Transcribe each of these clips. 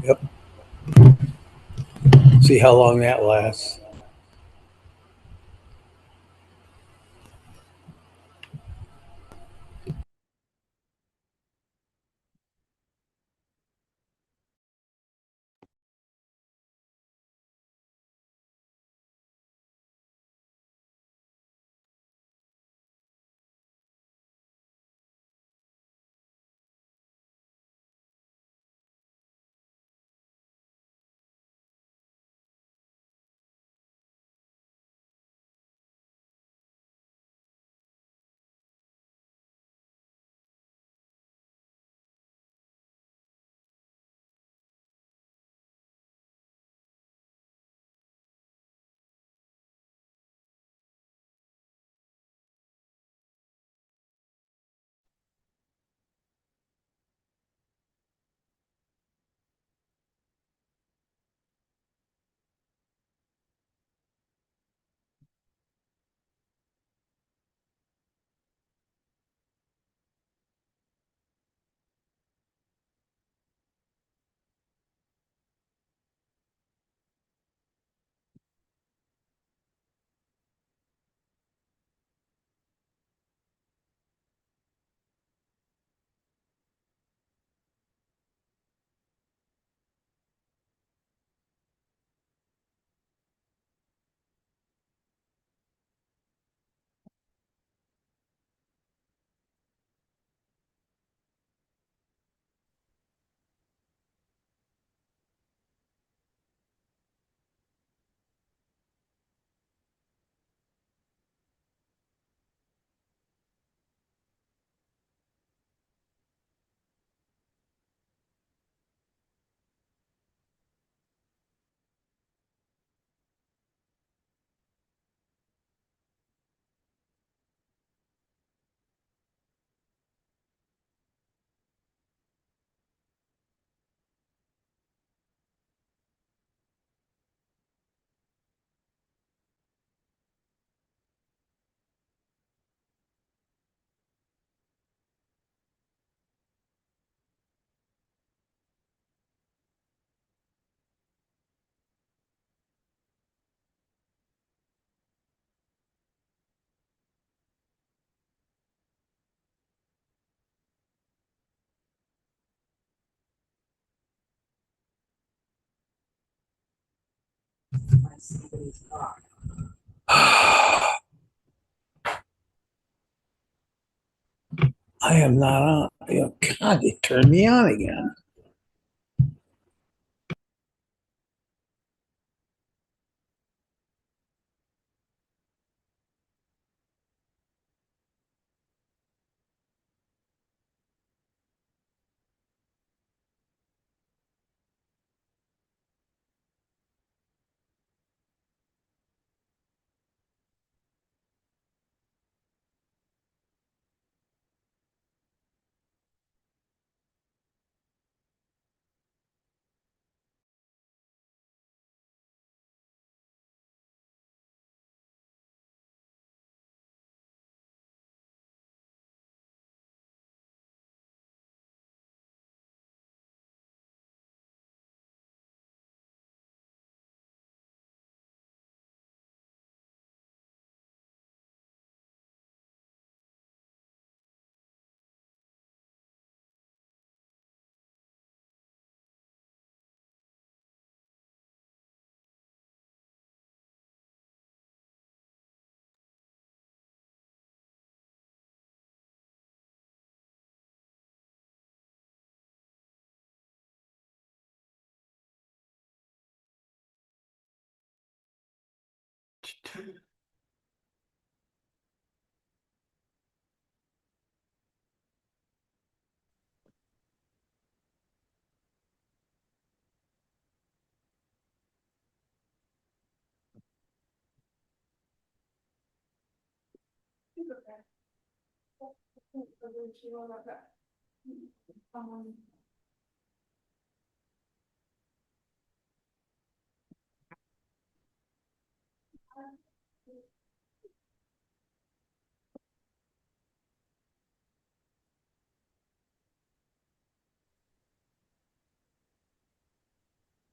Yep. See how long that lasts. I am not on. God, they turned me on again.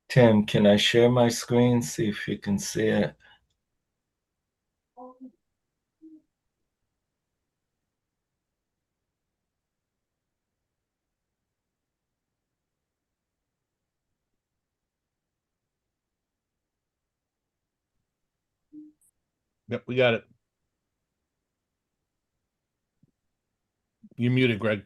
Tim, can I share my screen? See if you can see it. Yep, we got it. You muted, Greg.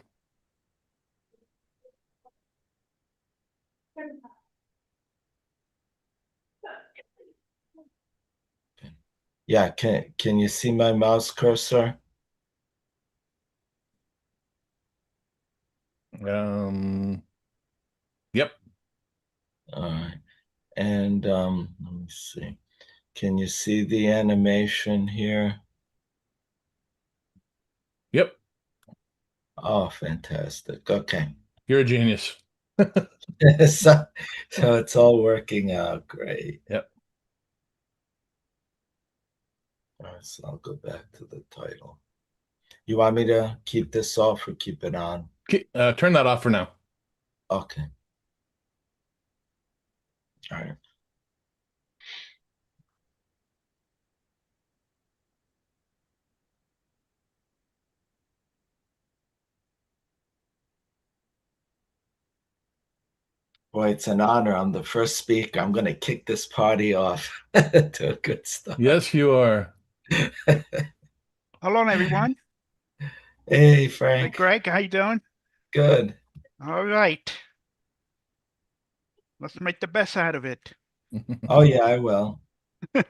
Yeah, can you see my mouse cursor? Um, yep, All right. And let me see. Can you see the animation here? yep. Oh, fantastic. Okay. You're a genius. So, so it's all working out great. Yep. All right, so I'll go back to the title. You want me to keep this off or keep it on? Turn that off for now. Okay. All right. Boy, it's an honor. I'm the first speaker. I'm going to kick this party off to a good start. Yes, you are. Hello, everyone. Hey, Hey, Frank. Greg, how you doing? Good. All right. Let's make the best out of it. Oh, yeah, I will. Uh,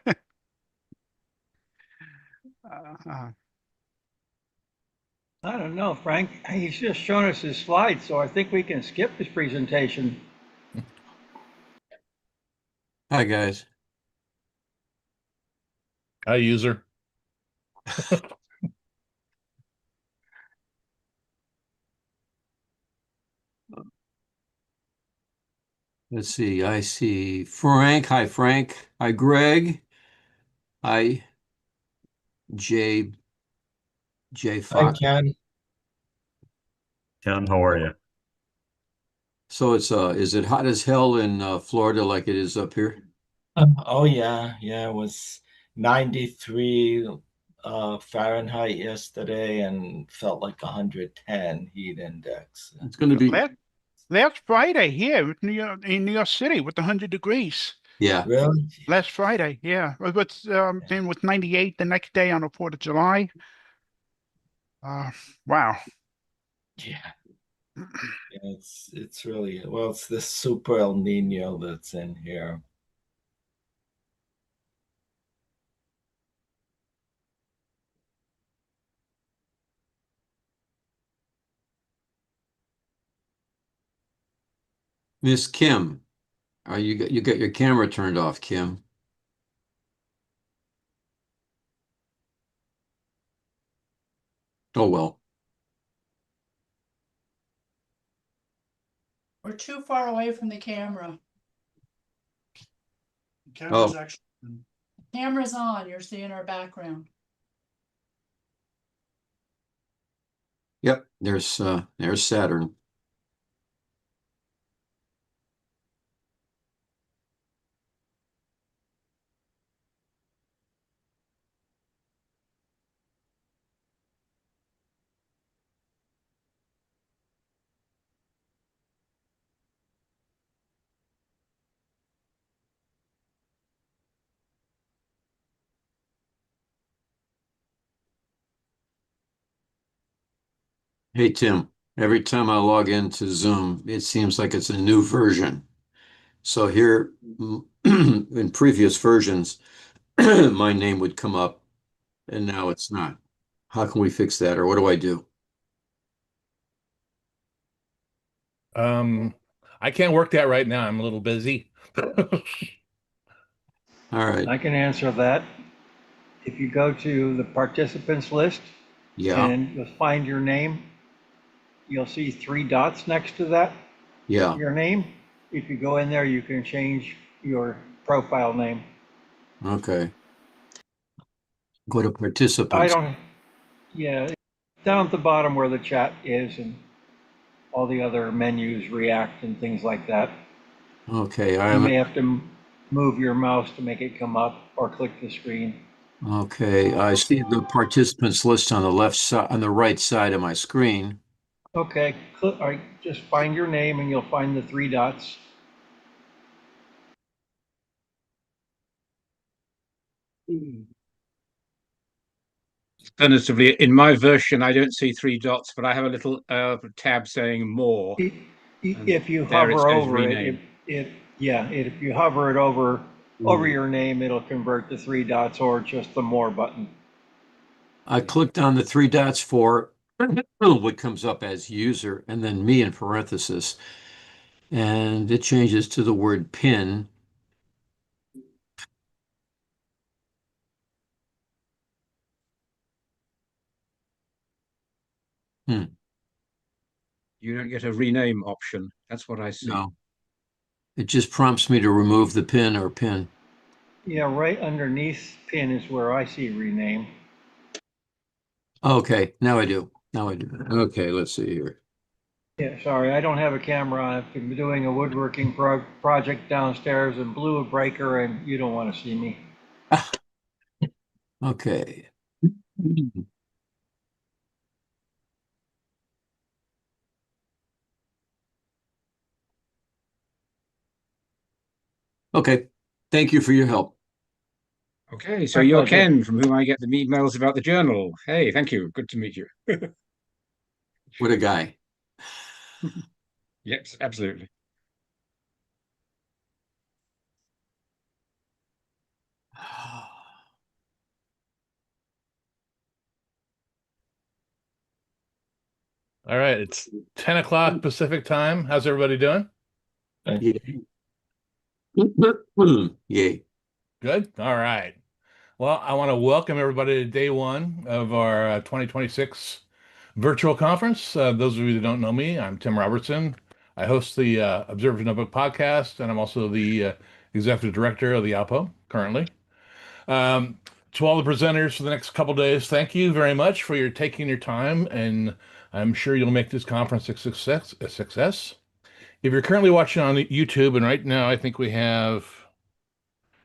I don't know, Frank. He's just shown us his slides, so I think we can skip his presentation. Hi, guys. Hi, user. Let's see. I see Frank. Hi, Frank. Hi, Greg. Hi, J. Hi, Fox. Ken. Ken, how are you? So is it hot as hell in Florida like it is up here? Oh, yeah. Yeah, it was 93 Fahrenheit yesterday and felt like 110 heat index. It's going to be, last Friday here in New York City with 100 degrees. yeah. Really? Last Friday, yeah. But then with 98 the next day on the 4th of July. Wow. Yeah. Yeah, it's really well, it's this super El Nino that's in here. Miss Kim, you got your camera turned off, Kim. Oh well. We're too far away from the camera. Oh, Camera's on, you're seeing our background. yep. There's Saturn. Hey, Tim. Every time I log into Zoom, it seems like it's a new version. So here, in previous versions, my name would come up, and now it's not. How can we fix that, or what do I do? Um, I can't work that right now. I'm a little busy. All right. I can answer that. If you go to the participants list Yeah, and you'll find your name, you'll see three dots next to that, yeah. your name. If you go in there, you can change your profile name. Okay. Go to I participants. don't, yeah, down at the bottom where the chat is and all the other menus, React and things like that. Okay, You may have to move your mouse to make it come up or click the screen. okay, I see the participants list on the left side, on the right side of my screen. Okay, all right, just find your name and you'll find the three dots. Alternatively, in my version, I don't see three dots, but I have a little tab saying more. If you There it hover says over it, rename. if you hover it over your name, it'll convert to three dots or just the more button. I clicked on the three dots for what comes up as user and then me in parenthesis. And it changes to the word pin. Hmm. You don't get a rename option. That's what I see. No. It just prompts me to remove the pin or pin. Yeah, right underneath pin is where I see rename. Okay, now I do. Now I do. Okay, let's see here. Yeah, sorry, I don't have a camera on. I've been doing a woodworking project downstairs and blew a breaker and you don't want to see me. Okay. Okay. Thank you for your help. Okay, so My you're pleasure. Ken, from whom I get the emails about the journal. Hey, thank you. Good to meet you. What a guy. Yes, absolutely. All right, it's 10 o'clock Pacific time. How's everybody doing? Yay. Yay. Good. All right. Well, I want to welcome everybody to day one of our 2026 virtual conference. Those of you that don't know me, I'm Tim Robertson. I host the Observer Notebook podcast, and I'm also the executive director of the ALPO currently. To all the presenters for the next couple days, thank you very much for your taking your time, and I'm sure you'll make this conference a success. If you're currently watching on YouTube, and right now I think we have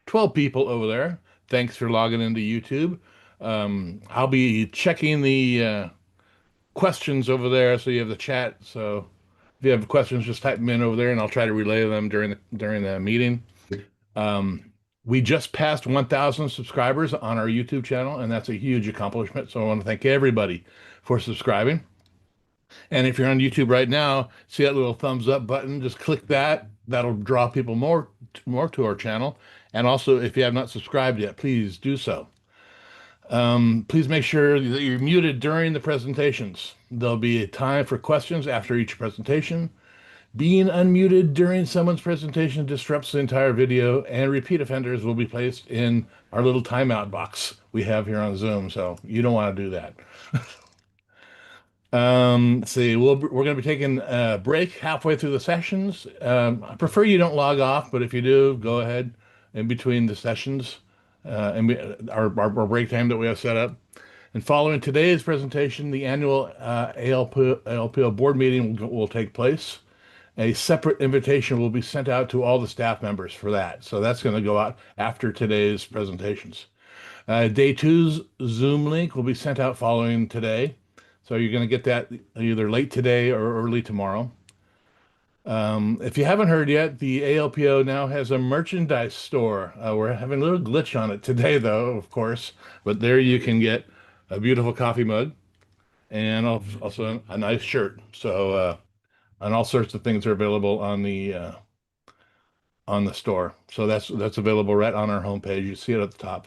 12 people over there. Thanks for logging into YouTube. I'll be checking the questions over there, so you have the chat. So if you have questions, just type them in over there, and I'll try to relay them during the meeting. We just passed 1,000 subscribers on our YouTube channel, and that's a huge accomplishment. So I want to thank everybody for subscribing. And if you're on YouTube right now, see that little thumbs up button, just click that. That'll draw people more to our channel. And also, if you have not subscribed yet, please do so. Please make sure that you're muted during the presentations. There'll be a time for questions after each presentation. Being unmuted during someone's presentation disrupts the entire video, and repeat offenders will be placed in our little timeout box we have here on Zoom. So you don't want to do that. Let's see, we're going to be taking a break halfway through the sessions. I prefer you don't log off, but if you do, go ahead in between the sessions our break time that we have set up. And following today's presentation, the annual ALPO board meeting will take place. A separate invitation will be sent out to all the staff members for that. So that's going to go out after today's presentations. Day two's Zoom link will be sent out following today. So you're going to get that either late today or early tomorrow. If you haven't heard yet, the ALPO now has a merchandise store. We're having a little glitch on it today, though, of course. But there you can get a beautiful coffee mug and also a nice shirt. So, and all sorts of things are available on the store. So that's available right on our homepage. You see it at the top.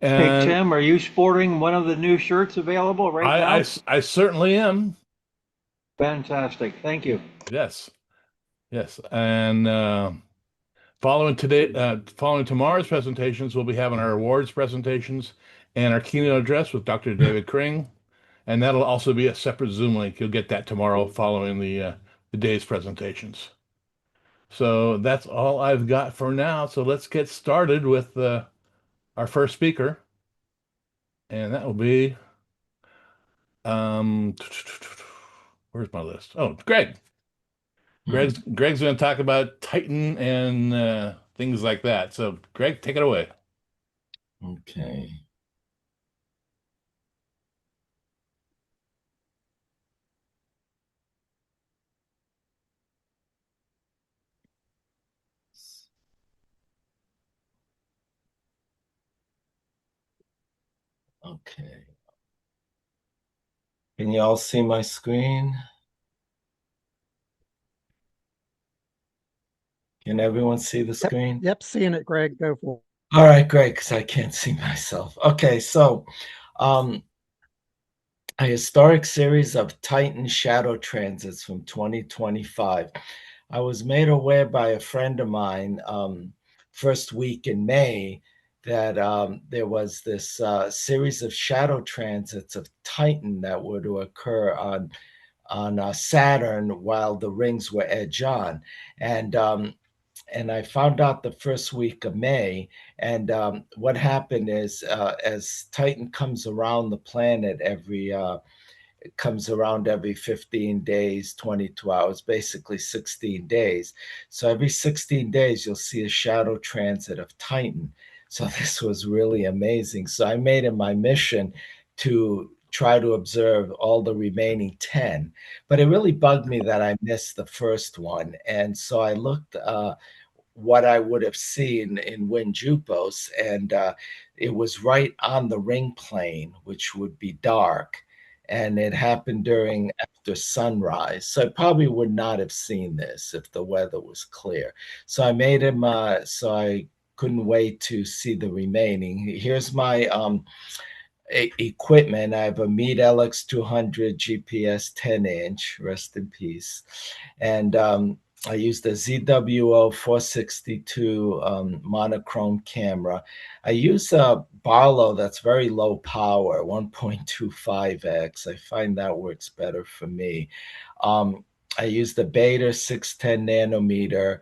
Hey, And Tim, are you sporting one of the new shirts available right now? I certainly am. Fantastic. Thank you. Yes. Yes. And following tomorrow's presentations, we'll be having our awards presentations and our keynote address with Dr. David Kring. And that'll also be a separate Zoom link. You'll get that tomorrow following the day's presentations. So that's all I've got for now. So let's get started with our first speaker. And that will be, where's my list? Oh, Greg. Greg's going to talk about Titan and things like that. So, Greg, take it away. Okay. Okay. Can you all see my screen? Can everyone see the screen? Yep, seeing it, Greg. Go for it. All right, great, because I can't see myself. Okay, so a historic series of Titan shadow transits from 2025. I was made aware by a friend of mine first week in May that there was this series of shadow transits of Titan that were to occur on Saturn while the rings were edge on. And I found out the first week of May. And what happened is, as Titan comes around the planet it comes around every 15 days, 22 hours, basically 16 days. So every 16 days, you'll see a shadow transit of Titan. So this was really amazing. So I made it my mission to try to observe all the remaining 10. But it really bugged me that I missed the first one. And so I looked what I would have seen in Wind-Jupos, and it was right on the ring plane, which would be dark, and it happened during after sunrise. So I probably would not have seen this if the weather was clear. So I made him. So I couldn't wait to see the remaining. Here's my equipment. I have a Meade LX200 GPS 10-inch. Rest in peace. And I used the ZWO 462 monochrome camera. I use a Barlow that's very low power, 1.25x. I find that works better for me. I use the Beta 610 nanometer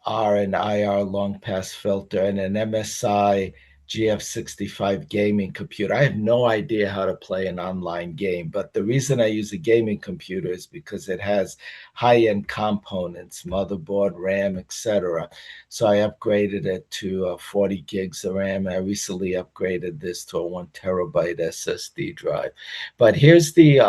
R and IR long pass filter and an MSI GF65 gaming computer. I have no idea how to play an online game, but the reason I use a gaming computer is because it has high-end components, motherboard, RAM, etc. So I upgraded it to 40 gigs of RAM. I recently upgraded this to a 1 terabyte SSD drive. But here's the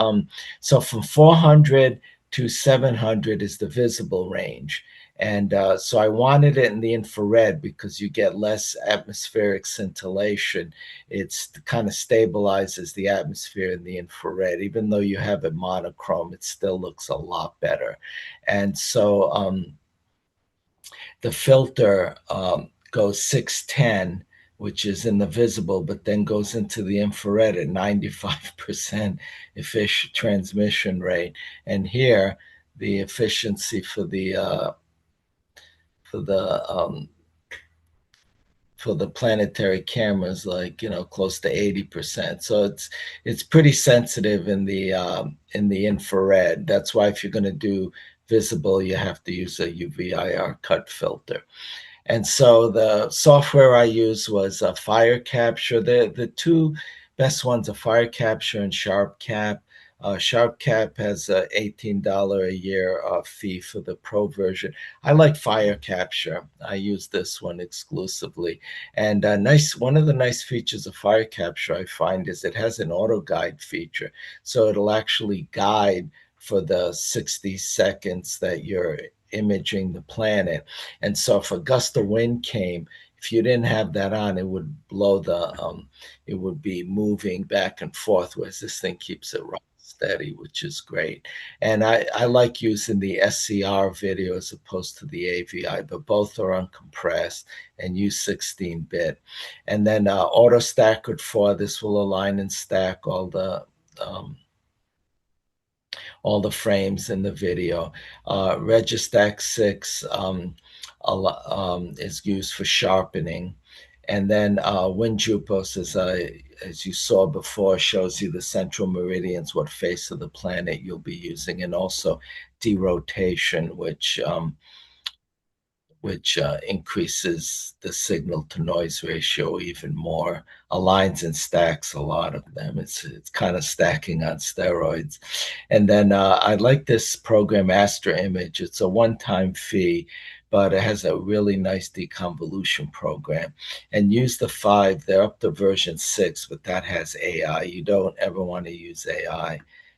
so from 400 to 700 is the visible range. And so I wanted it in the infrared because you get less atmospheric scintillation. It's kind of stabilizes the atmosphere in the infrared. Even though you have it monochrome, it still looks a lot better. And so the filter goes 610, which is in the visible, but then goes into the infrared at 95% efficient transmission rate. And here, the efficiency for the for the planetary cameras, like close to 80%. So it's pretty sensitive in the infrared. That's why if you're going to do visible, you have to use a UV-IR cut filter. And so the software I used was Fire Capture. The two best ones are Fire Capture and SharpCap. SharpCap has a $18 a year fee for the pro version. I like Fire Capture. I use this one exclusively. And one of the nice features of Fire Capture I find is it has an auto guide feature. So it'll actually guide for the 60 seconds that you're imaging the planet. And so if a gust of wind came, if you didn't have that on, it would blow it would be moving back and forth, whereas this thing keeps it right steady, which is great. And I like using the SCR video as opposed to the AVI, but both are uncompressed and use 16-bit. And then auto stacker 4, this will align and stack all the frames in the video. Registack 6 is used for sharpening. And then Wind-Jupos, as you saw before, shows you the central meridians, what face of the planet you'll be using, and also derotation, which which increases the signal to noise ratio even more, aligns and stacks a lot of them. It's kind of stacking on steroids. And then I like this program, Astra Image. It's a one-time fee, but it has a really nice deconvolution program. And use the 5, they're up to version 6, but that has AI. You don't ever want to use AI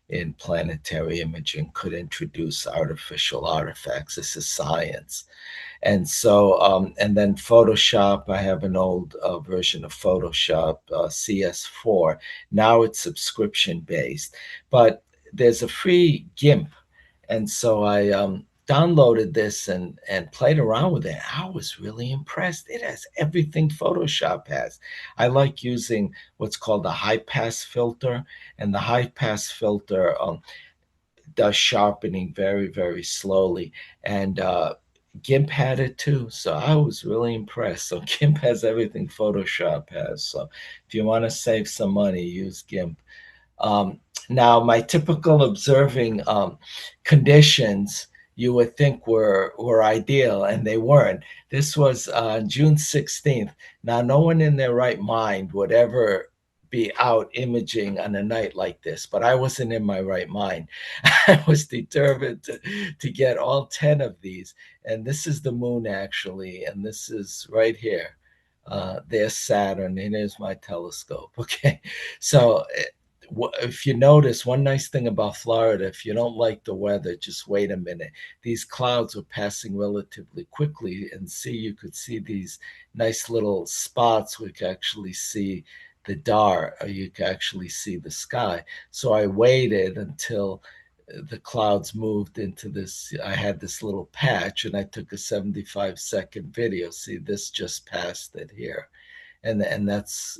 in planetary imaging, could introduce artificial artifacts. This is science. And so, and then Photoshop, I have an old version of Photoshop, CS4. Now it's subscription based, but there's a free GIMP. And so I downloaded this and played around with it. I was really impressed. It has everything Photoshop has. I like using what's called a high pass filter, and the high pass filter does sharpening very, very slowly. And GIMP had it too. So I was really impressed. So GIMP has everything Photoshop has. So if you want to save some money, use GIMP. Now, my typical observing conditions you would think were ideal, and they weren't. This was June 16th. Now, no one in their right mind would ever be out imaging on a night like this, but I wasn't in my right mind. I was determined to get all 10 of these. And this is the moon, actually, and this is right here. There's Saturn, and here's my telescope. Okay, so if you notice, one nice thing about Florida, if you don't like the weather, just wait a minute. These clouds were passing relatively quickly, and you could see these nice little spots. We could actually see the dark, or you could actually see the sky. So I waited until the clouds moved into this. I had this little patch, and I took a 75-second video. See, this just passed it here. And that's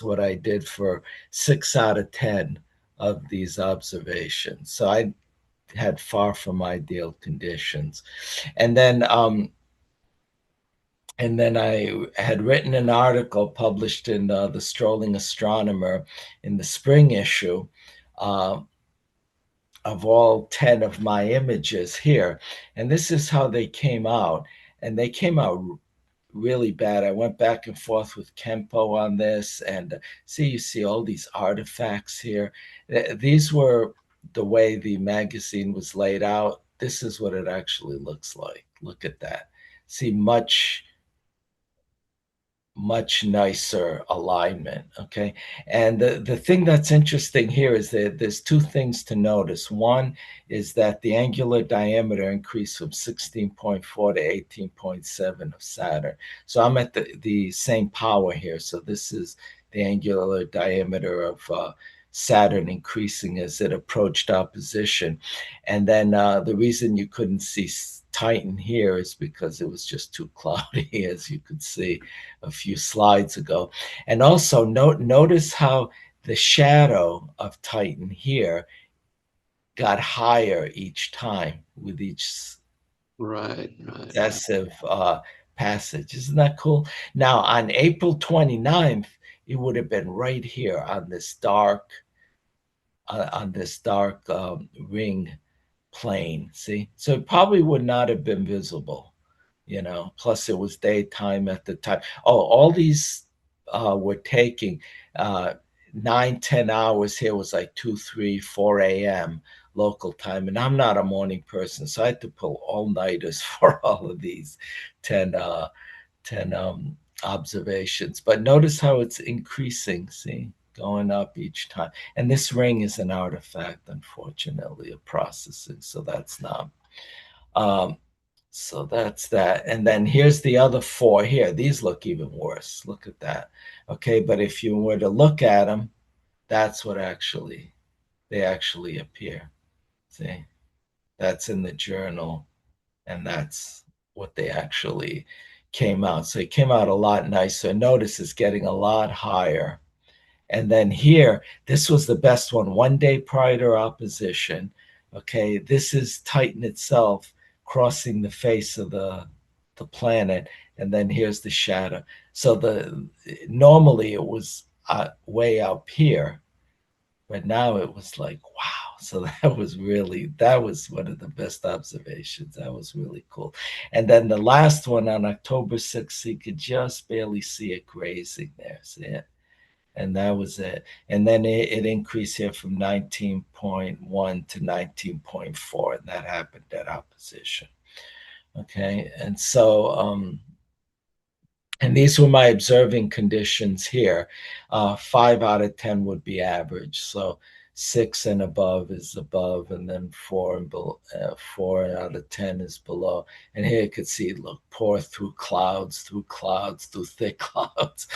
what I did for 6 out of 10 of these observations. So I had far from ideal conditions. And then I had written an article published in the Strolling Astronomer in the spring issue of all 10 of my images here. And this is how they came out. And they came out really bad. I went back and forth with Kempo on this, and you see all these artifacts here. These were the way the magazine was laid out. This is what it actually looks like. Look at that. See, much nicer alignment. Okay. And the thing that's interesting here is that there's 2 things to notice. One is that the angular diameter increased from 16.4 to 18.7 of Saturn. So I'm at the same power here. So this is the angular diameter of Saturn increasing as it approached opposition. And then the reason you couldn't see Titan here is because it was just too cloudy, as you could see a few slides ago. And also notice how the shadow of Titan here got higher each time with each successive passage. Isn't that cool? Now, on April 29th, it would have been right here on this dark ring plane. See, so it probably would not have been visible, plus it was daytime at the time. All these were taking 9-10 hours. Here was like 2, 3, 4 a.m. local time, and I'm not a morning person, so I had to pull all-nighters for all of these 10 observations. But notice how it's increasing. See, going up each time. And this ring is an artifact, unfortunately, of processing. So that's not. So that's that. And then here's the other 4 here. These look even worse. Look at that. Okay, but if you were to look at them, that's what they actually appear. See, that's in the journal, and that's what they actually came out. So it came out a lot nicer. Notice it's getting a lot higher. And then here, this was the best one, 1 day prior to opposition. Okay, this is Titan itself crossing the face of the planet, and then here's the shadow. So normally it was way up here, but now it was like, wow. So that was one of the best observations. That was really cool. And then the last one on October 6th, you could just barely see it grazing there. See it? And that was it. And then it increased here from 19.1 to 19.4, and that happened at opposition. Okay, and so and these were my observing conditions here. 5 out of 10 would be average. So 6 and above is above, and then 4 and below, 4 out of 10 is below. And here you could see, look, pour through clouds, through thick clouds.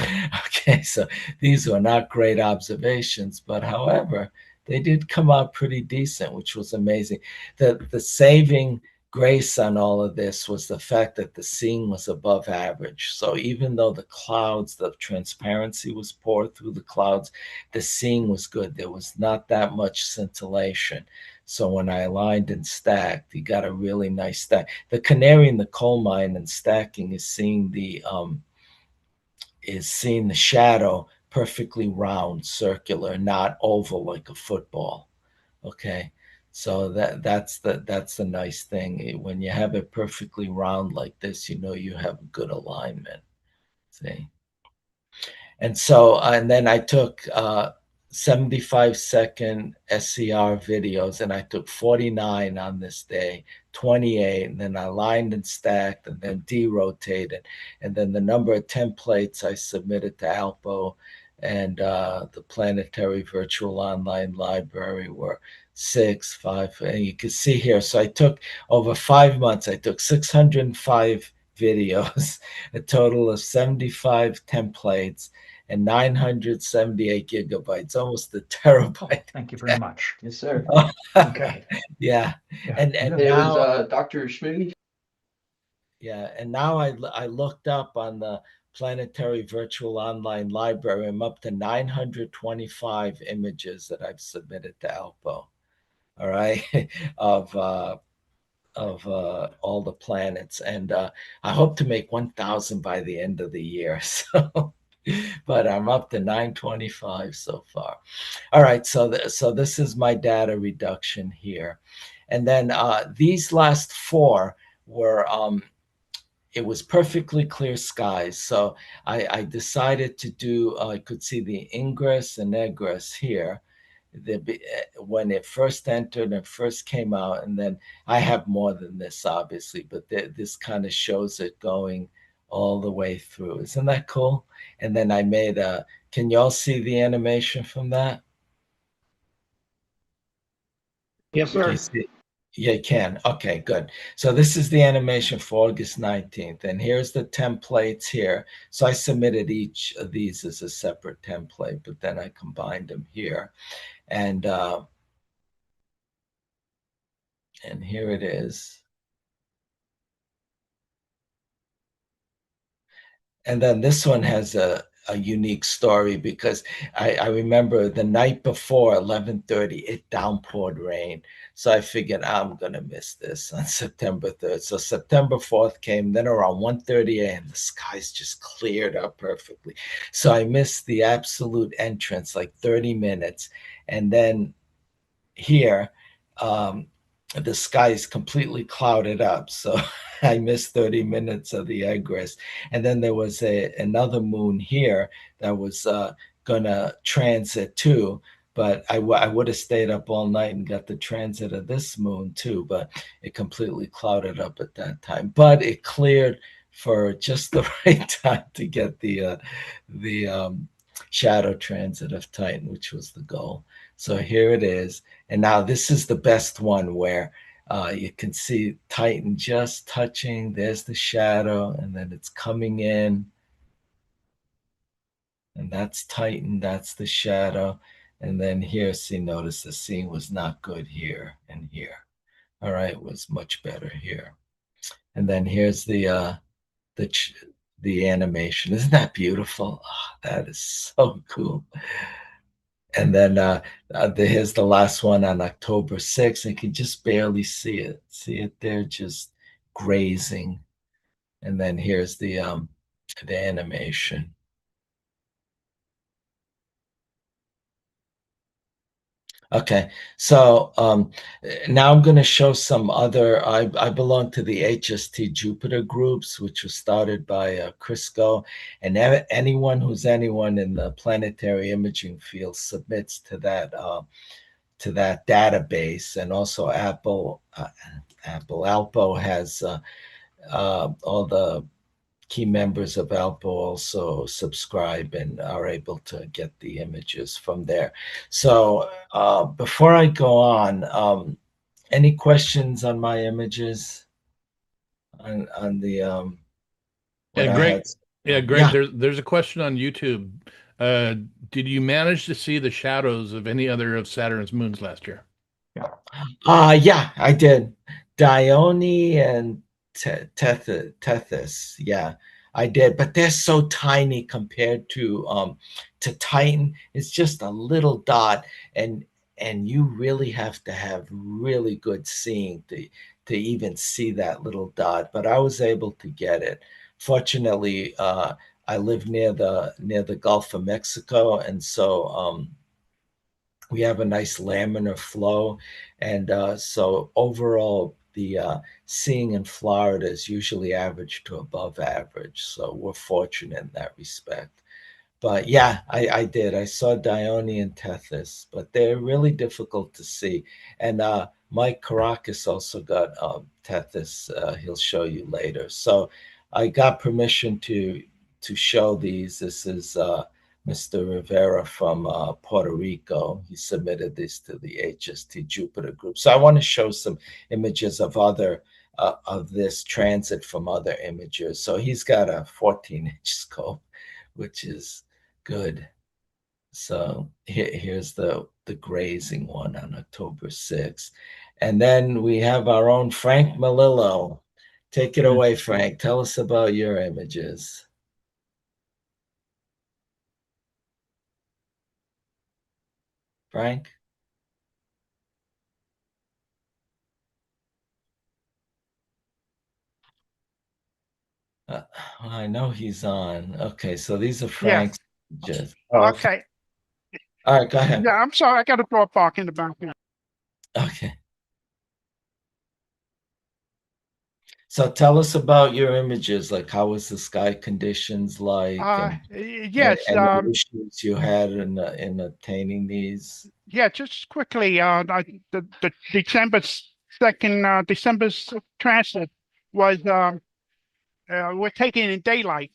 Okay, so these were not great observations, but however, they did come out pretty decent, which was amazing. The saving grace on all of this was the fact that the seeing was above average. So even though the clouds, the transparency was poor through the clouds, the seeing was good. There was not that much scintillation. So when I aligned and stacked, you got a really nice stack. The canary in the coal mine and stacking is seeing the shadow perfectly round, circular, not oval like a football. Okay. So that's the nice thing. When you have it perfectly round like this, you know you have good alignment. See? And so, and then I took 75-second SCR videos, and I took 49 on this day, 28, and then I lined and stacked, and then derotated, and then the number of templates I submitted to ALPO and the Planetary Virtual Online Library were 6, 5, and you can see here. So I took over 5 months, I took 605 videos, a total of 75 templates, and 978 gigabytes, almost a terabyte. Thank you very much. Yes, sir. Okay. Yeah. Yeah. And It now, was Dr. Schmidt. yeah, and now I looked up on the Planetary Virtual Online Library. I'm up to 925 images that I've submitted to ALPO. All right, of all the planets, and I hope to make 1,000 by the end of the year. So, but I'm up to 925 so far. All right, so this is my data reduction here, and then these last 4 were it was perfectly clear skies. So I decided to do. I could see the ingress and egress here. When it first entered and first came out, and then I have more than this, obviously, but this kind of shows it going all the way through. Isn't that cool? And then I made a. Can y'all see the animation from that? Yes, Can sir. you see? Yeah, you can. Okay, good. So this is the animation for August 19th, and here's the templates here. So I submitted each of these as a separate template, but then I combined them here. And here it is. And then this one has a unique story because I remember the night before 11:30, it downpoured rain. So I figured I'm going to miss this on September 3rd. So September 4th came, then around 1:30 a.m., the skies just cleared up perfectly. So I missed the absolute entrance, like 30 minutes. And then here, the sky is completely clouded up. So I missed 30 minutes of the egress. And then there was another moon here that was going to transit too. But I would have stayed up all night and got the transit of this moon too. But it completely clouded up at that time. But it cleared for just the right time to get the shadow transit of Titan, which was the goal. So here it is. And now this is the best one where you can see Titan just touching. There's the shadow, and then it's coming in. And that's Titan, that's the shadow. And then here, see, notice the scene was not good here and here. All right, it was much better here. And then here's the animation. Isn't that beautiful? Oh, that is so cool. And then here's the last one on October 6th. You can just barely see it. See it there, just grazing. And then here's the animation. Okay, so now I'm going to show some other. I belong to the HST Jupiter groups, which was started by Crisco, and anyone who's anyone in the planetary imaging field submits to that database, and also Apple ALPO has all the key members of ALPO also subscribe and are able to get the images from there. So before I go on, any questions on my images on the what Yeah, I Greg. had? Yeah, Greg. Yeah. There's a question on YouTube. Did you manage to see the shadows of any other of Saturn's moons last year? Yeah, I did. Dione and Tethys. Yeah, I did, but they're so tiny compared to Titan. It's just a little dot, and you really have to have really good seeing to even see that little dot. But I was able to get it. Fortunately, I live near the Gulf of Mexico, and so we have a nice laminar flow. And so overall, the seeing in Florida is usually average to above average. So we're fortunate in that respect. But yeah, I did. I saw Dione and Tethys, but they're really difficult to see. And Mike Caracas also got Tethys. He'll show you later. So I got permission to show these. This is Mr. Rivera from Puerto Rico. He submitted this to the HST Jupiter group. So I want to show some images of other of this transit from other imagers. So he's got a 14-inch scope, which is good. So here's the grazing one on October 6th. And then we have our own Frank Melillo. Take it away, Frank. Tell us about your images. Frank? I know he's on. Okay, so these are Yeah. Frank's images. Okay. All right, go ahead. Yeah, I'm sorry. I got a dog bark in the background. Okay. So tell us about your images. Like, how was the sky conditions like, and Yes. any issues you had in obtaining these? Yeah, just quickly, the December 2nd, December's transit was we're taking in daylight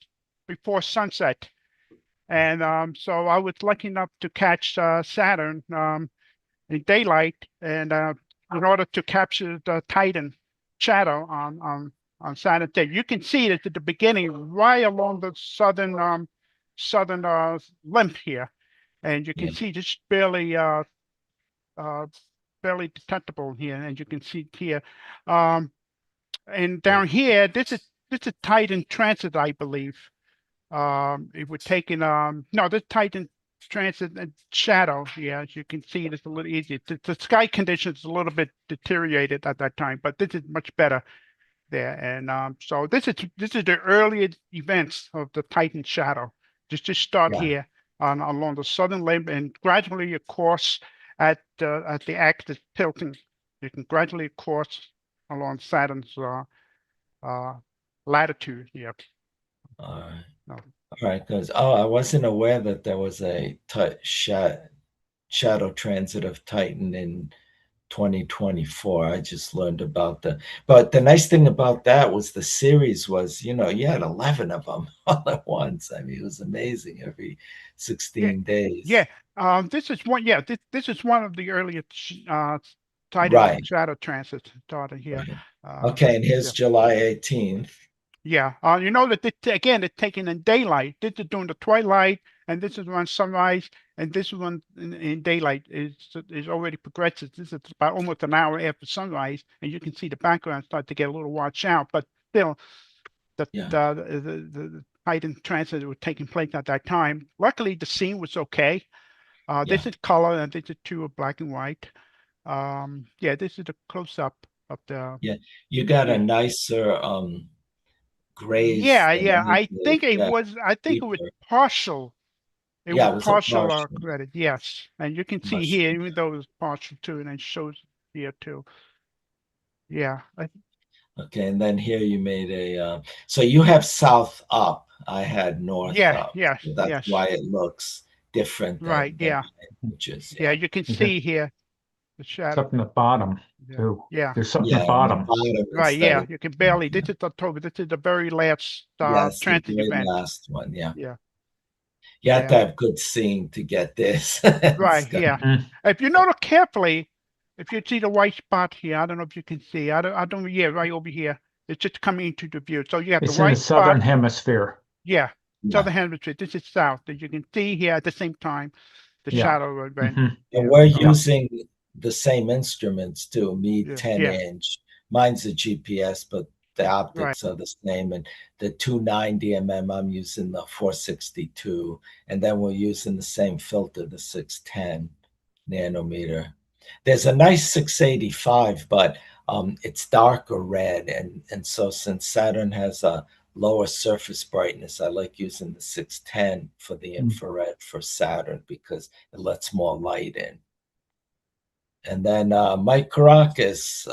before sunset, and so I was lucky enough to catch Saturn in daylight, and in order to capture the Titan shadow on Saturn day, you can see it at the beginning, right along the southern limb here, and you can see just uh, barely detectable here, and you can see here. And down here, this is Titan transit, I believe. If we're taking no, this Titan transit and shadow. Yeah, as you can see, it's a little easier. The sky conditions is a little bit deteriorated at that time, but this is much better there. And so this is the earliest events of the Titan shadow. Just start here on along the southern limb, and gradually, of course, at the axis tilting, you can gradually, of course, along Saturn's latitude. Yep. All right. No. All right, because I wasn't aware that there was a shadow transit of Titan in 2024. I just learned about but the nice thing about that was the series was, you had 11 of them all at once. I mean, it was amazing every 16 days. Yeah. This is one. Yeah. This is one of the earliest Titan Right. shadow transits started here. Right. Okay, and here's July 18th. Yeah. You know that again, it's taken in daylight. This is during the twilight, and this is when sunrise, and this one in daylight is already progressive. This is about almost an hour after sunrise, and you can see the background start to get a little washed out, but still, the Titan transit was taking place at that time. Luckily, the scene was okay. This is color, and this is two of black and white. Yeah, this is the close up of the. Yeah, you got a nicer grays. Yeah. I think it Yeah, was. I think it was deeper. partial It Yeah, was it was a partial partial. credit, yes. And you can see Partial. here, even though it's partial too, and it shows here too. Yeah, Okay, and then here you made a, so you have south up. I had north yeah, up. yes, So that's yes. why it looks different Right, than yeah. my images. Yeah, Yeah. you can Is it see here the it's shadow. up in the bottom Yeah, too? yeah. There's something in Yeah, the on the bottom. bottom Right, instead yeah. of, You can barely. yeah. This is October. This is the very last Yes, the transit very event. last one. Yeah. Yeah, You have to yeah. have good seeing to get this. It's Right, got- yeah. Mm. If you notice carefully, if you see the white spot here, I don't know if you can see. I don't, yeah, right over here. It's just coming into the view. So you have the It's in the white spot. southern hemisphere. Yeah, yeah. southern hemisphere. This is south. As you can see here at the same time, the Yeah. shadow event. Mhm. And Yeah. we're So, using the same instruments too. Me, yeah, 10 yeah. inch. Mine's a GPS, but the Right. optics are the same. And the 290 I'm using the 462. And then we're using the same filter, the 610 nanometer. There's a nice 685, but it's darker red. And so since Saturn has a lower surface brightness, I like using the 610 for the infrared for Saturn because it lets more light in. And then Mike Caracas,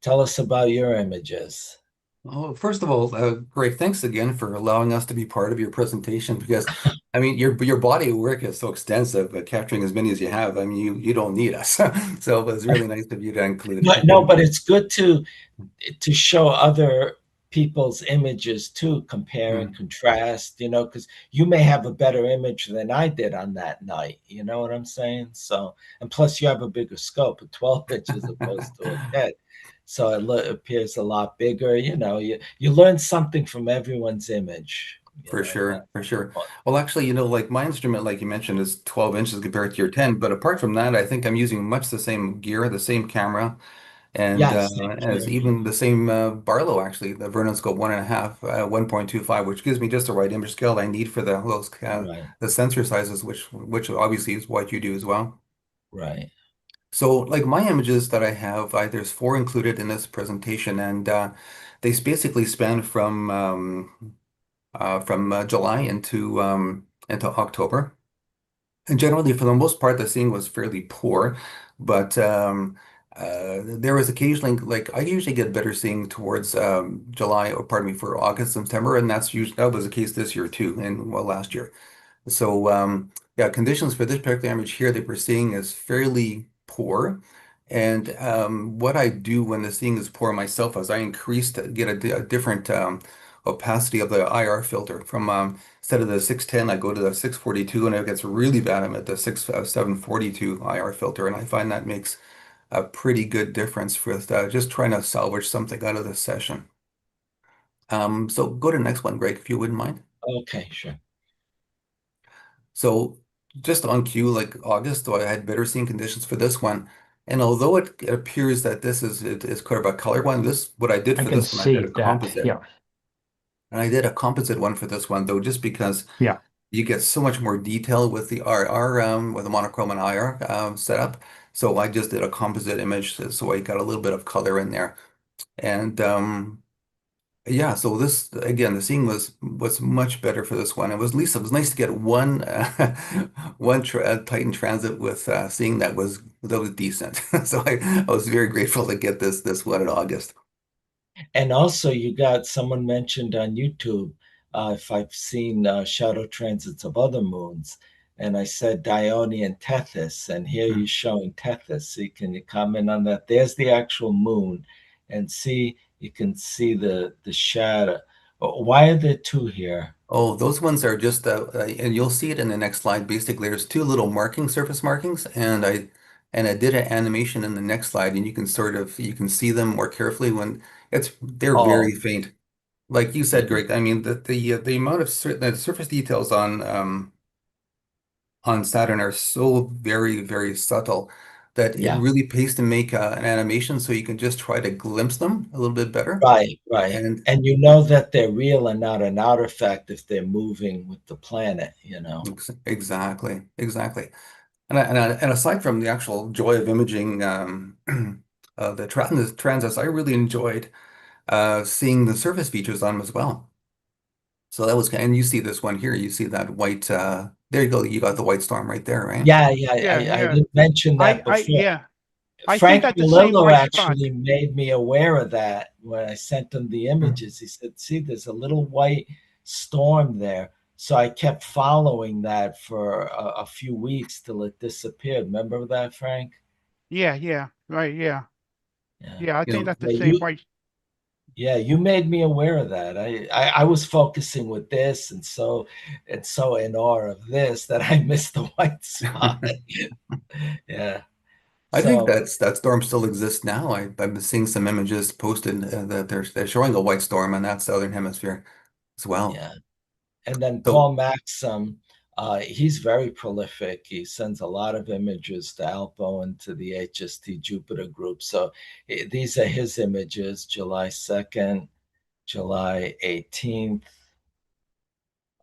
tell us about your images. Oh, first of all, Greg, thanks again for allowing us to be part of your presentation because, I mean, your body of work is so extensive, capturing as many as you have. I mean, you don't need us, so it was really nice of you to include it. No, but it's good to show other people's images too, compare and contrast, because you may have a better image than I did on that night. You know what I'm saying? So, and plus you have a bigger scope, a 12 inches opposed to a 10. So it appears a lot bigger. You learn something from everyone's image. For sure, for That's sure. fun. Well, actually, like my instrument, like you mentioned, is 12 inches compared to your 10. But apart from that, I think I'm using much the same gear, the same camera, and Yes, same as here. even the same Barlow, actually, the Vernon Scope 1.5, 1.25, which gives me just the right image scale I need for Right, the sensor sizes, which obviously is what you do as well. right. So, like my images that I have, there's four included in this presentation, and they basically span from July into October. And generally, for the most part, the seeing was fairly poor, but there was occasionally, like I usually get better seeing towards July, or pardon me, for August, September, and that was the case this year too, and well, last year. So yeah, conditions for this particular image here that we're seeing is fairly poor. And what I do when the seeing is poor myself is I get a different opacity of the IR filter from instead of the 610, I go to the 642, and if it gets really bad, I'm at the 742 IR filter, and I find that makes a pretty good difference with just trying to salvage something out of this session. So go to the next one, Greg, if you wouldn't mind. Okay, sure. So just on cue, like August, so I had better seeing conditions for this one. And although it appears that it is kind of a color one, what I did I for can this one, I did see a that. composite. Yeah. And I did a composite one for this one, though, just because Yeah. you get so much more detail with the RR, with the monochrome and IR setup. So I just did a composite image, so I got a little bit of color in there. And yeah, so this again, the seeing was much better for this one. It was nice to get one one Titan Transit with seeing that was decent. So I was very grateful to get this one in August. And also, you got someone mentioned on YouTube if I've seen shadow transits of other moons, and I said Dione and Tethys, and here you're showing Tethys. So can you comment on that? There's the actual moon, and see you can see the shadow. Why are there two here? Oh, those ones are just and you'll see it in the next slide. Basically, there's two little surface markings, and I did an animation in the next slide, and you can see them more carefully when they're very Oh, faint. Like you said, Greg, I mean the amount of the surface details on Saturn are so very, very subtle that it yeah, really pays to make an animation so you can just try to glimpse them a little bit better. right, right. And And you know that they're real and not an artifact if they're moving with the planet. exactly, exactly. And aside from the actual joy of imaging the transits, I really enjoyed seeing the surface features on them as well. So that was, and you see this one here, you see that white, there you go, you got the white storm right there, right? Yeah, Yeah, I yeah. didn't mention that before. Yeah. I think Frank that's the same Melillo white spot. actually made me aware of that when I sent him the images. He said, see, there's a little white storm there. So I kept following that for a few weeks till it disappeared. Remember that, Frank? Yeah, yeah, right, yeah. Yeah, I You think know, that's the But same white. yeah, you made me aware of that. I was focusing with this and so in awe of this that I missed the white spot. Yeah. I think So that storm still exists now. I've been seeing some images posted that they're showing a white storm in that southern hemisphere as well. yeah. And then So Paul Maxim, he's very prolific. He sends a lot of images to ALPO and to the HST Jupiter group. So these are his images, July 2nd, July 18th,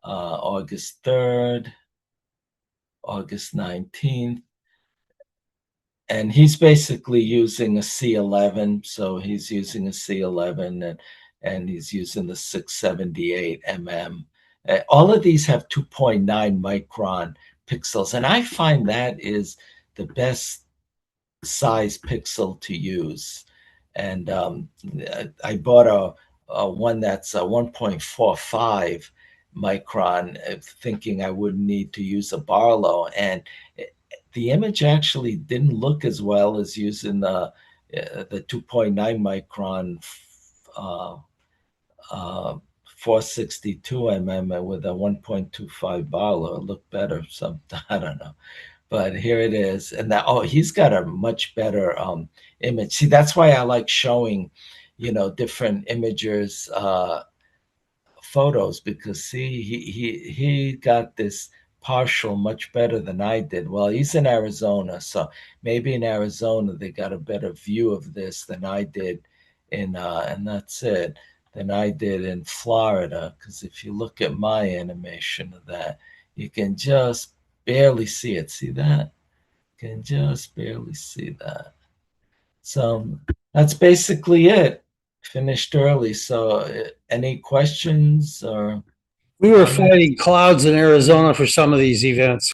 August 3rd, August 19th. And he's basically using a C11. So he's using a C11 and he's using the 678 mm. All of these have 2.9 micron pixels. And I find that is the best size pixel to use. And I bought a one that's a 1.45 micron, thinking I wouldn't need to use a Barlow. And the image actually didn't look as well as using the 2.9 micron uh, 462 mm with a 1.25 Barlow. It looked better. Some I don't know, but here it is. And that he's got a much better image. See, that's why I like showing, different imagers photos, because see, he got this partial much better than I did. Well, he's in Arizona, so maybe in Arizona they got a better view of this than I did and that's it, than I did in Florida. Because if you look at my animation of that, you can just barely see it. See that? You can just barely see that. So that's basically it. Finished early. So any questions or We were comments? fighting clouds in Arizona for some of these events.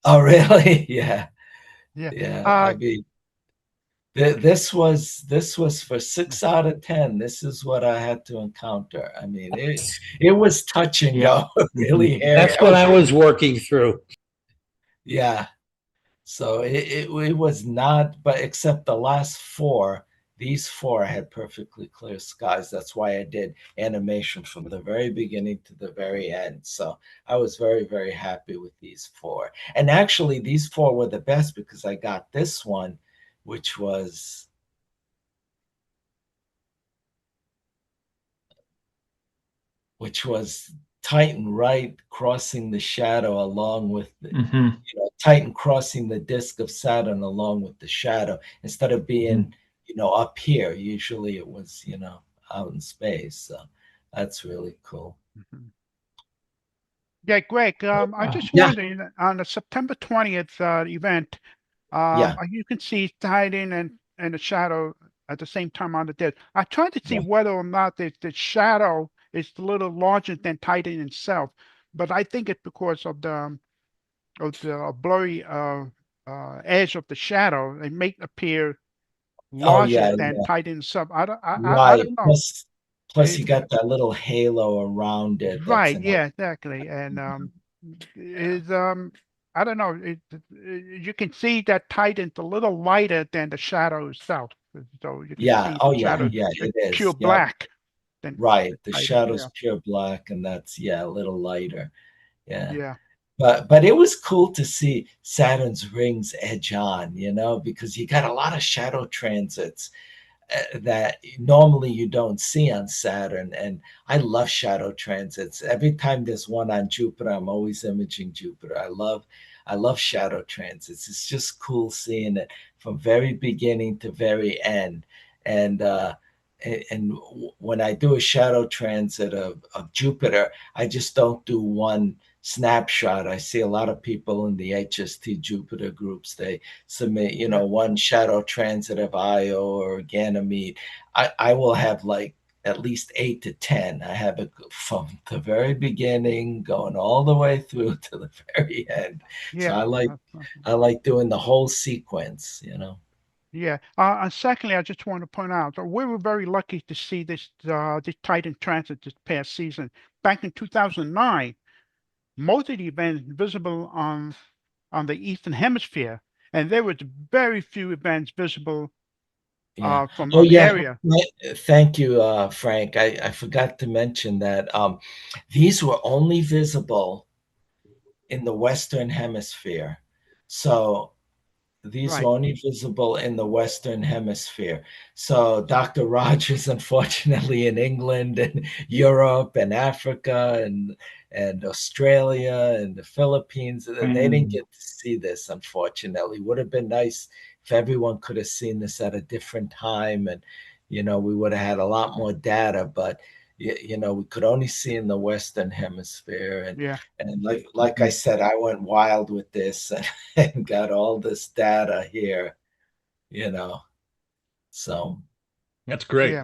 Oh, really? Yeah. Yeah. Yeah. I mean, this was for 6 out of 10. This is what I had to encounter. I mean, it was touch and Yeah. go, really hairy. That's what I was working through. Yeah. So it was not, but except the last four, these four had perfectly clear skies. That's why I did animation from the very beginning to the very end. So I was very, very happy with these four. And actually, these four were the best because I got this one, which was Titan right crossing the shadow along with Titan crossing the disk of Saturn along with the shadow, instead of being up here. Usually it was out in space. So that's really cool. Yeah, Greg, I just Yeah. wondering, on the September 20th event, Yeah. you can see Titan and the shadow at the same time on the disk. I tried to see Yeah. whether or not the shadow is a little larger than Titan itself, but I think it's because of the blurry edge of the shadow. It may appear Oh larger yeah, than yeah. Titan itself. I Right. don't know. Plus you got that little halo around it. That's Right, an yeah, exactly. And is I don't know, you can see that Titan's a little lighter than the shadow itself. So you can Yeah. see Oh the yeah, shadow yeah, is it is. pure Yeah. black than Right. The Titan. shadow's Yeah, pure black, and that's a little lighter. Yeah. yeah, But it was cool to see Saturn's rings edge on, because you got a lot of shadow transits that normally you don't see on Saturn. And I love shadow transits. Every time there's one on Jupiter, I'm always imaging Jupiter. I love shadow transits. It's just cool seeing it from very beginning to very end. And when I do a shadow transit of Jupiter, I just don't do one snapshot. I see a lot of people in the HST Jupiter groups, they submit, one shadow transit of Io or Ganymede. I will have like at least 8 to 10. I have it from the very beginning going all the way through to the very end. So Yeah. I like doing the whole sequence, you know. Yeah. And secondly, I just want to point out that we were very lucky to see this Titan transit this past season. Back in 2009, most of the events visible on the Eastern Hemisphere, and there was very few events visible Yeah. from Oh, our yeah. area. Thank you, Frank. I forgot to mention that these were only visible in the Western Hemisphere. So these were Right. only visible in the Western Hemisphere. So Dr. Rogers, unfortunately, in England and Europe and Africa and Australia and the Philippines, they didn't get to see this, unfortunately. Would have been nice if everyone could have seen this at a different time, and we would have had a lot more data, but we could only see in the Western Hemisphere. And Yeah. and like I said, I went wild with this and got all this data here, So That's great. Yeah.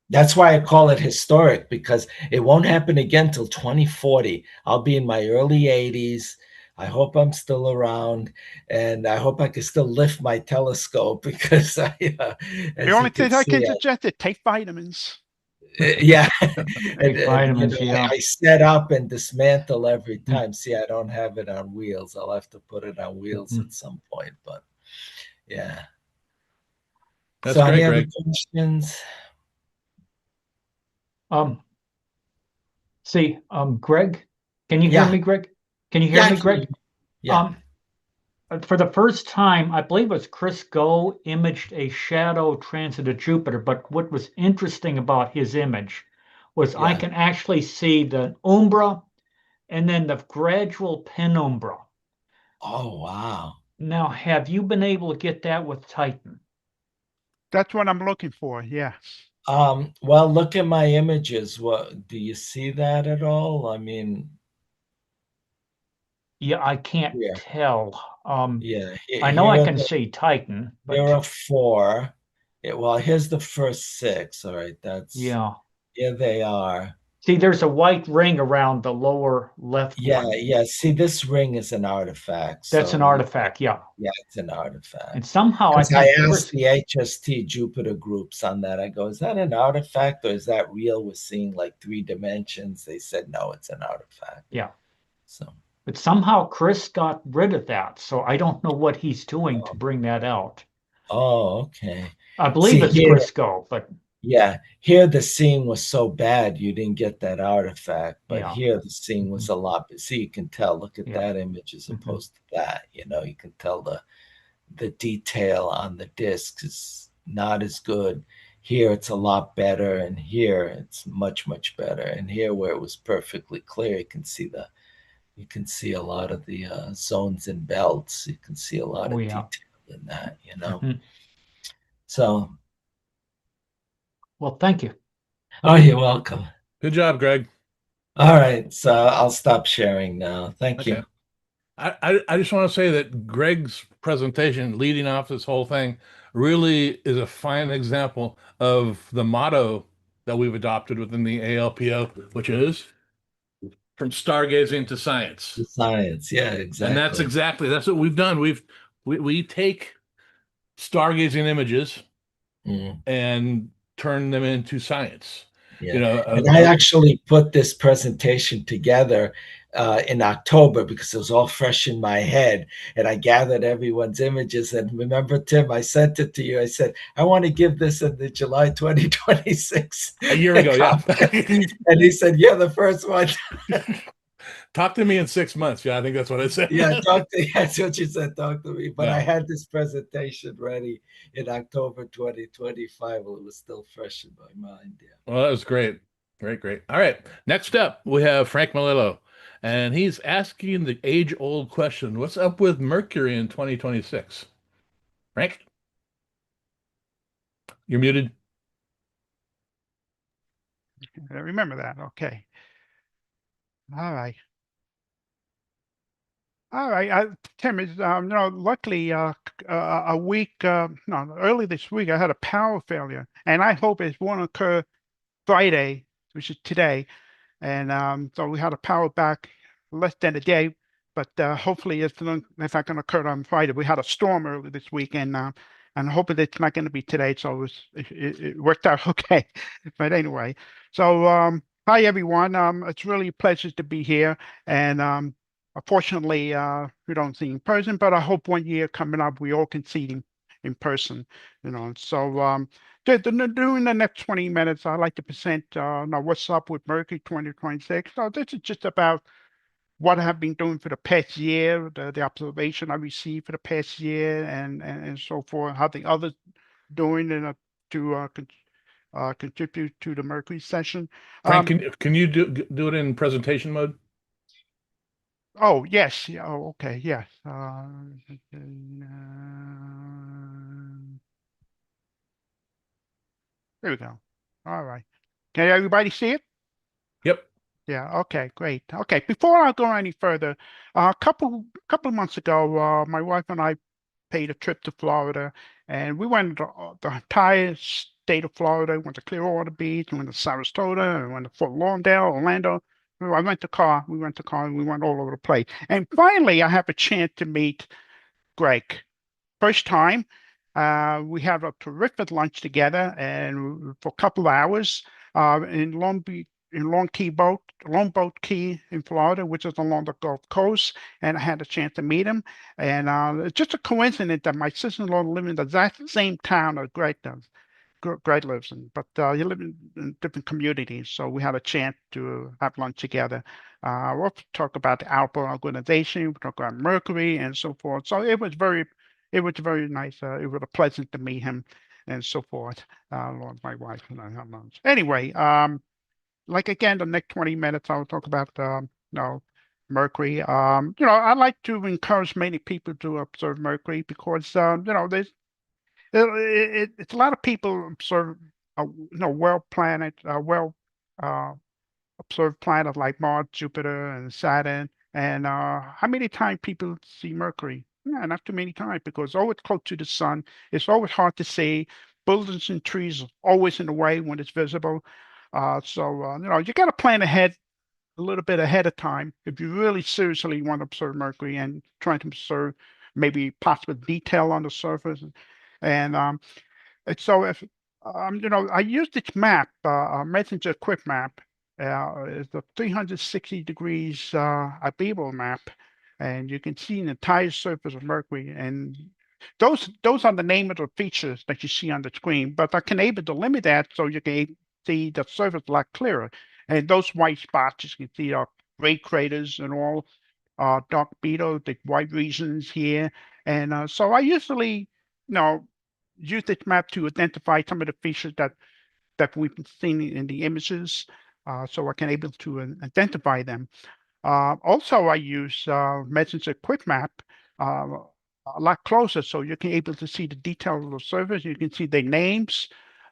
that's why I call it historic, because it won't happen again till 2040. I'll be in my early 80s. I hope I'm still around, and I hope I can still lift my telescope because The as only you can thing I see, can suggest is take vitamins. yeah, Take vitamins, I set up and dismantle every time. See, I don't have it on wheels. I'll have to put it on wheels at some point, but yeah. That's So any great, other Greg. questions? Greg, can you hear Yeah. me, Greg? Can you hear Yeah, I me, can hear Greg? you. Yeah. For the first time, I believe it was Chris Go imaged a shadow transit of Jupiter, but what was interesting about his image was I Yeah. can actually see the umbra and then the gradual penumbra. Oh, wow. Now, have you been able to get that with Titan? That's what I'm looking for. Yes. Well, look at my images. What do you see that at all? I mean, Yeah, I can't here. tell. Yeah, I know I can see Titan, here but are 4. Well, here's the first 6. All right, yeah. here they are. See, there's a white ring around the lower left one. Yeah. See, this ring is an artifact. That's an So artifact, yeah. yeah, it's an artifact. And somehow I Because I think asked Chris, the HST Jupiter groups on that. I go, is that an artifact or is that real? We're seeing like 3 dimensions. They said, no, it's an artifact. yeah. So, But somehow Chris got rid of that. So I don't know what he's doing to bring that out. oh, okay. I believe it's here, Chris Go, but yeah, here the scene was so bad you didn't get that artifact, but yeah. here the scene was a lot. See, you can tell. Look at Yeah. that image as opposed to that. You can tell the detail on the disc is not as good. Here it's a lot better, and here it's much, much better. And here where it was perfectly clear, you can see a lot of the zones and belts. You can see a lot of detail in that, So, well, thank you. oh, you're welcome. Good job, Greg. All right, so I'll stop sharing now. Thank you. I just want to say that Greg's presentation leading off this whole thing really is a fine example of the motto that we've adopted within the ALPO, which is from stargazing to science. Science, yeah, exactly. And that's what we've done. We take stargazing images and turn them into science. Yeah. And I actually put this presentation together in October because it was all fresh in my head, and I gathered everyone's images. And remember, Tim, I sent it to you. I said, I want to give this in the July 2026 a year ago. Yeah. And he said, you're the first one. Talk to me in 6 months. Yeah, I think that's what I said. Yeah, that's what you said. Talk to me. But I had this presentation ready in October 2025. Well, it was still fresh in my mind. Yeah. Well, that was great. Great. All right. Next up, we have Frank Malillo, and he's asking the age-old question: what's up with Mercury in 2026? Frank, you're muted. I remember that. Okay. All right. Tim, luckily, early this week, I had a power failure, and I hope it won't occur Friday, which is today. And so we had a power back less than a day, but hopefully it's not going to occur on Friday. We had a storm early this week, and hoping it's not going to be today. So it worked out okay. But anyway, so hi everyone. It's really a pleasure to be here, and unfortunately, we don't see in person, but I hope one year coming up we all can see in person. So during the next 20 minutes, I'd like to present now what's up with Mercury 2026. So this is just about what I have been doing for the past year, the observation I received for the past year, and so forth, how the others doing to contribute to the Mercury session. Frank, can you do it in presentation mode? Oh, yes. Yeah, oh, okay. Yes. There we go. All right. Can everybody see it? Yep. Yeah. Okay. Great. Okay. Before I go any further, a couple of months ago, my wife and I paid a trip to Florida, and we went the entire state of Florida. Went to Clearwater Beach, went to Sarasota, and went to Fort Lauderdale, Orlando. I went to car. We went to car, and we went all over the place. And finally, I have a chance to meet Greg. First time. We had a terrific lunch together, and for a couple of hours in Long Beach, in Longboat Key in Florida, which is along the Gulf Coast, and I had a chance to meet him. And it's just a coincidence that my sister-in-law lives in the exact same town as Greg does. Greg lives in, but he lives in different communities. So we had a chance to have lunch together. We'll talk about the ALPO organization, we talk about Mercury and so forth. So it was very nice. It was a pleasant to meet him and so forth. Along with my wife and I had lunch. Anyway, like again, the next 20 minutes, I'll talk about Mercury. I'd like to encourage many people to observe Mercury because there's it's a lot of people observe well observed planets like Mars, Jupiter, and Saturn. And how many times people see Mercury? Yeah, not too many times because always close to the sun. It's always hard to see. Buildings and trees are always in the way when it's visible. You got to plan ahead a little bit ahead of time if you really seriously want to observe Mercury and trying to observe maybe possible detail on the surface. And so if I use this map, messenger quick map. It's the 360 degrees Abibo map, and you can see the entire surface of Mercury. And those are the name of the features that you see on the screen. But I can able to limit that so you can see the surface a lot clearer. And those white spots you can see are great craters and all dark beetle, the white regions here. And so I usually, use this map to identify some of the features that we've seen in the images, so I can able to identify them. Also, I use Messenger Quick Map a lot closer, so you can able to see the details of the surface. You can see their names,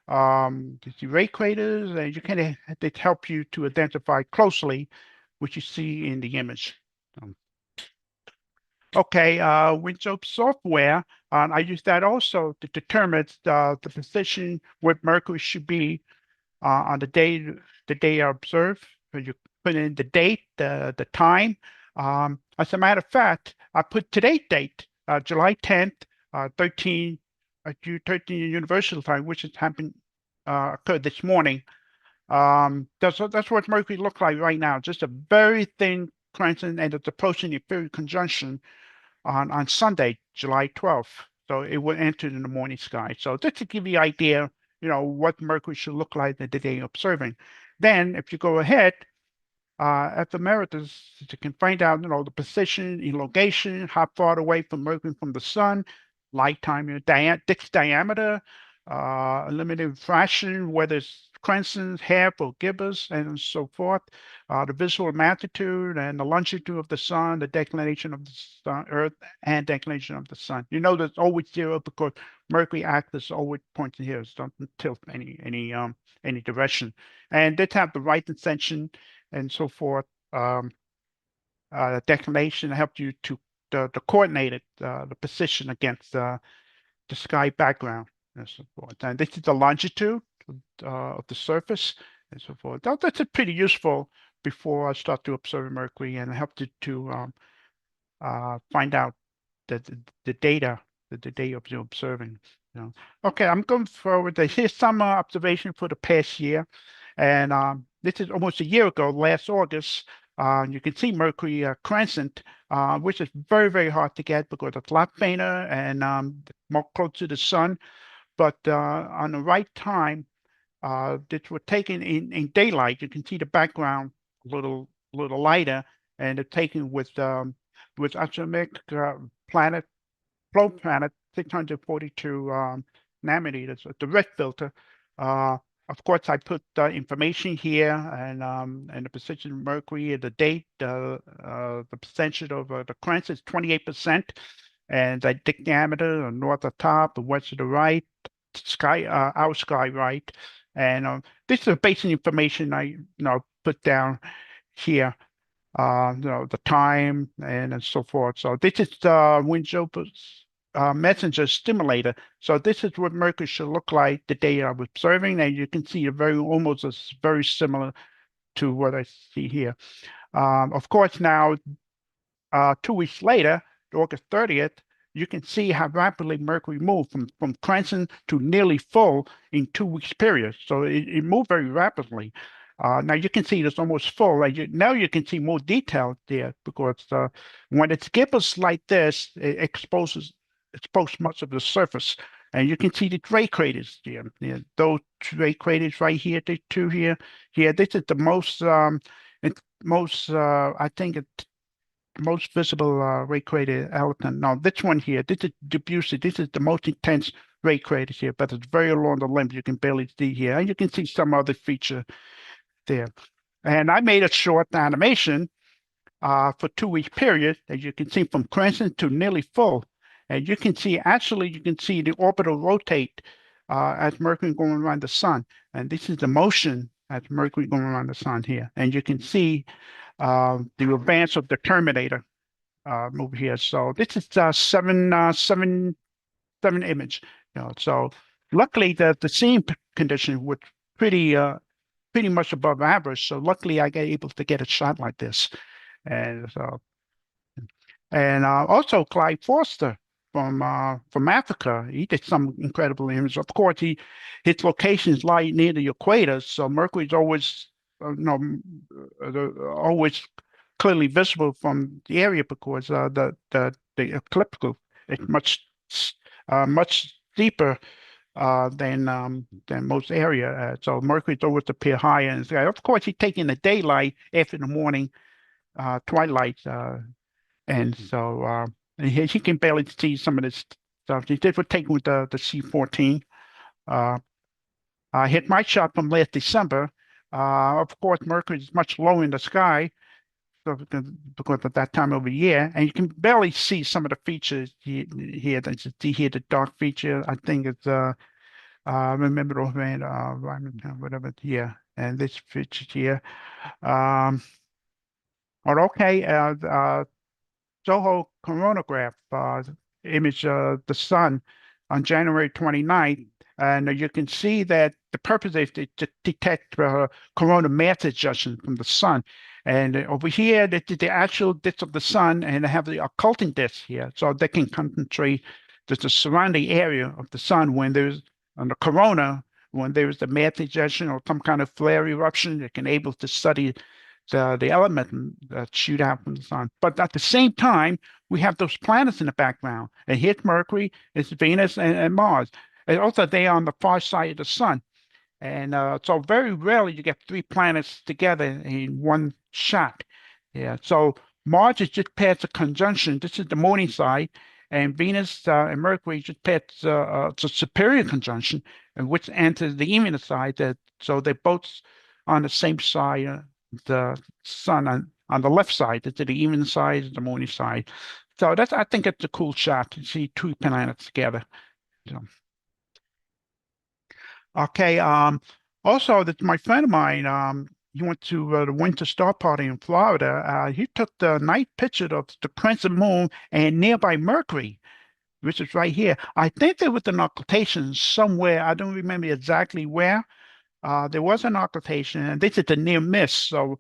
the ray craters, and you can it help you to identify closely what you see in the image. Okay, Windows software, I use that also to determine the position where Mercury should be on the day I observe. So you put in the date, the time. As a matter of fact, I put today's date, July 10th, 13 Universal Time, which has happened occurred this morning. That's what Mercury looks like right now. Just a very thin crescent, and it's approaching the inferior conjunction on Sunday, July 12th. So it will enter in the morning sky. So just to give you an idea, what Mercury should look like the day you're observing. Then if you go ahead, at the Meritus, you can find out, the position, elongation, how far away from Mercury from the sun, light time, Dick's diameter, limited fraction, whether it's crescents, half, or gibbous, and so forth. The visual magnitude and the longitude of the sun, the declination of the sun, Earth, and declination of the sun. There's always zero because Mercury axis always points here. It doesn't tilt any direction. And they have the right ascension and so forth. Declination helps you to the coordinate the position against the sky background and so forth. And this is the longitude of the surface, and so forth. That's pretty useful before I start to observe Mercury and help to find out the data that the day of the observing. Okay, I'm going forward. Here's some observation for the past year, and this is almost a year ago, last August. You can see Mercury crescent, which is very, very hard to get because it's a lot fainter and more close to the sun. But on the right time, that were taken in daylight. You can see the background a little lighter, and they're taken with atomic planet, flow planet 642 nanometers, the red filter. Of course, I put information here and the position of Mercury and the date. The percentage of the crescent is 28%, and the diameter, the north at top, the west to the right, sky, our sky right. And this is the basic information I put down here. The time and so forth. So this is the Windsof's messenger stimulator. So this is what Mercury should look like the day I was observing, and you can see almost very similar to what I see here. Of course, now 2 weeks later, August 30th, you can see how rapidly Mercury moved from crescent to nearly full in 2 weeks period. So it moved very rapidly. Now you can see it's almost full. Now you can see more detail there because when it's gibbous like this, it exposes much of the surface. And you can see the ray craters there. Those ray craters right here, the two here. Here, this is the most, I think it's most visible ray crater element. Now this one here, this is Debussy. This is the most intense ray crater here, but it's very along the limb. You can barely see here, and you can see some other feature there. And I made a short animation for 2 week period, as you can see from crescent to nearly full. And you can see, actually, you can see the orbital rotate as Mercury going around the sun. And this is the motion as Mercury going around the sun here. And you can see the advance of the terminator over here. So this is seven image. So luckily the seeing condition was pretty much above average. So luckily I got able to get a shot like this. And so also Clyde Forster from Africa, he did some incredible images. Of course, his locations lie near the equator, so Mercury's always always clearly visible from the area because the ecliptical is much deeper than most area. So Mercury's always appear higher in the sky. Of course, he's taking the daylight after the morning twilight, and so and he can barely see some of this stuff. He did for taking with the C-14. I hit my shot from last December. Of course, Mercury is much lower in the sky because of that time of the year, and you can barely see some of the features here. See here the dark feature. I think it's remember offhand, whatever. Yeah, and this feature here. Okay. Soho coronagraph image the sun on January 29th, and you can see that the purpose is to detect corona mass ejection from the sun. And over here, this is the actual disk of the sun, and they have the occulting disk here, so they can concentrate the surrounding area of the sun when there's on the corona, when there's the mass ejection or some kind of flare eruption. They can able to study the element that shoot out from the sun. But at the same time, we have those planets in the background. And here's Mercury, it's Venus, and Mars. And also, they are on the far side of the sun. And so very rarely you get three planets together in one shot. Yeah. So Mars is just past the conjunction. This is the morning side. And Venus and Mercury just past the superior conjunction, and which enters the evening side. So they're both on the same side. The sun on the left side, it's the evening side, the morning side. So I think it's a cool shot to see two planets together. So. Okay. Also, that my friend of mine, he went to the Winter Star Party in Florida. He took the night picture of the crescent moon and nearby Mercury, which is right here. I think there was an occultation somewhere. I don't remember exactly where. there was an occultation, and this is a near miss, so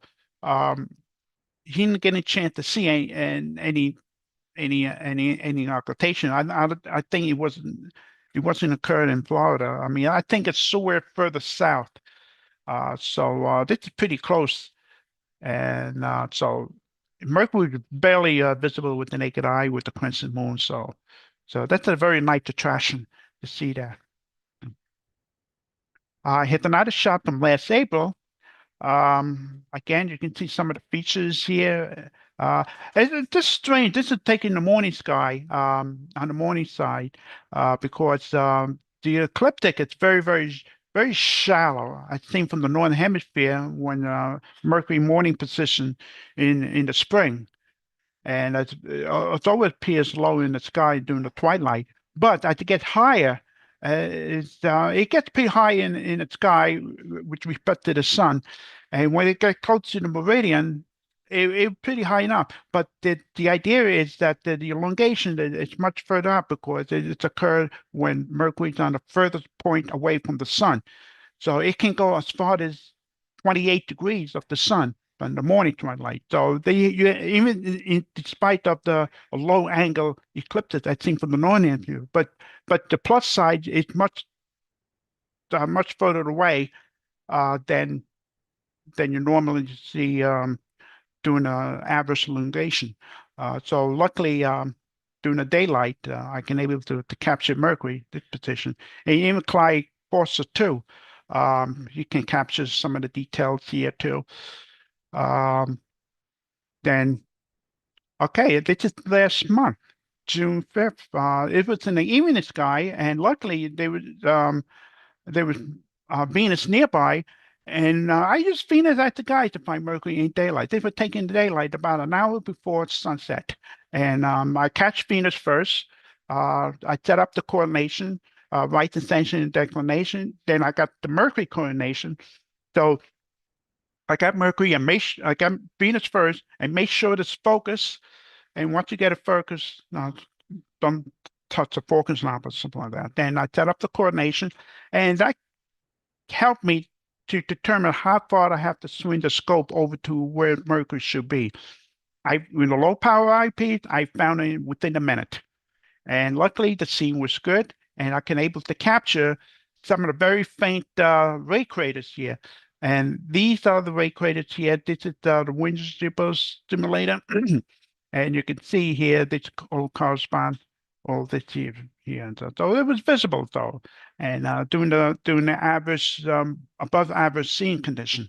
he didn't get a chance to see any occultation. I think it wasn't occurred in Florida. I mean, I think it's somewhere further south. So this is pretty close, and so Mercury is barely visible with the naked eye with the crescent moon. So that's a very nice attraction to see that. I hit another shot from last April. Again, you can see some of the features here. It's just strange. This is taking the morning sky on the morning side because the ecliptic is very shallow. I think from the northern hemisphere when Mercury morning position in the spring, and it always appears low in the sky during the twilight. But as it gets higher, it gets pretty high in the sky with respect to the sun, and when it gets close to the meridian, it's pretty high enough. But the idea is that the elongation is much further up because it's occurred when Mercury's on the furthest point away from the sun, so it can go as far as 28 degrees of the sun in the morning twilight. So even despite of the low angle eclipses, I think from the northern view, but the plus side is much further away than you normally see during average elongation. So luckily, during the daylight, I can able to capture Mercury, this position, and even Clyde Forster too. You can capture some of the details here too. Then, okay, this is last month, June 5th. It was in the evening sky, and luckily there was Venus nearby, and I used Venus as the guide to find Mercury in daylight. They were taking daylight about an hour before sunset, and I catch Venus first. I set up the coordination, right ascension and declination. Then I got the Mercury coordination. So I got Mercury and I got Venus first and make sure it's focused. And once you get it focused, don't touch the focus knob or something like that. Then I set up the coordination, and that helped me to determine how far I have to swing the scope over to where Mercury should be. With a low power eyepiece, I found it within a minute. And luckily the scene was good, and I can able to capture some of the very faint ray craters here. And these are the ray craters here. This is the wind simulator. And you can see here, this all corresponds all this here. And so it was visible though. And doing the average, above average scene condition.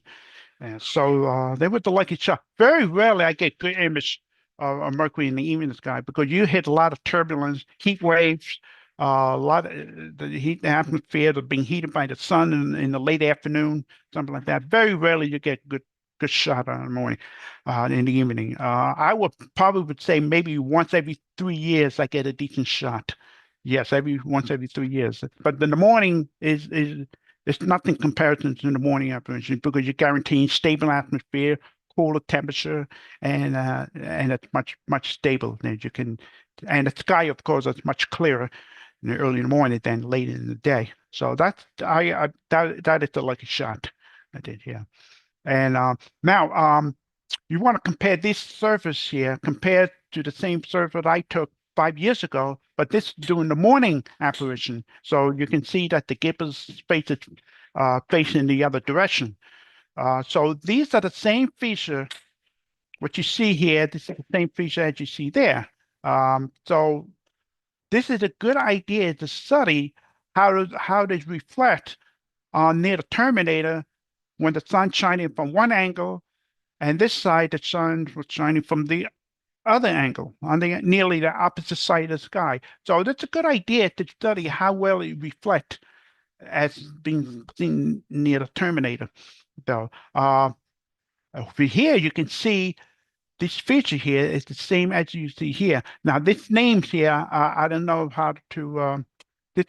And so they were the lucky shot. Very rarely I get good image of Mercury in the evening sky because you hit a lot of turbulence, heat waves, a lot of the atmosphere that's being heated by the sun in the late afternoon, something like that. Very rarely you get good shot in the morning, in the evening. I would say maybe once every 3 years I get a decent shot. Yes, once every 3 years. But in the morning it's nothing comparison to the morning apparition because you're guaranteeing stable atmosphere, cooler temperature, and it's much stable. And you can, and the sky, of course, is much clearer in the early in the morning than late in the day. So that is the lucky shot I did here. And now you want to compare this surface here compared to the same surface I took 5 years ago, but this during the morning apparition. So you can see that the gibbous space is facing the other direction. So these are the same feature. What you see here, this is the same feature as you see there. So this is a good idea to study how they reflect near the terminator when the sun's shining from one angle, and this side the sun was shining from the other angle on nearly the opposite side of the sky. So that's a good idea to study how well it reflects as being seen near the terminator. So over here you can see this feature here is the same as you see here. Now this names here, I don't know how to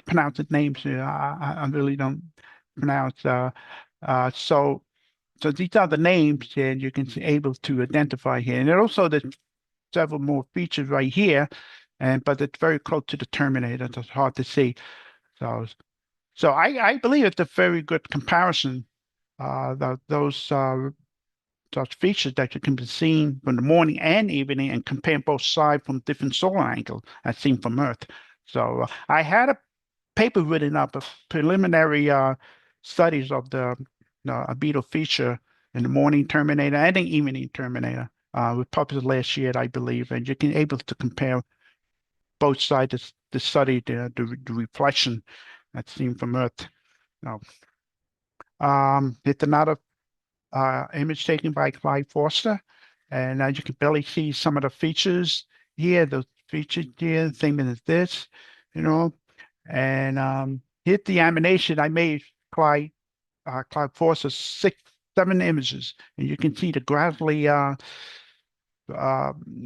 pronounce the names here. I really don't pronounce. So these are the names, and you can see able to identify here. And also there's several more features right here, but it's very close to the terminator. It's hard to see. So I believe it's a very good comparison those features that you can be seen from the morning and evening and compare both sides from different solar angles as seen from Earth. So I had a paper written up of preliminary studies of the albedo feature in the morning terminator and the evening terminator. We published last year, I believe, and you can able to compare both sides to study the reflection that's seen from Earth. Now, it's another image taken by Clyde Forster, and you can barely see some of the features here. The features here, same as this, you know, and here's the animation I made. Clyde Forster 7 images, and you can see the gradually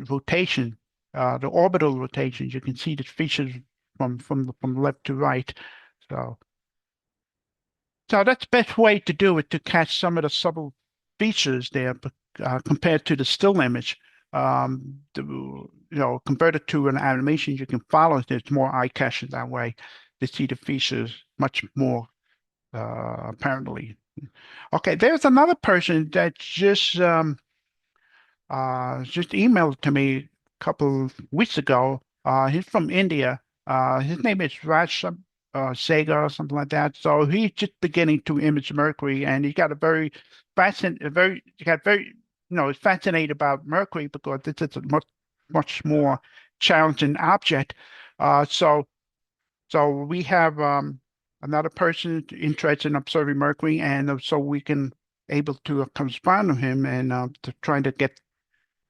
rotation, the orbital rotations. You can see the features from left to right. So that's the best way to do it, to catch some of the subtle features there, compared to the still image. Converted to an animation, you can follow it. It's more eye catching that way to see the features much more apparently. Okay, there's another person that just emailed to me a couple weeks ago. He's from India. His name is Raj Sega or something like that. So he's just beginning to image Mercury, and he got he's fascinated about Mercury because this is a much more challenging object. So we have another person interested in observing Mercury, and so we can able to correspond with him and to trying to get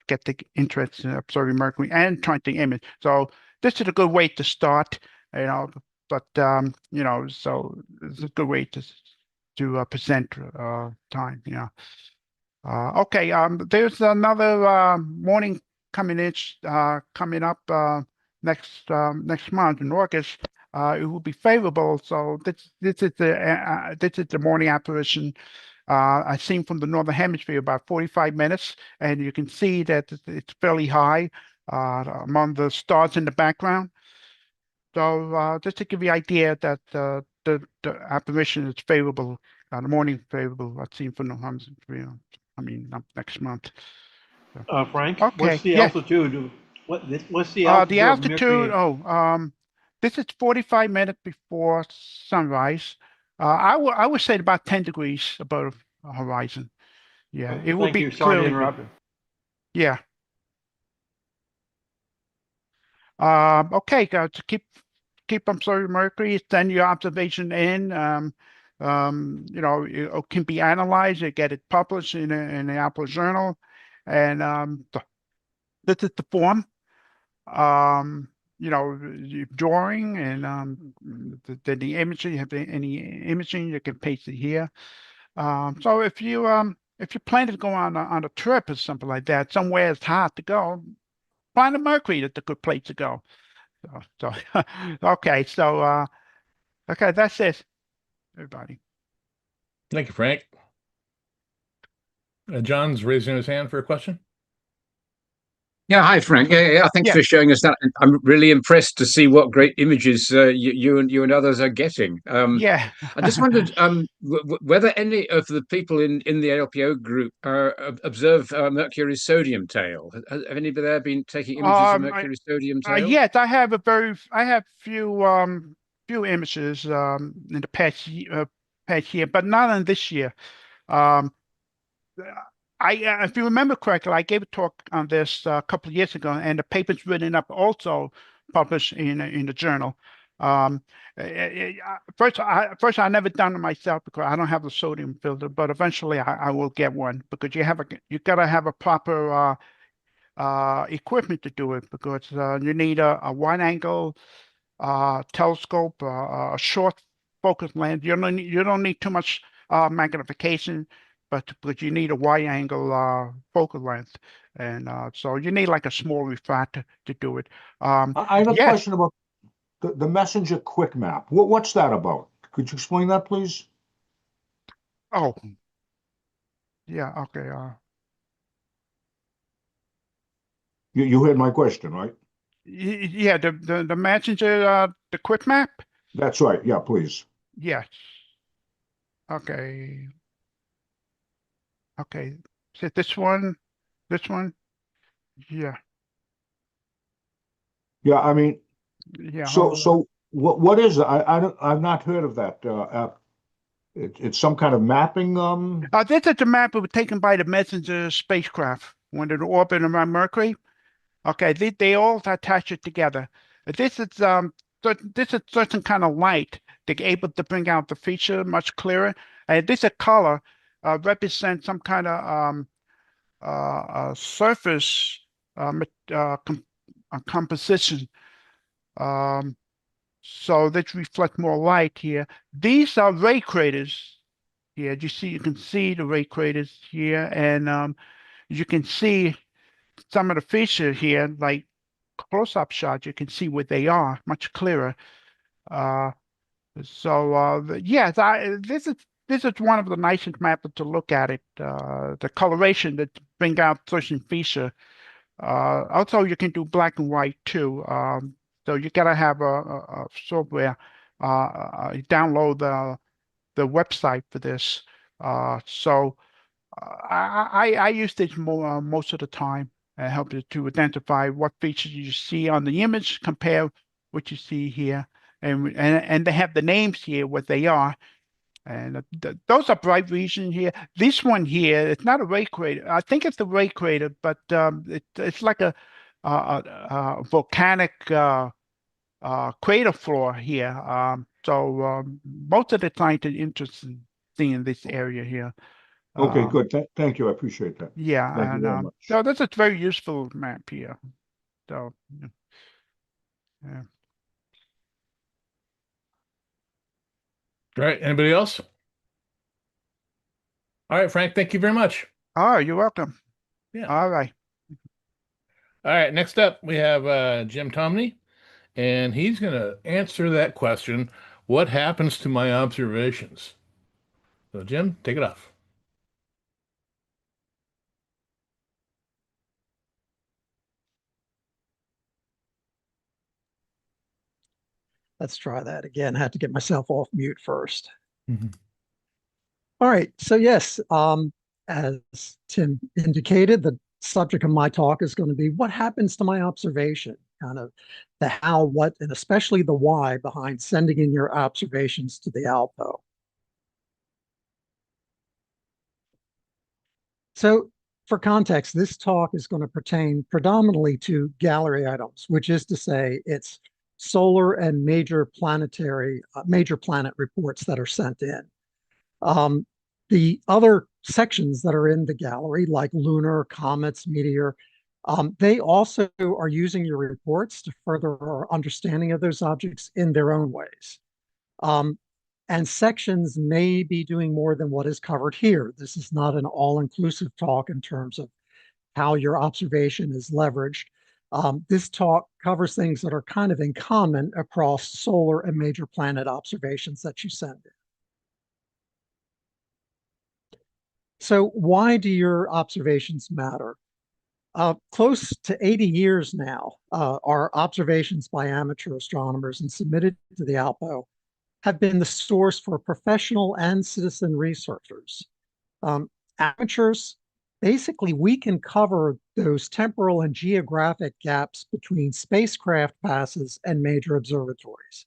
the interest in observing Mercury and trying to image. So this is a good way to start, but so it's a good way to present time, Okay, there's another morning coming up next month in August. It will be favorable. So this is the morning apparition. I've seen from the northern hemisphere about 45 minutes, and you can see that it's fairly high among the stars in the background. So just to give you an idea that the apparition is favorable, the morning favorable. I've seen from the hemisphere. Next month. Frank, Okay. what's the Yeah. altitude? What's the The altitude of altitude. Mercury? This is 45 minutes before sunrise. I would say about 10 degrees above the horizon. Yeah, it will Thank be you. Sorry to clearly interrupt. visible. Yeah. Okay, guys, to keep observing Mercury, send your observation in. It can be analyzed and get it published in the ALPO journal, and this is the form. Drawing and the imaging. You have any imaging, you can paste it here. So if you plan to go on a trip or something like that, somewhere it's hard to go, find a Mercury that's a good place to go. So okay, so okay, that's it, everybody. Thank you, Frank. John's raising his hand for a question. Yeah, hi Frank. Yeah, thanks Yeah. for showing us that. I'm really impressed to see what great images you and others are getting. Yeah. I just wondered whether any of the people in the ALPO group observe Mercury's sodium tail. Have anybody there been taking images of Mercury's sodium tail? Yes, I have few images in the past year, but not in this year. If you remember correctly, I gave a talk on this a couple of years ago, and the paper's written up, also published in the journal. First, I never done it myself because I don't have the sodium filter, but eventually I will get one, because you gotta have a proper equipment to do it, because you need a wide angle telescope, a short focus lens. You don't need too much magnification, but you need a wide angle focal length, and so you need like a small refractor to do it. I have a question about the messenger quick map. What's that about? Could you explain that, please? Oh, yeah. Okay. You heard my question, right? Yeah. The messenger the quick map. That's right. Yeah, please. Yes. Okay. Okay, is it this one? This one? Yeah, Yeah, I mean, yeah. so Hold on. what is it? I've not heard of that app. It's some kind of mapping. This is the map that was taken by the Messenger spacecraft when it orbited around Mercury. Okay, they all attach it together. This is this is certain kind of light they're able to bring out the feature much clearer. And this a color represents some kind of surface composition. So that reflect more light here. These are ray craters here. You can see the ray craters here, and you can see some of the features here, like close-up shots. You can see what they are much clearer. Uh, yes, this is one of the nicest maps to look at it. The coloration that bring out certain feature. Also, you can do black and white too. So you gotta have a software. Download the website for this. I use this more most of the time and help you to identify what features you see on the image, compare what you see here, and they have the names here, what they are. And those are bright regions here. This one here, it's not a ray crater. I think it's a ray crater, but it's like a volcanic crater floor here. Most of the time, it's interesting seeing this area here. Okay, good. Thank you. I appreciate that. Yeah, Thank you and very much. so that's a very useful map here. So, yeah. Great. Anybody else? All right, Frank, thank you very much. Oh, you're welcome. Yeah. All right. All right, next up we have Jim Tomney, and he's going to answer that question, what happens to my observations? So, Jim, take it off. Let's try that again. I had to get myself off mute first. All right. So yes, as Tim indicated, the subject of my talk is going to be what happens to my observation, kind of the how, what, and especially the why behind sending in your observations to the ALPO. So for context, this talk is going to pertain predominantly to gallery items, which is to say it's solar and major planet reports that are sent in. The other sections that are in the gallery, like lunar, comets, meteor, they also are using your reports to further our understanding of those objects in their own ways. And sections may be doing more than what is covered here. This is not an all-inclusive talk in terms of how your observation is leveraged. This talk covers things that are kind of in common across solar and major planet observations that you send in. So why do your observations matter? Close to 80 years now, our observations by amateur astronomers and submitted to the ALPO have been the source for professional and citizen researchers. Amateurs, basically, we can cover those temporal and geographic gaps between spacecraft passes and major observatories.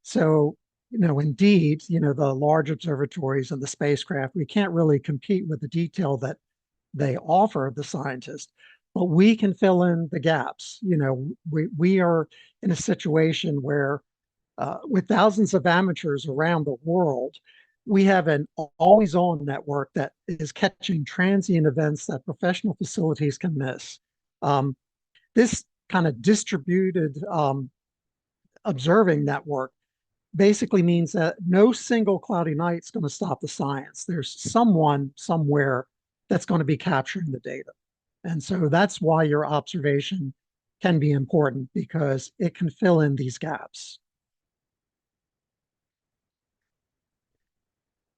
So, indeed, the large observatories and the spacecraft, we can't really compete with the detail that they offer the scientists, but we can fill in the gaps. We are in a situation where with thousands of amateurs around the world, we have an always-on network that is catching transient events that professional facilities can miss. This kind of distributed observing network basically means that no single cloudy night is going to stop the science. There's someone somewhere that's going to be capturing the data. And so that's why your observation can be important, because it can fill in these gaps.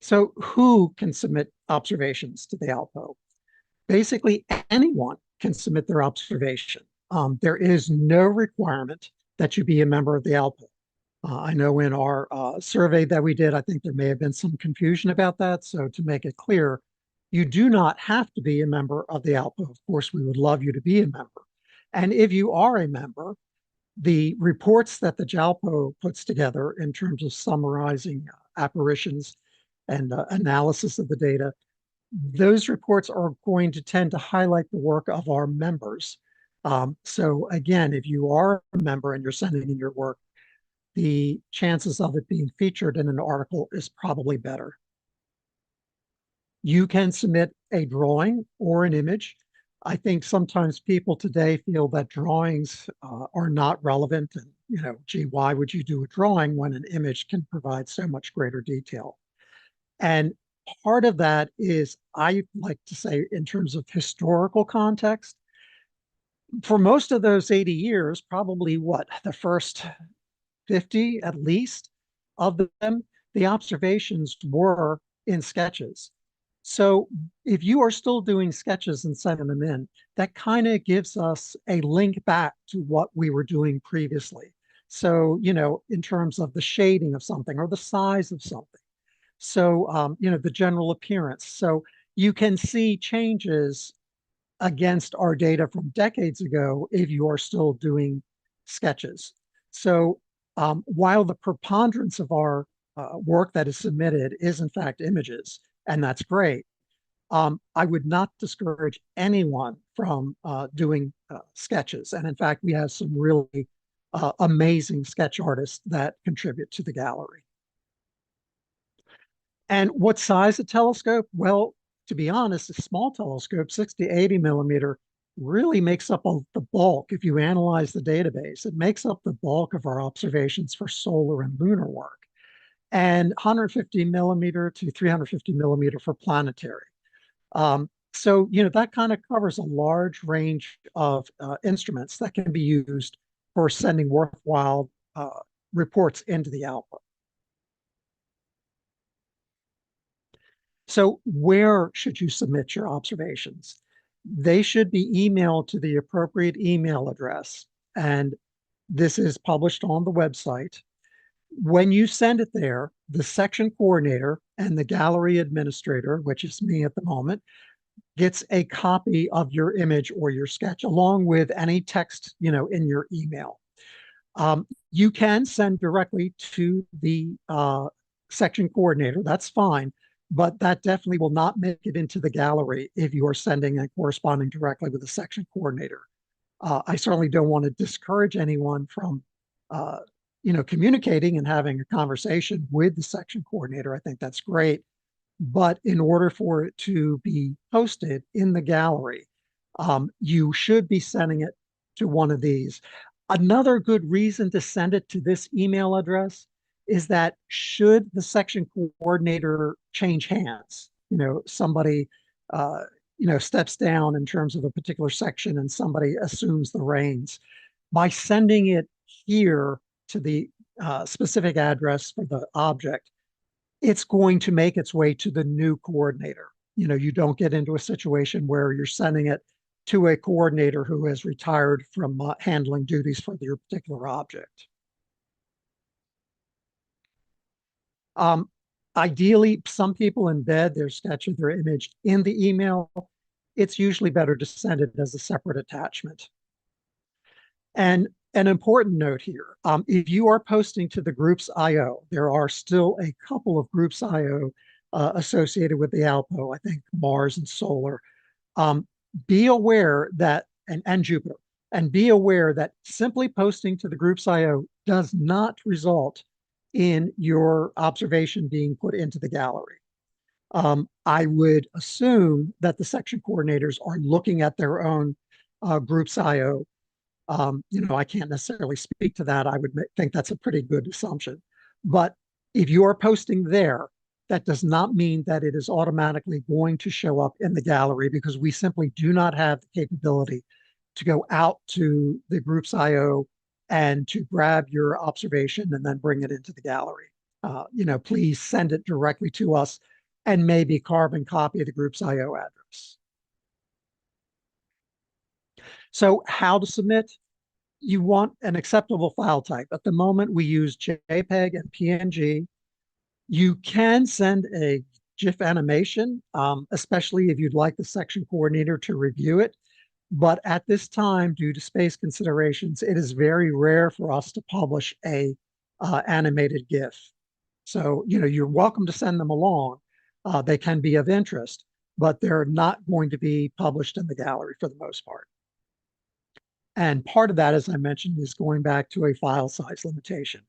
So who can submit observations to the ALPO? Basically, anyone can submit their observation. There is no requirement that you be a member of the ALPO. I know in our survey that we did, I think there may have been some confusion about that. So to make it clear, You do not have to be a member of the ALPO. Of course, we would love you to be a member. And if you are a member, the reports that the JALPO puts together in terms of summarizing apparitions and analysis of the data, those reports are going to tend to highlight the work of our members. So again, if you are a member and you're sending in your work, the chances of it being featured in an article is probably better. You can submit a drawing or an image. I think sometimes people today feel that drawings are not relevant, and gee, why would you do a drawing when an image can provide so much greater detail? And part of that is, I like to say, in terms of historical context, for most of those 80 years, probably the first 50 at least of them, the observations were in sketches. So if you are still doing sketches and sending them in, that kind of gives us a link back to what we were doing previously. So, in terms of the shading of something or the size of something. So, the general appearance. So you can see changes against our data from decades ago if you are still doing sketches. So while the preponderance of our work that is submitted is in fact images, and that's great, I would not discourage anyone from doing sketches. And in fact, we have some really amazing sketch artists that contribute to the gallery. And what size a telescope? Well, to be honest, a small telescope, 60, 80 millimeter, really makes up the bulk. If you analyze the database, it makes up the bulk of our observations for solar and lunar work, and 150 millimeter to 350 millimeter for planetary. So, that kind of covers a large range of instruments that can be used for sending worthwhile reports into the ALPO. So where should you submit your observations? They should be emailed to the appropriate email address, and this is published on the website. When you send it there, the section coordinator and the gallery administrator, which is me at the moment, gets a copy of your image or your sketch along with any text, in your email. You can send directly to the section coordinator. That's fine, but that definitely will not make it into the gallery if you are sending and corresponding directly with the section coordinator. I certainly don't want to discourage anyone from, communicating and having a conversation with the section coordinator. I think that's great. But in order for it to be posted in the gallery, you should be sending it to one of these. Another good reason to send it to this email address is that should the section coordinator change hands, somebody, steps down in terms of a particular section and somebody assumes the reins, by sending it here to the specific address for the object, it's going to make its way to the new coordinator. You don't get into a situation where you're sending it to a coordinator who has retired from handling duties for your particular object. Ideally, some people embed their sketch or their image in the email. It's usually better to send it as a separate attachment. And an important note here, if you are posting to the groups IO, there are still a couple of groups IO associated with the ALPO, I think Mars and Solar. Be aware that, and Jupiter, and be aware that simply posting to the groups IO does not result in your observation being put into the gallery. I would assume that the section coordinators are looking at their own groups IO. I can't necessarily speak to that. I would think that's a pretty good assumption. But if you are posting there, that does not mean that it is automatically going to show up in the gallery, because we simply do not have the capability to go out to the groups IO and to grab your observation and then bring it into the gallery. Please send it directly to us and maybe carbon copy the groups IO address. So how to submit? You want an acceptable file type. At the moment, we use JPEG and PNG. You can send a GIF animation, especially if you'd like the section coordinator to review it. But at this time, due to space considerations, it is very rare for us to publish a animated GIF. So, you're welcome to send them along. They can be of interest, but they're not going to be published in the gallery for the most part. And part of that, as I mentioned, is going back to a file size limitation.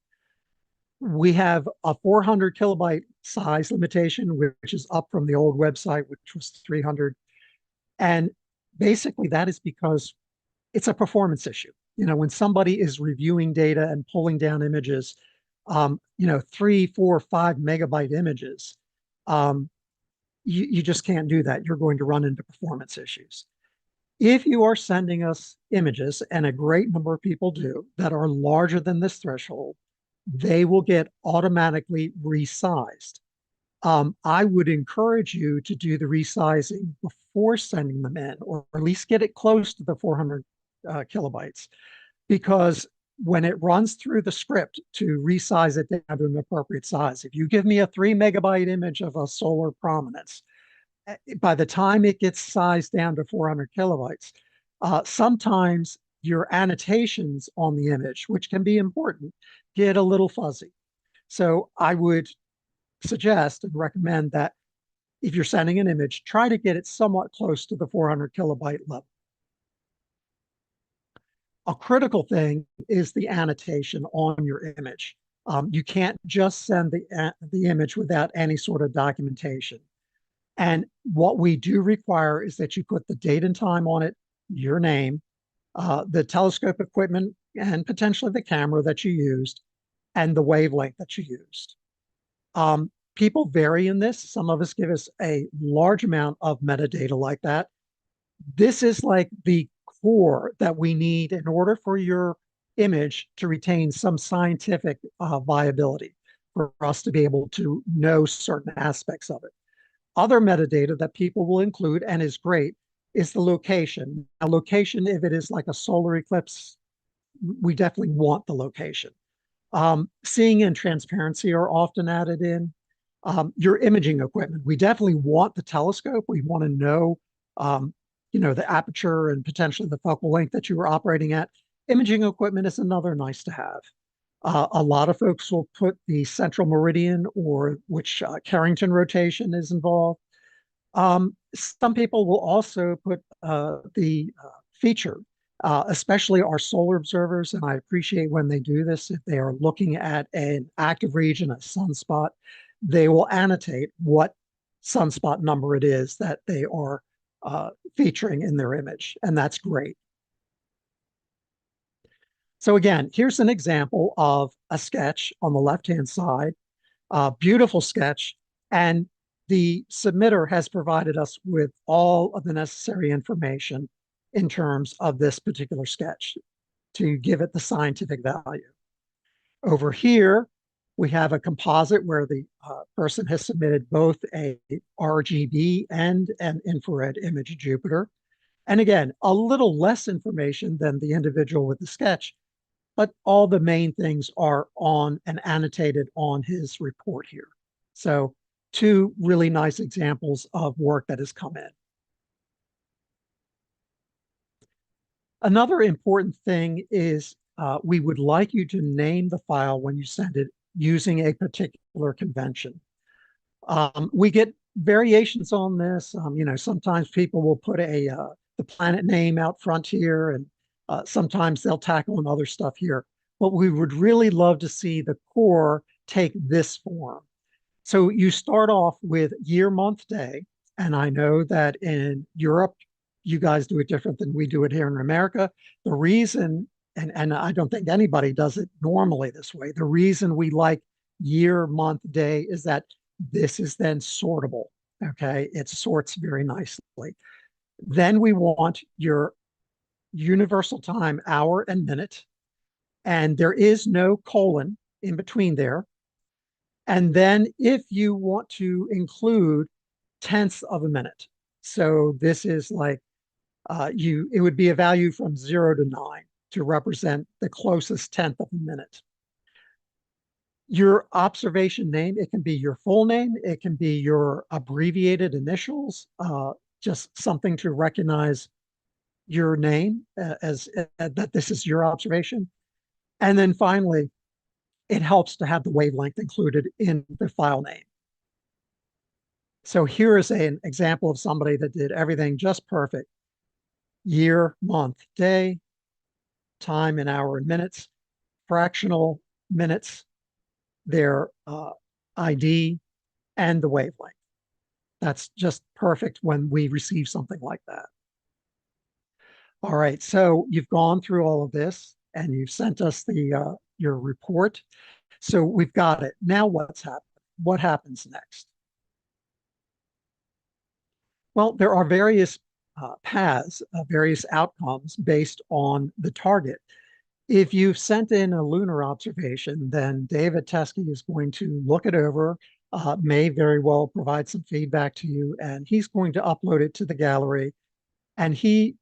We have a 400 kilobyte size limitation, which is up from the old website, which was 300. And basically that is because it's a performance issue. When somebody is reviewing data and pulling down images, 3, 4, 5 megabyte images, you just can't do that. You're going to run into performance issues. If you are sending us images, and a great number of people do, that are larger than this threshold, they will get automatically resized. I would encourage you to do the resizing before sending them in, or at least get it close to the 400 kilobytes, because when it runs through the script to resize it down to an appropriate size, if you give me a 3 megabyte image of a solar prominence, by the time it gets sized down to 400 kilobytes, sometimes your annotations on the image, which can be important, get a little fuzzy. So I would suggest and recommend that if you're sending an image, try to get it somewhat close to the 400 kilobyte level. A critical thing is the annotation on your image. You can't just send the image without any sort of documentation. And what we do require is that you put the date and time on it, your name, the telescope equipment, and potentially the camera that you used, and the wavelength that you used. People vary in this. Some of us give us a large amount of metadata like that. This is like the core that we need in order for your image to retain some scientific viability, for us to be able to know certain aspects of it. Other metadata that people will include, and is great, is the location. A location, if it is like a solar eclipse, we definitely want the location. Seeing and transparency are often added in. Your imaging equipment, we definitely want the telescope. We want to know, the aperture and potentially the focal length that you were operating at. Imaging equipment is another nice to have. A lot of folks will put the central meridian, or which Carrington rotation is involved. Some people will also put the feature, especially our solar observers, and I appreciate when they do this. If they are looking at an active region, a sunspot, they will annotate what sunspot number it is that they are featuring in their image, and that's great. So again, here's an example of a sketch on the left-hand side, a beautiful sketch, and the submitter has provided us with all of the necessary information in terms of this particular sketch to give it the scientific value. Over here, we have a composite where the person has submitted both a RGB and an infrared image of Jupiter. And again, a little less information than the individual with the sketch, but all the main things are on and annotated on his report here. So 2 really nice examples of work that has come in. Another important thing is we would like you to name the file when you send it using a particular convention. We get variations on this. Sometimes people will put the planet name out front here, and sometimes they'll tack on other stuff here. But we would really love to see the core take this form. So you start off with year, month, day. And I know that in Europe, you guys do it different than we do it here in America. The reason, and I don't think anybody does it normally this way, the reason we like year, month, day is that this is then sortable. Okay, it sorts very nicely. Then we want your universal time, hour and minute, and there is no colon in between there. And then if you want to include tenths of a minute, so this is like it would be a value from 0 to 9 to represent the closest tenth of a minute. Your observation name, it can be your full name, it can be your abbreviated initials, just something to recognize your name as that this is your observation. And then finally, it helps to have the wavelength included in the file name. So here is an example of somebody that did everything just perfect. Year, month, day, time in hour and minutes, fractional minutes, their ID, and the wavelength. That's just perfect when we receive something like that. All right, so you've gone through all of this and you've sent us the your report. So we've got it. Now what's happening? What happens next? Well, there are various paths, various outcomes based on the target. If you've sent in a lunar observation, then David Teskey is going to look it over, may very well provide some feedback to you, and he's going to upload it to the gallery. And he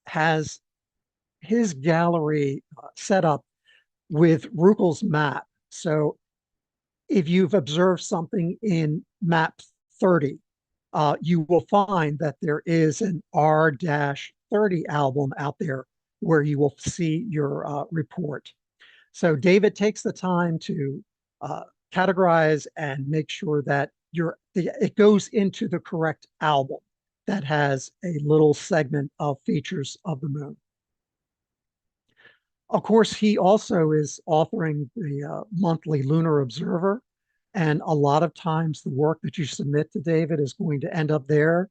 has his gallery set up with Ruckel's map. So if you've observed something in map 30, you will find that there is an R-30 album out there where you will see your report. So David takes the time to categorize and make sure that it goes into the correct album that has a little segment of features of the moon. Of course, he also is authoring the monthly Lunar Observer, and a lot of times the work that you submit to David is going to end up there.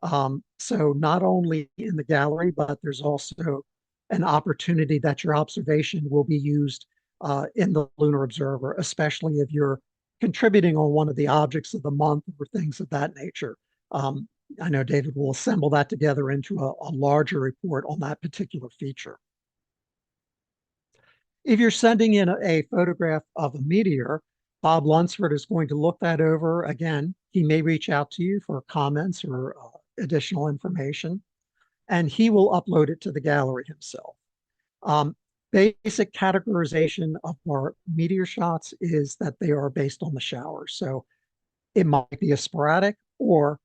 So not only in the gallery, but there's also an opportunity that your observation will be used in the Lunar Observer, especially if you're contributing on one of the objects of the month or things of that nature. I know David will assemble that together into a larger report on that particular feature. If you're sending in a photograph of a meteor, Bob Lunsford is going to look that over again. He may reach out to you for comments or additional information, and he will upload it to the gallery himself. Basic categorization of our meteor shots is that they are based on the showers. So it might be a sporadic, or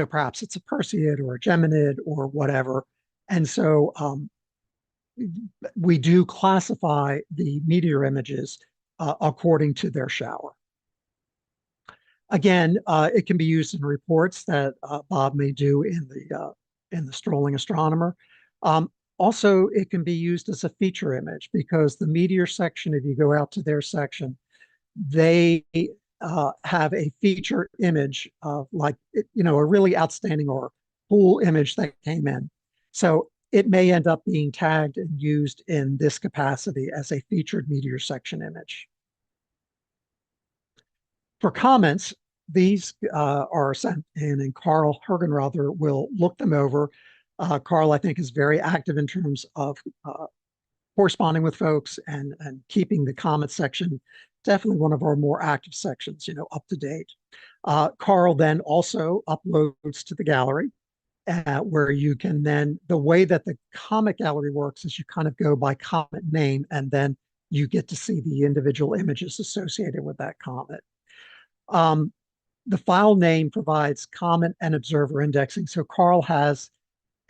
perhaps it's a Perseid or a Geminid or whatever. And so we do classify the meteor images according to their shower. Again, it can be used in reports that Bob may do in the Strolling Astronomer. Also, it can be used as a feature image, because the meteor section, if you go out to their section, they have a feature image of a really outstanding or cool image that came in. So it may end up being tagged and used in this capacity as a featured meteor section image. For comments, these are sent in, and Carl Hergenrother will look them over. Carl, I think, is very active in terms of corresponding with folks and keeping the comment section definitely one of our more active sections, up to date. Carl then also uploads to the gallery, where you can then, the way that the comet gallery works is you kind of go by comet name, and then you get to see the individual images associated with that comet. The file name provides comet and observer indexing. So Carl has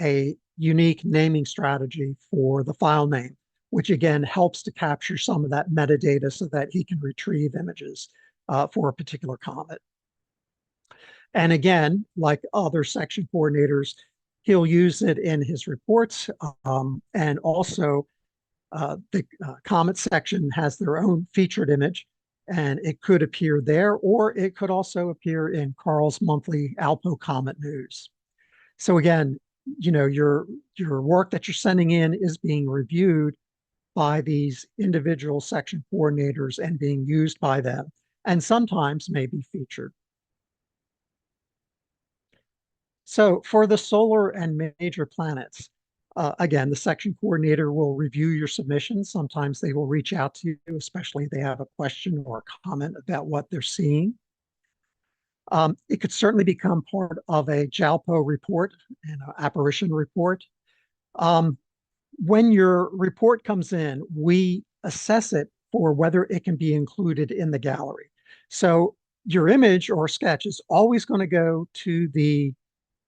a unique naming strategy for the file name, which again helps to capture some of that metadata so that he can retrieve images for a particular comet. And again, like other section coordinators, he'll use it in his reports. And also the comet section has their own featured image, and it could appear there, or it could also appear in Carl's monthly ALPO Comet News. So again, your work that you're sending in is being reviewed by these individual section coordinators and being used by them, and sometimes may be featured. So for the solar and major planets, again, the section coordinator will review your submissions. Sometimes they will reach out to you, especially if they have a question or a comment about what they're seeing. It could certainly become part of a JALPO report and an apparition report. When your report comes in, we assess it for whether it can be included in the gallery. So your image or sketch is always going to go to the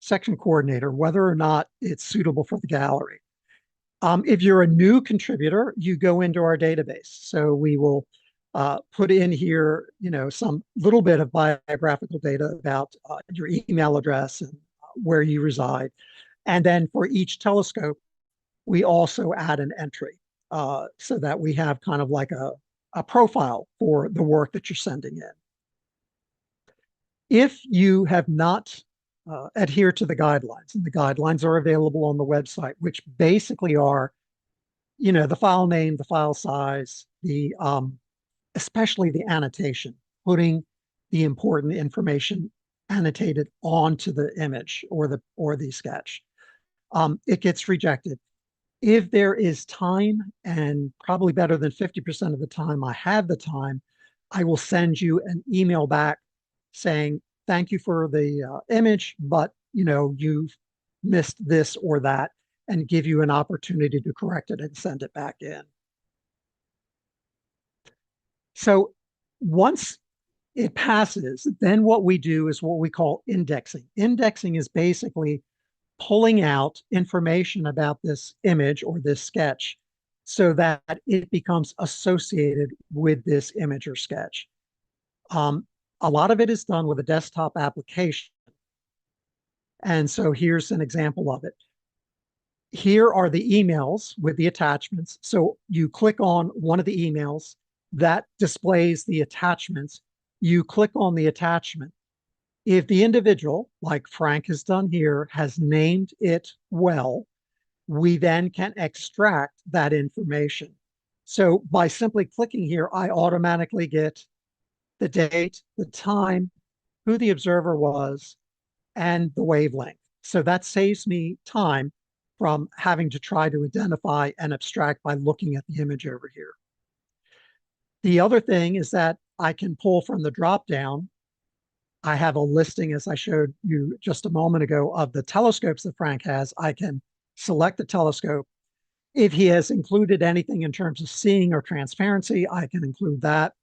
section coordinator, whether or not it's suitable for the gallery. If you're a new contributor, you go into our database. So we will put in here, some little bit of biographical data about your email address and where you reside. And then for each telescope, we also add an entry so that we have kind of like a profile for the work that you're sending in. If you have not adhered to the guidelines, and the guidelines are available on the website, which basically are, the file name, the file size, the especially the annotation, putting the important information annotated onto the image or the sketch. It gets rejected. If there is time, and probably better than 50% of the time I have the time, I will send you an email back saying, thank you for the image, but you've missed this or that, and give you an opportunity to correct it and send it back in. So once it passes, then what we do is what we call indexing. Indexing is basically pulling out information about this image or this sketch so that it becomes associated with this image or sketch. A lot of it is done with a desktop application. And so here's an example of it. Here are the emails with the attachments. So you click on one of the emails that displays the attachments. You click on the attachment. If the individual, like Frank has done here, has named it well, we then can extract that information. So by simply clicking here, I automatically get the date, the time, who the observer was, and the wavelength. So that saves me time from having to try to identify and abstract by looking at the image over here. The other thing is that I can pull from the drop-down. I have a listing, as I showed you just a moment ago, of the telescopes that Frank has. I can select the telescope. If he has included anything in terms of seeing or transparency, I can include that.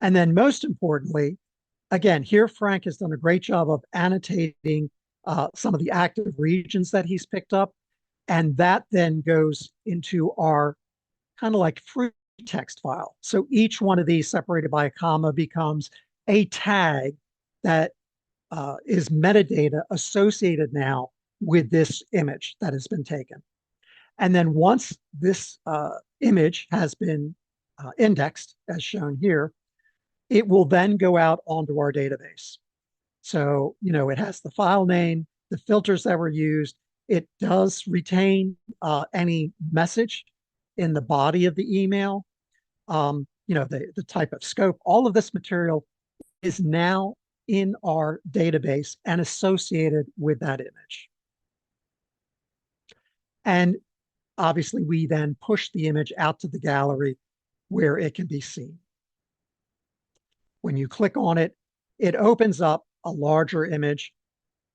And then most importantly, again, here Frank has done a great job of annotating some of the active regions that he's picked up. And that then goes into our kind of like free text file. So each one of these separated by a comma becomes a tag that is metadata associated now with this image that has been taken. And then once this image has been indexed, as shown here, it will then go out onto our database. So, it has the file name, the filters that were used. It does retain any message in the body of the email, the type of scope. All of this material is now in our database and associated with that image. And obviously, we then push the image out to the gallery where it can be seen. When you click on it, it opens up a larger image.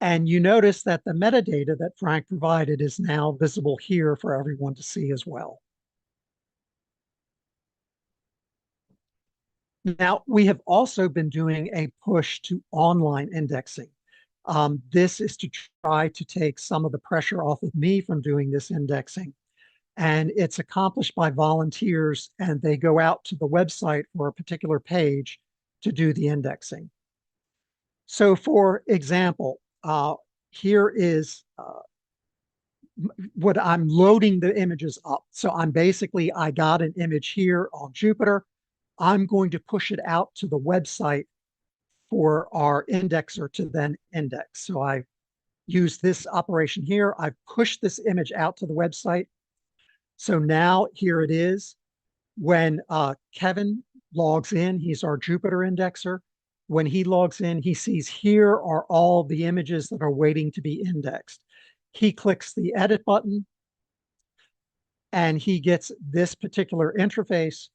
And you notice that the metadata that Frank provided is now visible here for everyone to see as well. Now, we have also been doing a push to online indexing. This is to try to take some of the pressure off of me from doing this indexing. And it's accomplished by volunteers, and they go out to the website for a particular page to do the indexing. So for example, here is what I'm loading the images up. So I got an image here on Jupiter. I'm going to push it out to the website for our indexer to then index. So I use this operation here. I've pushed this image out to the website. So now here it is. When Kevin logs in, he's our Jupiter indexer. When he logs in, he sees here are all the images that are waiting to be indexed. He clicks the edit button and he gets this particular interface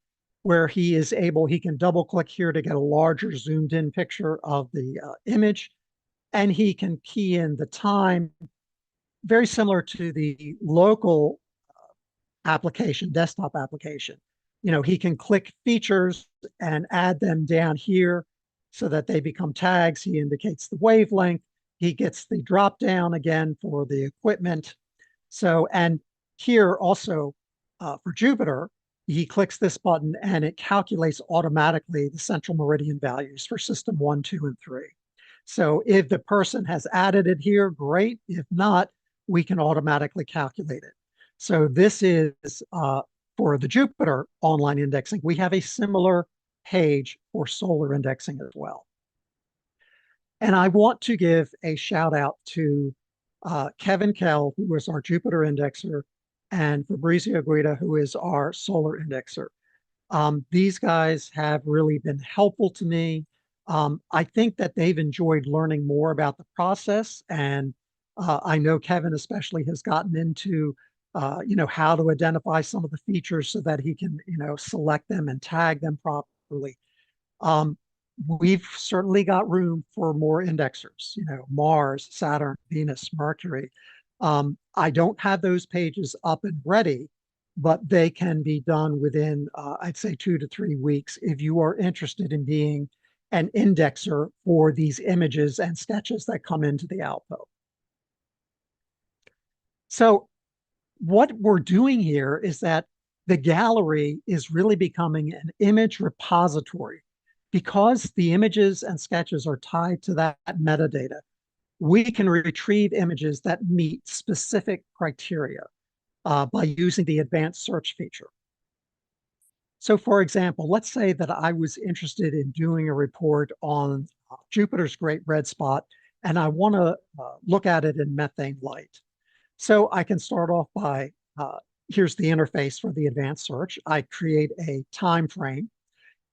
where he can double click here to get a larger zoomed in picture of the image. And he can key in the time, very similar to the local application, desktop application. he can click features and add them down here so that they become tags. He indicates the wavelength. He gets the drop down again for the equipment. So, and here also for Jupiter, he clicks this button and it calculates automatically the central meridian values for system 1, 2, and 3. So if the person has added it here, great. If not, we can automatically calculate it. So this is for the Jupiter online indexing. We have a similar page for solar indexing as well. And I want to give a shout out to Kevin Kell, who is our Jupiter indexer, and Fabrizio Guida, who is our solar indexer. These guys have really been helpful to me. I think that they've enjoyed learning more about the process, and I know Kevin especially has gotten into how to identify some of the features so that he can select them and tag them properly. We've certainly got room for more indexers, Mars, Saturn, Venus, Mercury. I don't have those pages up and ready, but they can be done within, I'd say, 2 to 3 weeks if you are interested in being an indexer for these images and sketches that come into the ALPO. So what we're doing here is that the gallery is really becoming an image repository. Because the images and sketches are tied to that metadata, we can retrieve images that meet specific criteria by using the advanced search feature. So for example, let's say that I was interested in doing a report on Jupiter's Great Red Spot, and I want to look at it in methane light. So I can start off by, here's the interface for the advanced search. I create a time frame.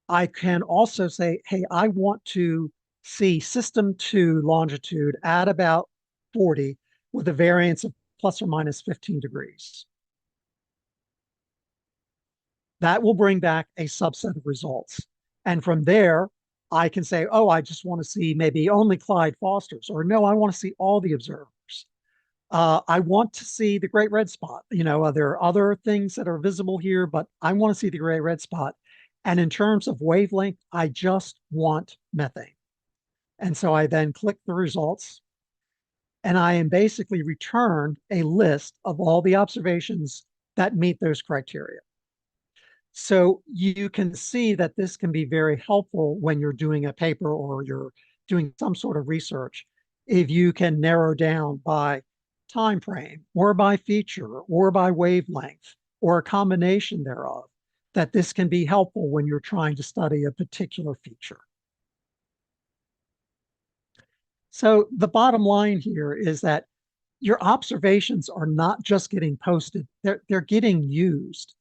I can also say, hey, I want to see system 2 longitude at about 40 with a variance of plus or minus 15 degrees. That will bring back a subset of results. And from there, I can say, oh, I just want to see maybe only Clyde Fosters, or no, I want to see all the observers. I want to see the Great Red Spot. There are other things that are visible here, but I want to see the Great Red Spot. And in terms of wavelength, I just want methane. And so I then click the results, and I am basically returned a list of all the observations that meet those criteria. So you can see that this can be very helpful when you're doing a paper or you're doing some sort of research. If you can narrow down by time frame or by feature or by wavelength or a combination thereof, that this can be helpful when you're trying to study a particular feature. So the bottom line here is that your observations are not just getting posted, they're getting used.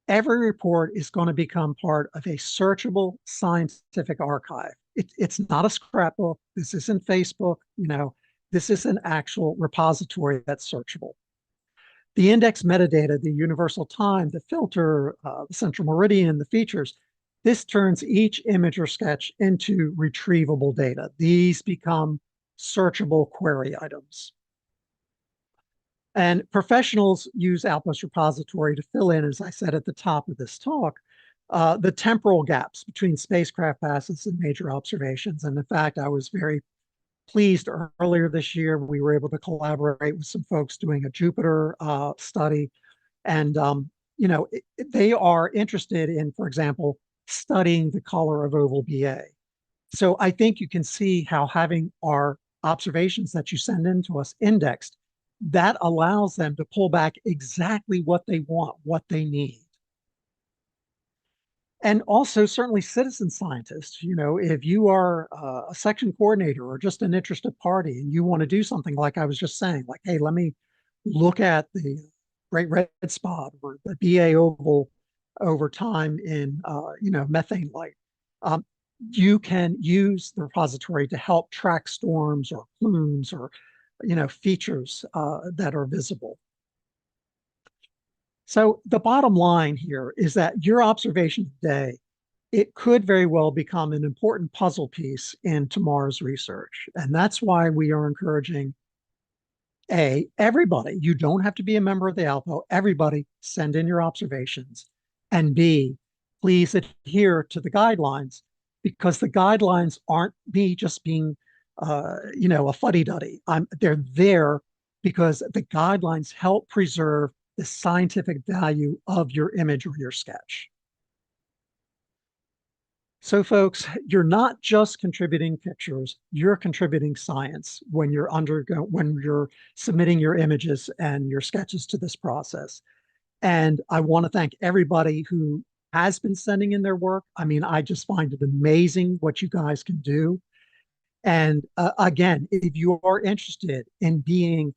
Every report is going to become part of a searchable scientific archive. It's not a scrapbook. This isn't Facebook. This is an actual repository that's searchable. The index metadata, the universal time, the filter, the central meridian, the features, this turns each image or sketch into retrievable data. These become searchable query items. And professionals use ALPO's repository to fill in, as I said at the top of this talk, the temporal gaps between spacecraft passes and major observations. And in fact, I was very pleased earlier this year, we were able to collaborate with some folks doing a Jupiter study. And, they are interested in, for example, studying the color of oval BA. So I think you can see how having our observations that you send in to us indexed, that allows them to pull back exactly what they want, what they need. And also certainly citizen scientists, if you are a section coordinator or just an interested party and you want to do something like I was just saying, like, hey, let me look at the Great Red Spot or the BA oval over time in, methane light. You can use the repository to help track storms or plumes or, features that are visible. So the bottom line here is that your observation today, it could very well become an important puzzle piece in tomorrow's research. And that's why we are encouraging everybody, you don't have to be a member of the ALPO, everybody send in your observations. And B, please adhere to the guidelines, because the guidelines aren't me just being, a fuddy-duddy. They're there because the guidelines help preserve the scientific value of your image or your sketch. So folks, you're not just contributing pictures, you're contributing science when you're submitting your images and your sketches to this process. And I want to thank everybody who has been sending in their work. I mean, I just find it amazing what you guys can do. And again, if you are interested in being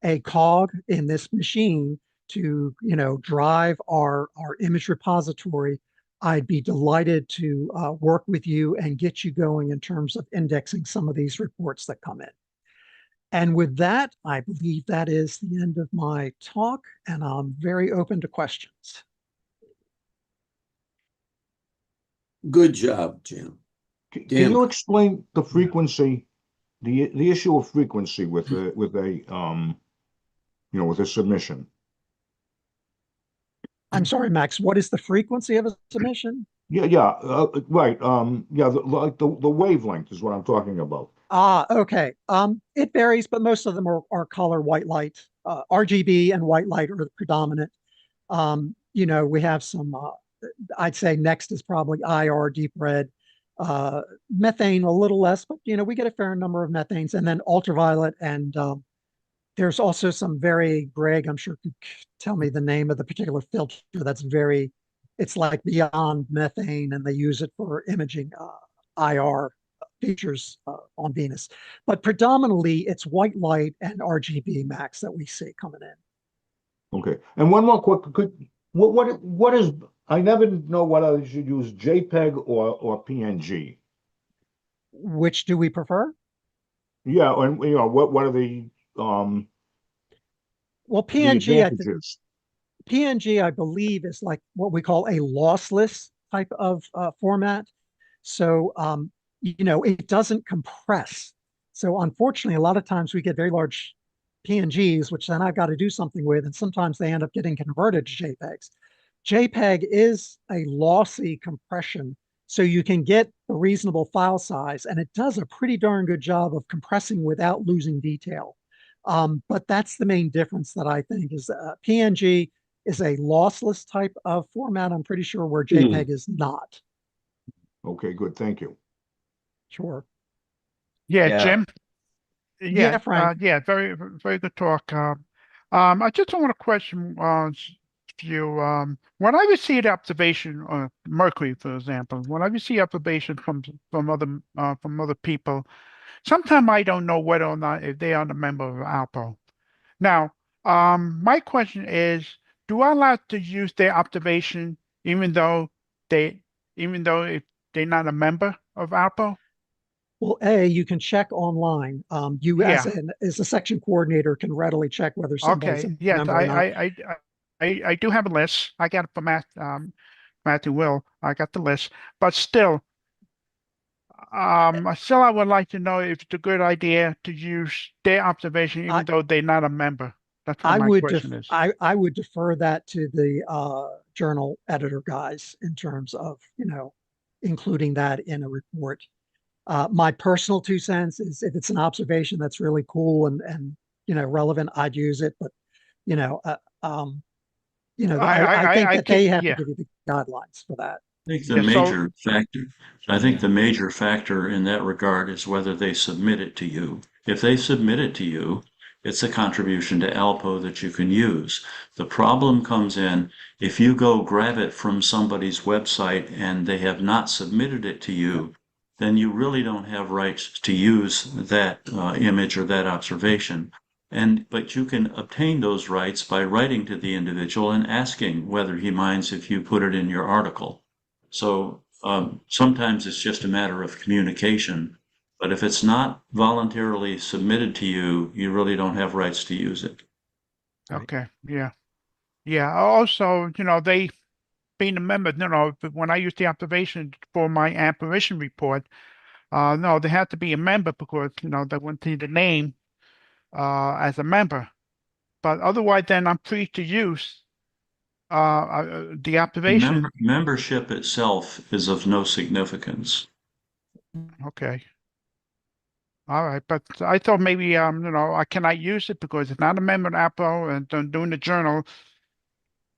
a cog in this machine to, drive our image repository, I'd be delighted to work with you and get you going in terms of indexing some of these reports that come in. And with that, I believe that is the end of my talk, and I'm very open to questions. Good job, Jim. Can you explain the frequency, the issue of frequency with a with a submission? I'm sorry, Max, what is the frequency of a submission? Yeah, right. Like the wavelength is what I'm talking about. Okay. It varies, but most of them are color white light. RGB and white light are the predominant. We have some, I'd say next is probably IR, deep red. Methane a little less, but we get a fair number of methanes, and then ultraviolet, and there's also some very, Greg, I'm sure could tell me the name of the particular filter that's it's like beyond methane, and they use it for imaging IR features on Venus. But predominantly it's white light and RGB max that we see coming in. Okay. And one more quick, what is, I never know whether I should use JPEG or PNG. Which do we prefer? Yeah, and what are the well, PNG, PNG, I believe, is like what we call a lossless type of format. So, it doesn't compress. So unfortunately, a lot of times we get very large PNGs, which then I've got to do something with, and sometimes they end up getting converted to JPEGs. JPEG is a lossy compression, so you can get a reasonable file size, and it does a pretty darn good job of compressing without losing detail. But that's the main difference that I think is PNG is a lossless type of format, I'm pretty sure, where JPEG is not. Okay, good. Thank you. Sure. Yeah, Jim. Yeah, Frank. Very, very good talk. I just want to question you. When I receive observation on Mercury, for example, when I receive observation from other people, sometimes I don't know whether or not if they are a member of ALPO. Now, my question is, do I like to use their observation even though if they're not a member of ALPO? Well, you can check online. You as a section coordinator can readily check whether somebody's a member or not. I do have a list. I got it from Matthew Will. I got the list, but still, I would like to know if it's a good idea to use their observation even though they're not a member. That's what my question is. I would defer that to the journal editor guys in terms of including that in a report. My personal 2 cents is if it's an observation that's really cool and relevant, I'd use it. But I think that they have to give you the guidelines for that. I think the major factor in that regard is whether they submit it to you. If they submit it to you, it's a contribution to ALPO that you can use. The problem comes in if you go grab it from somebody's website and they have not submitted it to you, then you really don't have rights to use that image or that observation. But you can obtain those rights by writing to the individual and asking whether he minds if you put it in your article. So sometimes it's just a matter of communication, but if it's not voluntarily submitted to you, you really don't have rights to use it. Okay, yeah. Also, they being a member, when I use the observation for my apparition report, no, they have to be a member because they want to see the name as a member. But otherwise, then I'm free to use the observation. Membership itself is of no significance. Okay. All right, but I thought maybe I cannot use it because it's not a member of ALPO and I'm doing the journal.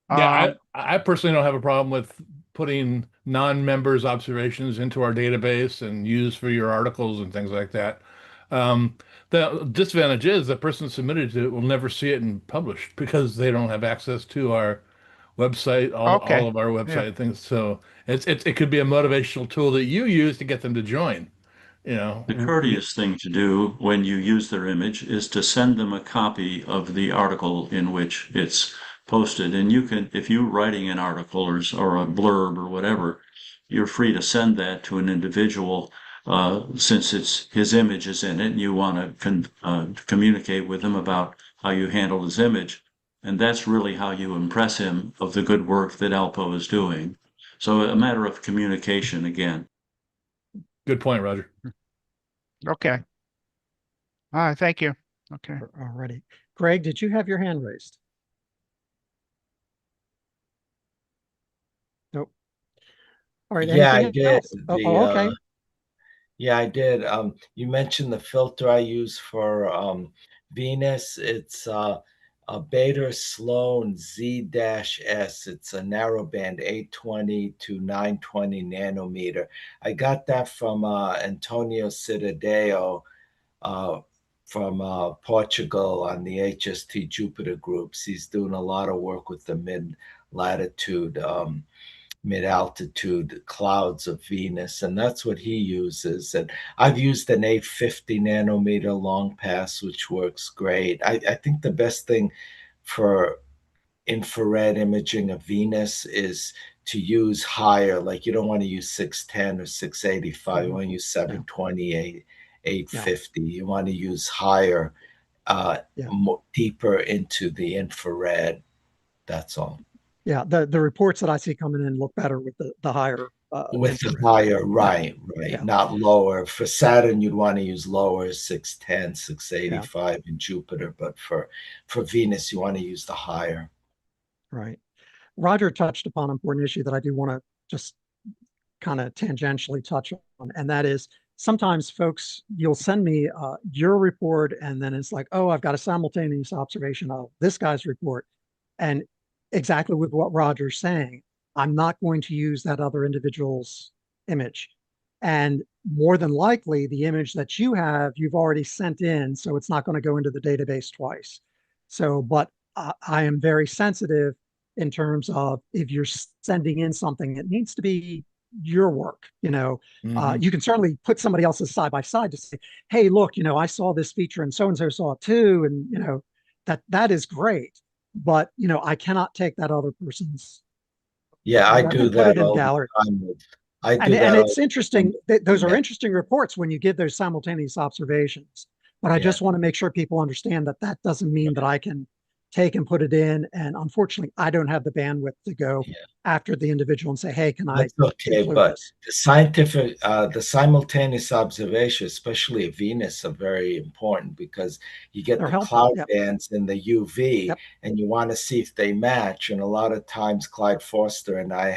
Yeah, I personally don't have a problem with putting non-members' observations into our database and use for your articles and things like that. The disadvantage is the person submitted to it will never see it and published because they don't have access to our website, all of our website things. So it could be a motivational tool that you use to get them to join. The courteous thing to do when you use their image is to send them a copy of the article in which it's posted. And you can, if you're writing an article or a blurb or whatever, you're free to send that to an individual since his image is in it and you want to communicate with him about how you handle his image. And that's really how you impress him of the good work that ALPO is doing. So a matter of communication again. Good point, Roger. Okay. All right, thank you. Okay. All righty. Greg, did you have your hand raised? Nope. All right. Yeah, I Anything did. else? Okay. Yeah, I did. You mentioned the filter I use for Venus. It's a Beta Sloan Z-S. It's a narrowband 820 to 920 nanometer. I got that from Antonio Cidadeo from Portugal on the HST Jupiter groups. He's doing a lot of work with the mid-altitude clouds of Venus, and that's what he uses. And I've used an 850 nanometer long pass, which works great. I think the best thing for infrared imaging of Venus is to use higher, like you don't want to use 610 or 685, you want to use 728, 850. You want to use higher, deeper into the infrared. That's all. Yeah, the reports that I see coming in look better with the higher. With the higher, right. Not lower. For Saturn, you'd want to use lower 610, 685 in Jupiter, but for Venus, you want to use the higher. Right. Roger touched upon an important issue that I do want to just kind of tangentially touch on, and that is sometimes folks, you'll send me your report, and then it's like, oh, I've got a simultaneous observation of this guy's report. And exactly with what Roger's saying, I'm not going to use that other individual's image. And more than likely, the image that you have, you've already sent in, so it's not going to go into the database twice. So, but I am very sensitive in terms of if you're sending in something, it needs to be your work. You can certainly put somebody else's side by side to say, hey, look, I saw this feature and so-and-so saw it too. And, that is great. But, I cannot take that other person's. Yeah, I do that. Put it in gallery. And it's interesting. Those are interesting reports when you give those simultaneous observations. But I just want to make sure people understand that that doesn't mean that I can take and put it in. And unfortunately, I don't have the bandwidth to go after the individual and say, hey, can I? That's okay, but the simultaneous observation, especially of Venus, are very important because you get the cloud bands and the UV, and you want to see if they match. And a lot of times, Clyde Forster and I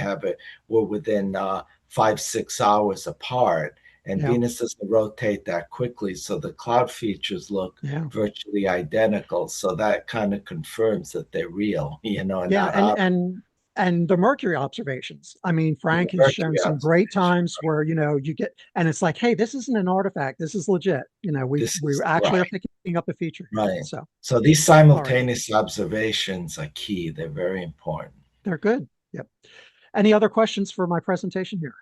we're within 5-6 hours apart. And Venus doesn't rotate that quickly, so the cloud features look virtually identical. So that kind of confirms that they're real, and the Mercury observations. I mean, Frank has shown some great times where you get, and it's like, hey, this isn't an artifact. This is legit. We actually are picking up a feature. Right. So these simultaneous observations are key. They're very important. They're good. Yep. Any other questions for my presentation here?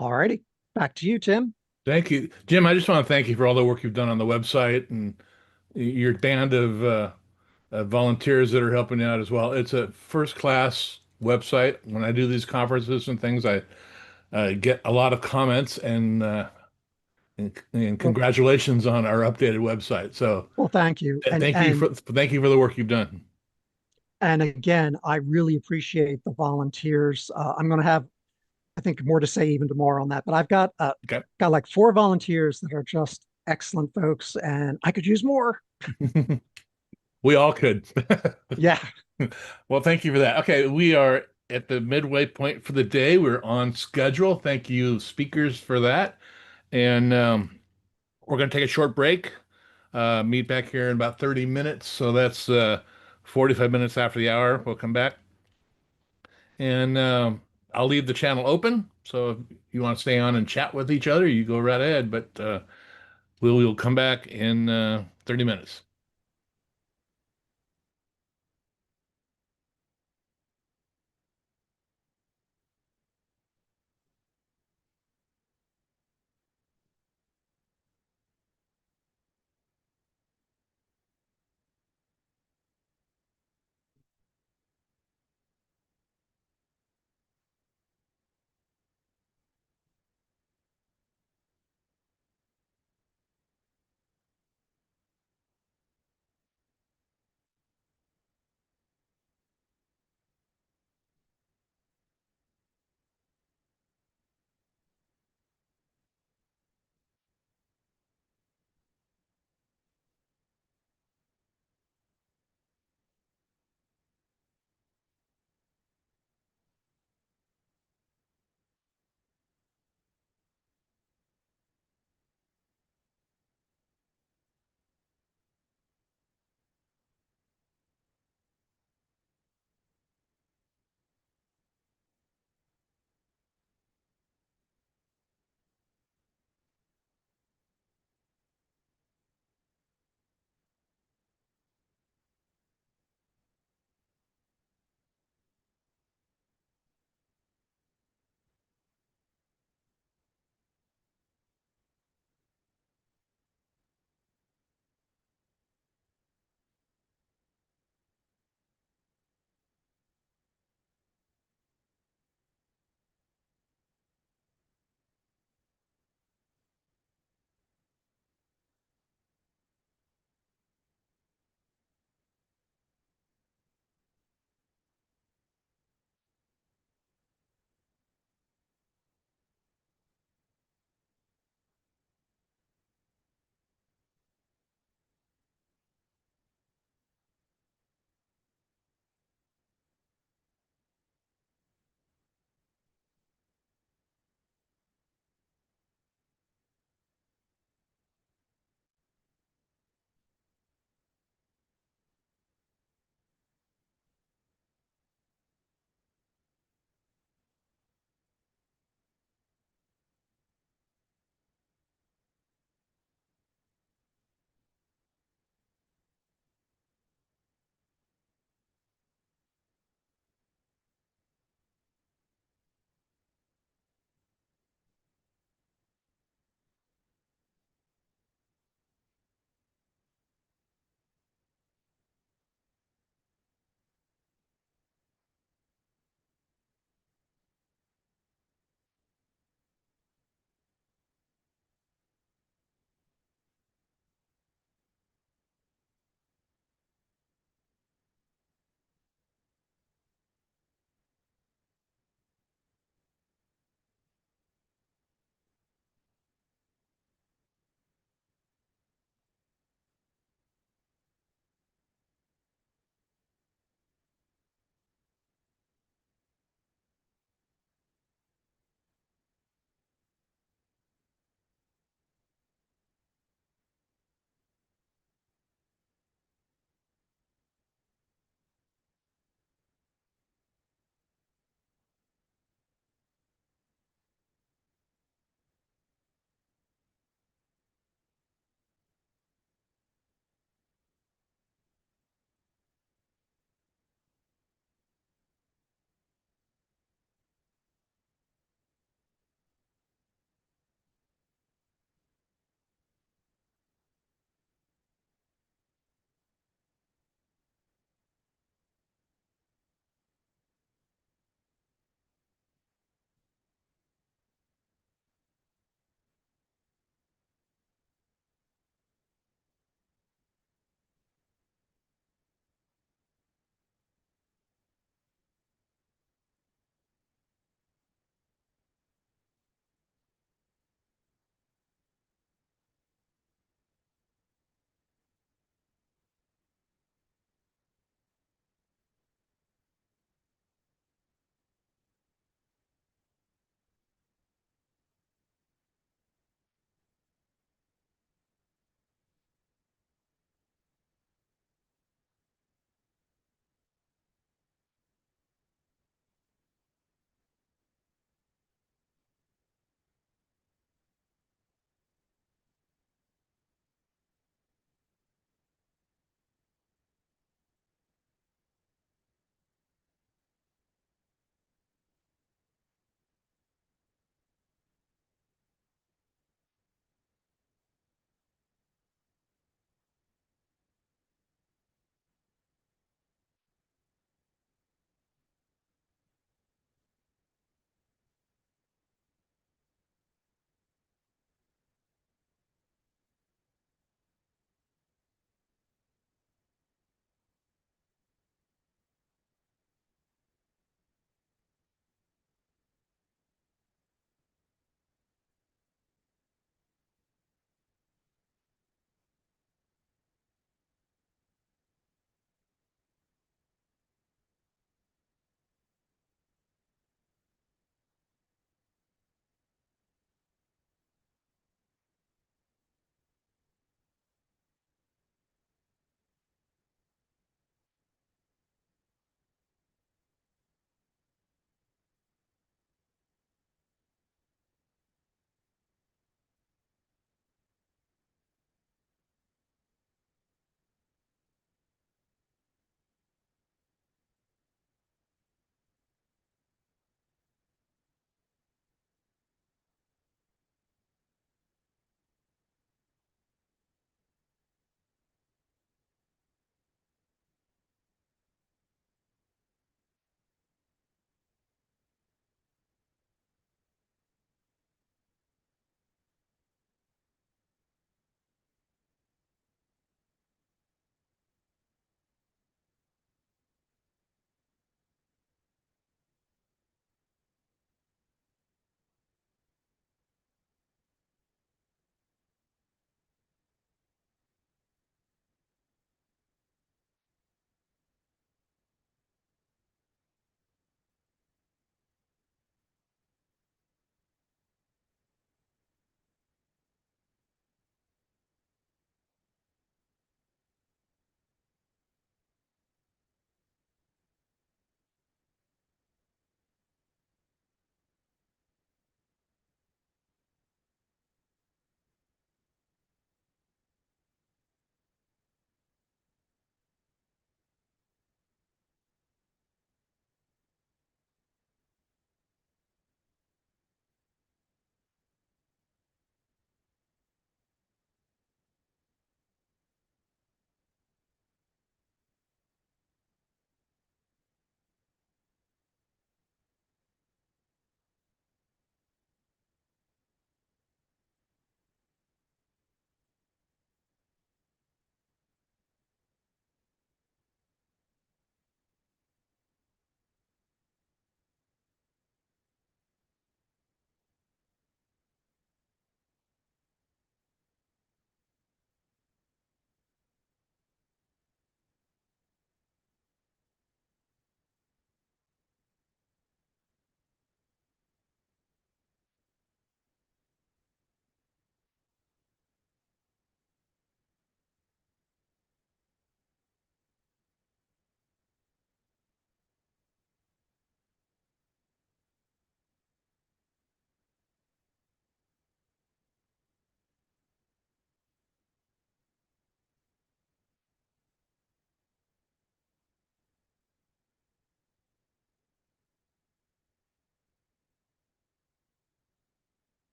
All righty. Back to you, Tim. Thank you. Jim, I just want to thank you for all the work you've done on the website and your band of volunteers that are helping out as well. It's a first-class website. When I do these conferences and things, I get a lot of comments and congratulations on our updated website. So, well, thank you. Thank you for the work you've done. And again, I really appreciate the volunteers. I'm going to have, I think, more to say even tomorrow on that. But I've got like 4 volunteers that are just excellent folks, and I could use more. We all could. Yeah. Well, thank you for that. Okay, we are at the midway point for the day. We're on schedule. Thank you, speakers, for that. And we're going to take a short break. Meet back here in about 30 minutes. So that's 45 minutes after the hour. We'll come back. And I'll leave the channel open. So if you want to stay on and chat with each other, you go right ahead. But we'll come back in 30 minutes.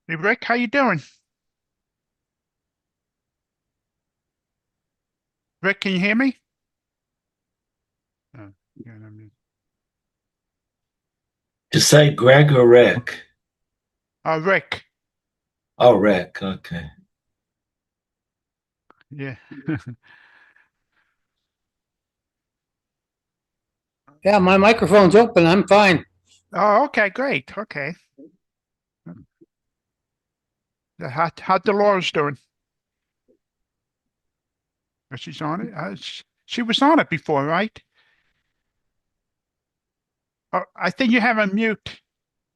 Hey, Rick, how you doing? Rick, can you hear me? Oh, yeah, I mean, To say Greg or Rick? Rick. Oh, Rick. Okay. Yeah. Yeah, my microphone's open. I'm fine. Oh, okay, great. Okay. How Dolores doing? She's on it. She was on it before, right? Oh, I think you have a mute.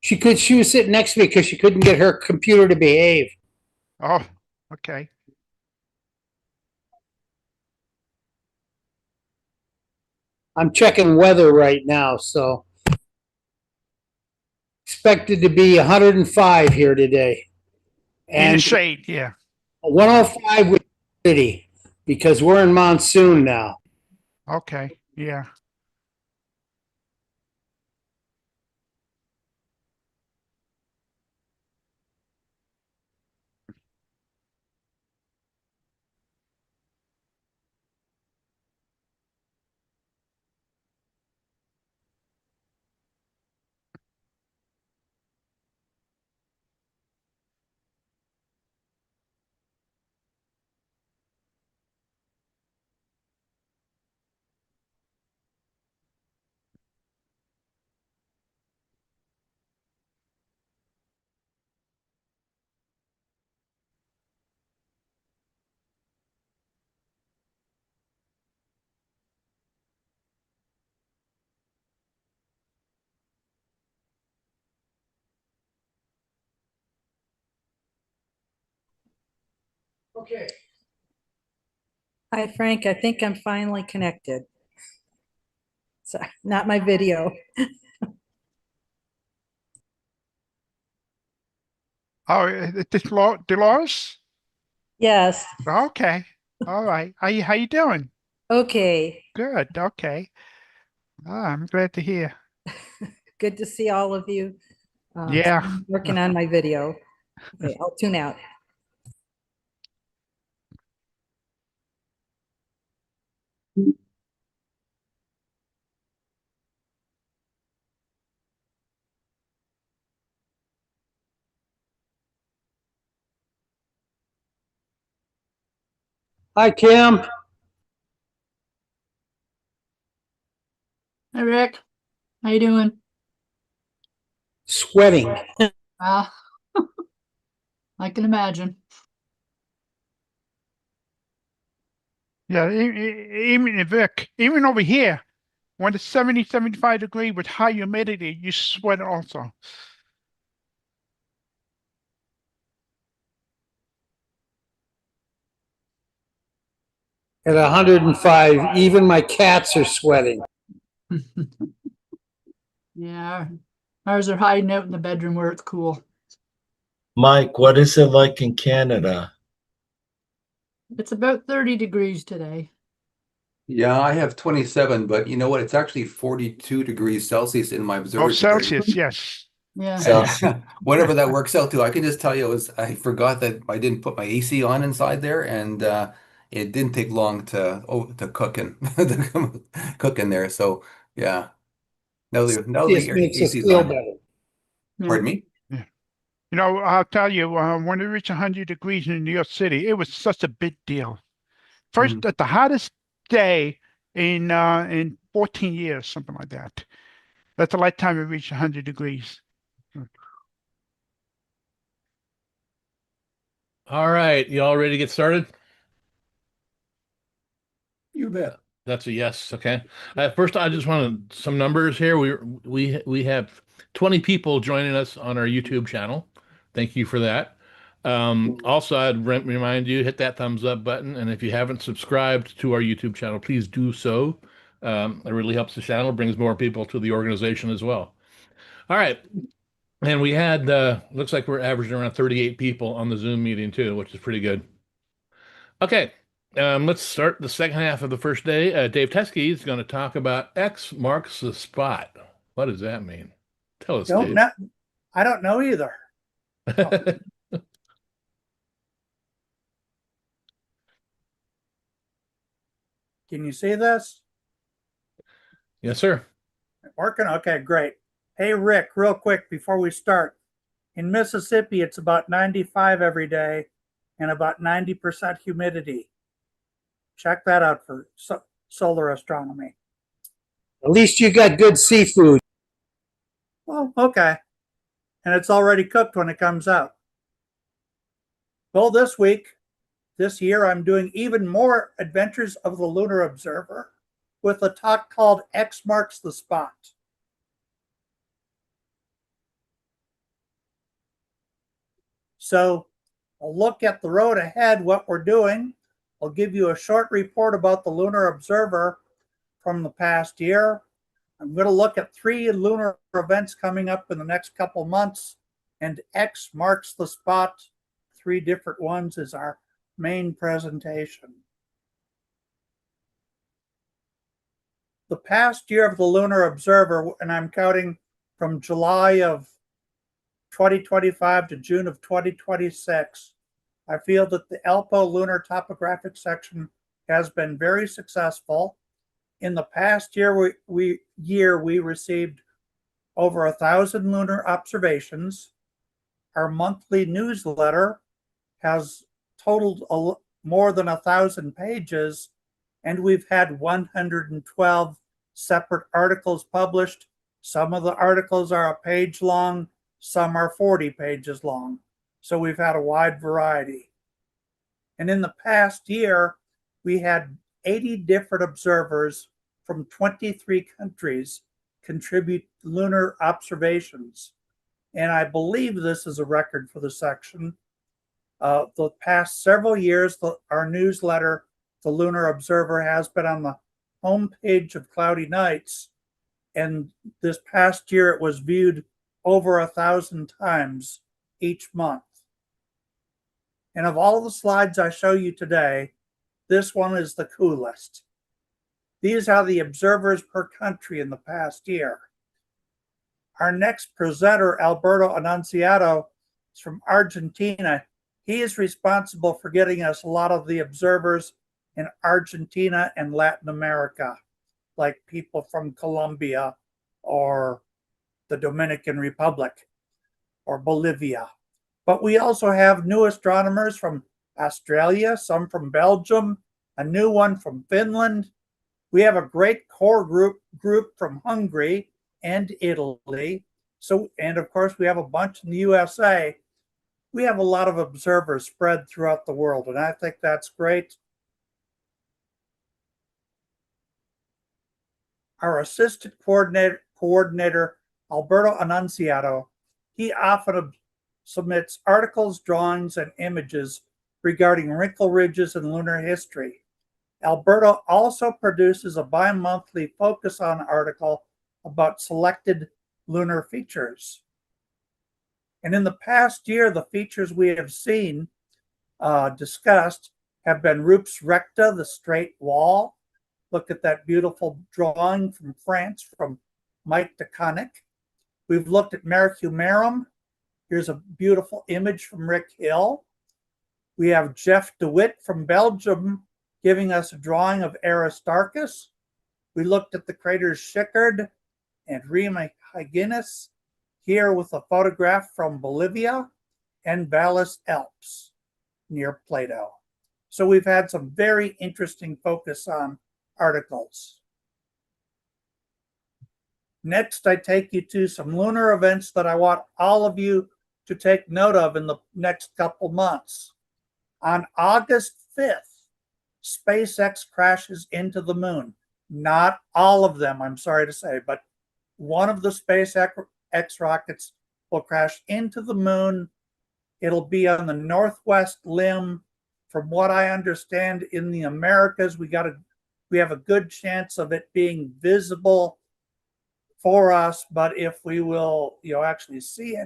She was sitting next to me because she couldn't get her computer to behave. Oh, okay. I'm checking weather right now, so expected to be 105 here today. In the And shade, yeah. 105 with humidity because we're in monsoon now. Okay, yeah. Okay. Hi, Frank. I think I'm finally connected. So, not my video. Oh, Dolores? Yes. Okay. All right. How you doing? Okay. Good. Okay. I'm glad to hear. Good to see all of you. Yeah. I'm working on my video. Okay, I'll tune out. Hi, Kim. Hi, Rick. How you doing? Sweating. Ah, I can imagine. Yeah, even Vic, even over here, when it's 70, 75 degree with high humidity, you sweat also. At 105, even my cats are sweating. Yeah, ours are hiding out in the bedroom where it's cool. Mike, what is it like in Canada? It's about 30 degrees today. Yeah, I have 27, but you know what? It's actually 42 degrees Celsius in my Oh, observatory. Celsius, yes. Yeah. And whatever that works out to, I can just tell you I forgot that I didn't put my AC on inside there, and it didn't take long to cook and to cook in there. So yeah, now This the makes us AC's feel on. better. Pardon me? Yeah. You know, I'll tell you, when it reached 100 degrees in New York City, it was such a big deal. First, at the hottest day in 14 years, something like that. That's the last time it reached 100 degrees. All right, you all ready to get started? You bet. That's a yes. Okay. First, I just wanted some numbers here. We have 20 people joining us on our YouTube channel. Thank you for that. Also, I'd remind you, hit that thumbs up button, and if you haven't subscribed to our YouTube channel, please do so. It really helps the channel, brings more people to the organization as well. All right. And we had, looks like we're averaging around 38 people on the Zoom meeting too, which is pretty good. Okay, let's start the second half of the first day. Dave Teskey is going to talk about X marks the spot. What does that mean? Tell us, Dave. I don't know either. Can you see this? Yes, sir. Working? Okay, great. Hey, Rick, real quick before we start. In Mississippi, it's about 95 every day and about 90% humidity. Check that out for solar astronomy. At least you got good seafood. Well, okay. And it's already cooked when it comes out. Well, this year, I'm doing even more Adventures of the Lunar Observer with a talk called X Marks the Spot. So I'll look at the road ahead, what we're doing. I'll give you a short report about the Lunar Observer from the past year. I'm going to look at 3 lunar events coming up in the next couple months, and X marks the spot. 3 different ones is our main presentation. The past year of the Lunar Observer, and I'm counting from July of 2025 to June of 2026, I feel that the ALPO Lunar Topographic Section has been very successful. In the past year, we received over 1,000 lunar observations. Our monthly newsletter has totaled more than 1,000 pages, and we've had 112 separate articles published. Some of the articles are a page long, some are 40 pages long. So we've had a wide variety. And in the past year, we had 80 different observers from 23 countries contribute lunar observations. And I believe this is a record for the section. The past several years, our newsletter, The Lunar Observer, has been on the homepage of Cloudy Nights. And this past year, it was viewed over 1,000 times each month. And of all the slides I show you today, this one is the coolest. These are the observers per country in the past year. Our next presenter, Alberto Annunziato, is from Argentina. He is responsible for getting us a lot of the observers in Argentina and Latin America, like people from Colombia or the Dominican Republic or Bolivia. But we also have new astronomers from Australia, some from Belgium, a new one from Finland. We have a great core group from Hungary and Italy. And of course, we have a bunch in the USA. We have a lot of observers spread throughout the world, and I think that's great. Our assistant coordinator, Alberto Annunziato, he often submits articles, drawings, and images regarding wrinkle ridges in lunar history. Alberto also produces a bi-monthly Focus On article about selected lunar features. And in the past year, the features we have seen discussed have been Rups Recta, the straight wall. Look at that beautiful drawing from France from Mike DeConnick. We've looked at Mare Humorum. Here's a beautiful image from Rick Hill. We have Jeff DeWitt from Belgium giving us a drawing of Aristarchus. We looked at the craters Schickard and Rima Hyginus, here with a photograph from Bolivia and Valles Alps near Plato. So we've had some very interesting Focus On articles. Next, I take you to some lunar events that I want all of you to take note of in the next couple months. On August 5th, SpaceX crashes into the moon. Not all of them, I'm sorry to say, but one of the SpaceX rockets will crash into the moon. It'll be on the northwest limb. From what I understand, in the Americas, we have a good chance of it being visible for us, but if we will, actually see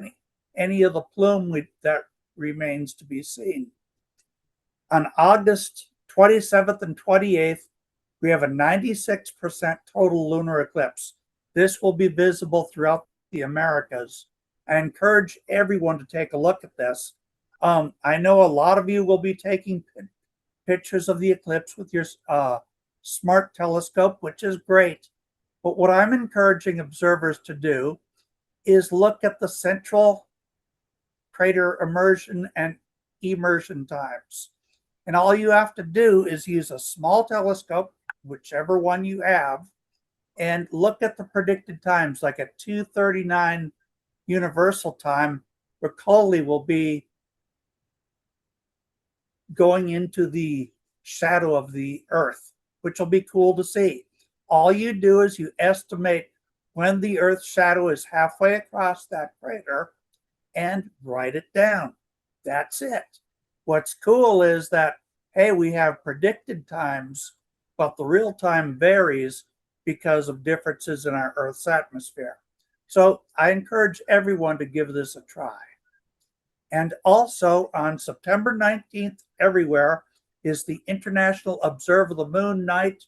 any of the plume, that remains to be seen. On August 27th and 28th, we have a 96% total lunar eclipse. This will be visible throughout the Americas. I encourage everyone to take a look at this. I know a lot of you will be taking pictures of the eclipse with your smart telescope, which is great. But what I'm encouraging observers to do is look at the central crater immersion and immersion times. And all you have to do is use a small telescope, whichever one you have, and look at the predicted times, like at 2:39 universal time, Riccioli will be going into the shadow of the Earth, which will be cool to see. All you do is you estimate when the Earth's shadow is halfway across that crater and write it down. That's it. What's cool is that, hey, we have predicted times, but the real time varies because of differences in our Earth's atmosphere. So I encourage everyone to give this a try. And also on September 19th, everywhere is the International Observe the Moon Night.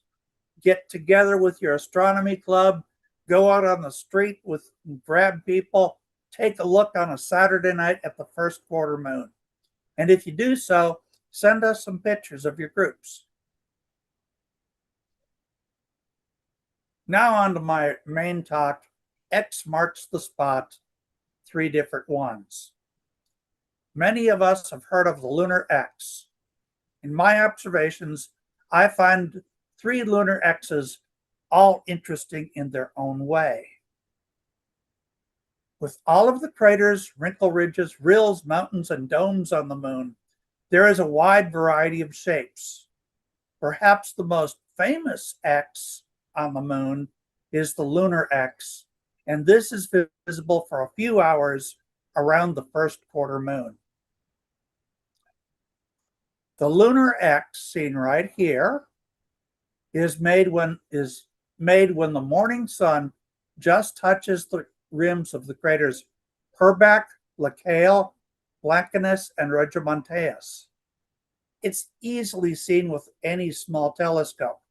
Get together with your astronomy club, go out on the street with grab people, take a look on a Saturday night at the first quarter moon. And if you do so, send us some pictures of your groups. Now on to my main talk, X marks the spot, 3 different ones. Many of us have heard of the lunar X. In my observations, I find 3 lunar X's all interesting in their own way. With all of the craters, wrinkle ridges, rills, mountains, and domes on the moon, there is a wide variety of shapes. Perhaps the most famous X on the moon is the lunar X, and this is visible for a few hours around the first quarter moon. The lunar X, seen right here, is made when the morning sun just touches the rims of the craters Purbach, Lacaille, Blancanus, and Regiomontanus. It's easily seen with any small telescope.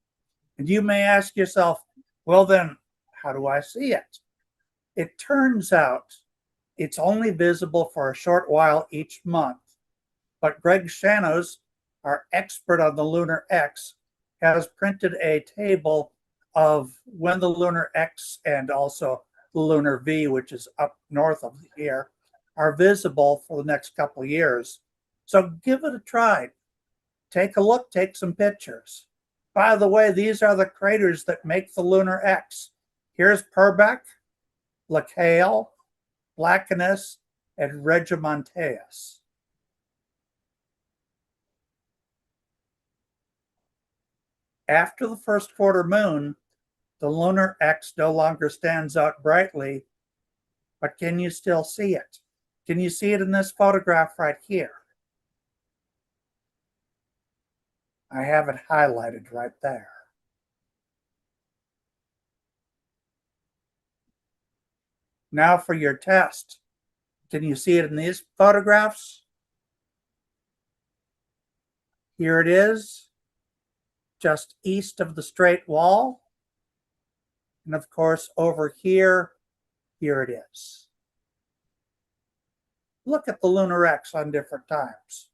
And you may ask yourself, well then, how do I see it? It turns out it's only visible for a short while each month. But Greg Shanos, our expert on the lunar X, has printed a table of when the lunar X and also the lunar V, which is up north of here, are visible for the next couple of years. So give it a try. Take a look, take some pictures. By the way, these are the craters that make the lunar X. Here's Purbach, Lacaille, Blancanus, and Regiomontanus. After the first quarter moon, the lunar X no longer stands out brightly, but can you still see it? Can you see it in this photograph right here? I have it highlighted right there. Now for your test. Can you see it in these photographs? Here it is, just east of the straight wall. And of course, over here, here it is. Look at the lunar X on different times.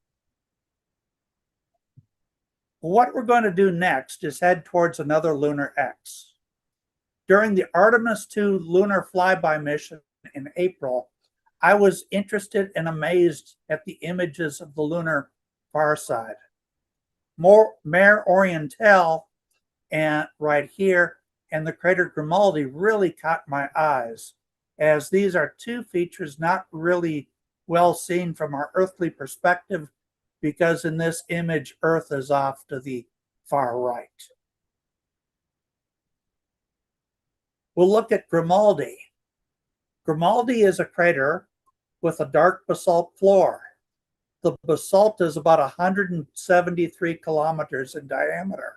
What we're going to do next is head towards another lunar X. During the Artemis II lunar flyby mission in April, I was interested and amazed at the images of the lunar far side. Mare Orientale and right here and the crater Grimaldi really caught my eyes, as these are 2 features not really well seen from our earthly perspective, because in this image, Earth is off to the far right. We'll look at Grimaldi. Grimaldi is a crater with a dark basalt floor. The basalt is about 173 kilometers in diameter,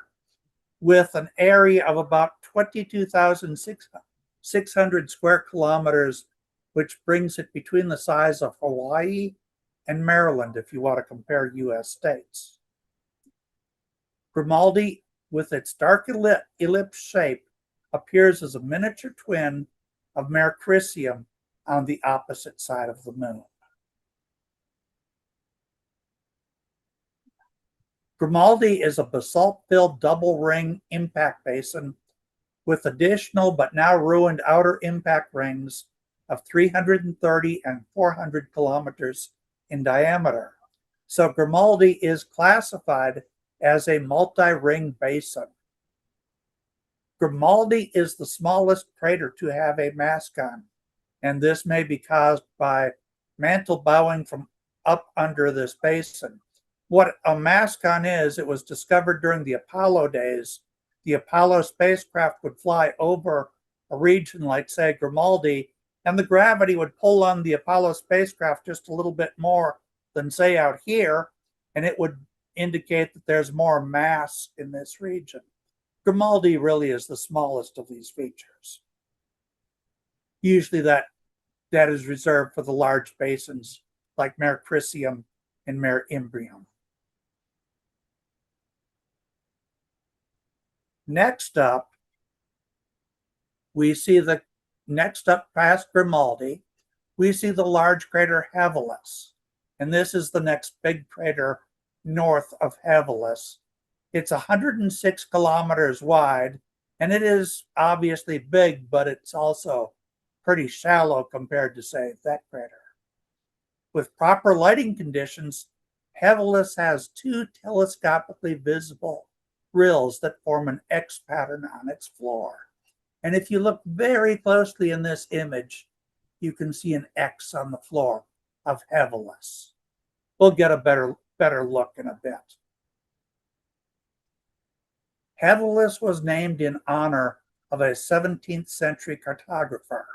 with an area of about 22,600 square kilometers, which brings it between the size of Hawaii and Maryland, if you want to compare US states. Grimaldi, with its dark ellipse shape, appears as a miniature twin of Mare Crisium on the opposite side of the moon. Grimaldi is a basalt-filled double ring impact basin with additional but now ruined outer impact rings of 330 and 400 kilometers in diameter. So Grimaldi is classified as a multi-ring basin. Grimaldi is the smallest crater to have a mascon, and this may be caused by mantle bowing from up under this basin. What a mascon is, it was discovered during the Apollo days. The Apollo spacecraft would fly over a region like, say, Grimaldi, and the gravity would pull on the Apollo spacecraft just a little bit more than, say, out here, and it would indicate that there's more mass in this region. Grimaldi really is the smallest of these features. Usually that is reserved for the large basins like Mare Crisium and Mare Imbrium. Next up, we see past Grimaldi, we see the large crater Hevelis. And this is the next big crater north of Hevelis. It's 106 kilometers wide, and it is obviously big, but it's also pretty shallow compared to, say, that crater. With proper lighting conditions, Hevelis has two telescopically visible rills that form an X pattern on its floor. And if you look very closely in this image, you can see an X on the floor of Hevelis. We'll get a better look in a bit. Hevelis was named in honor of a 17th century cartographer.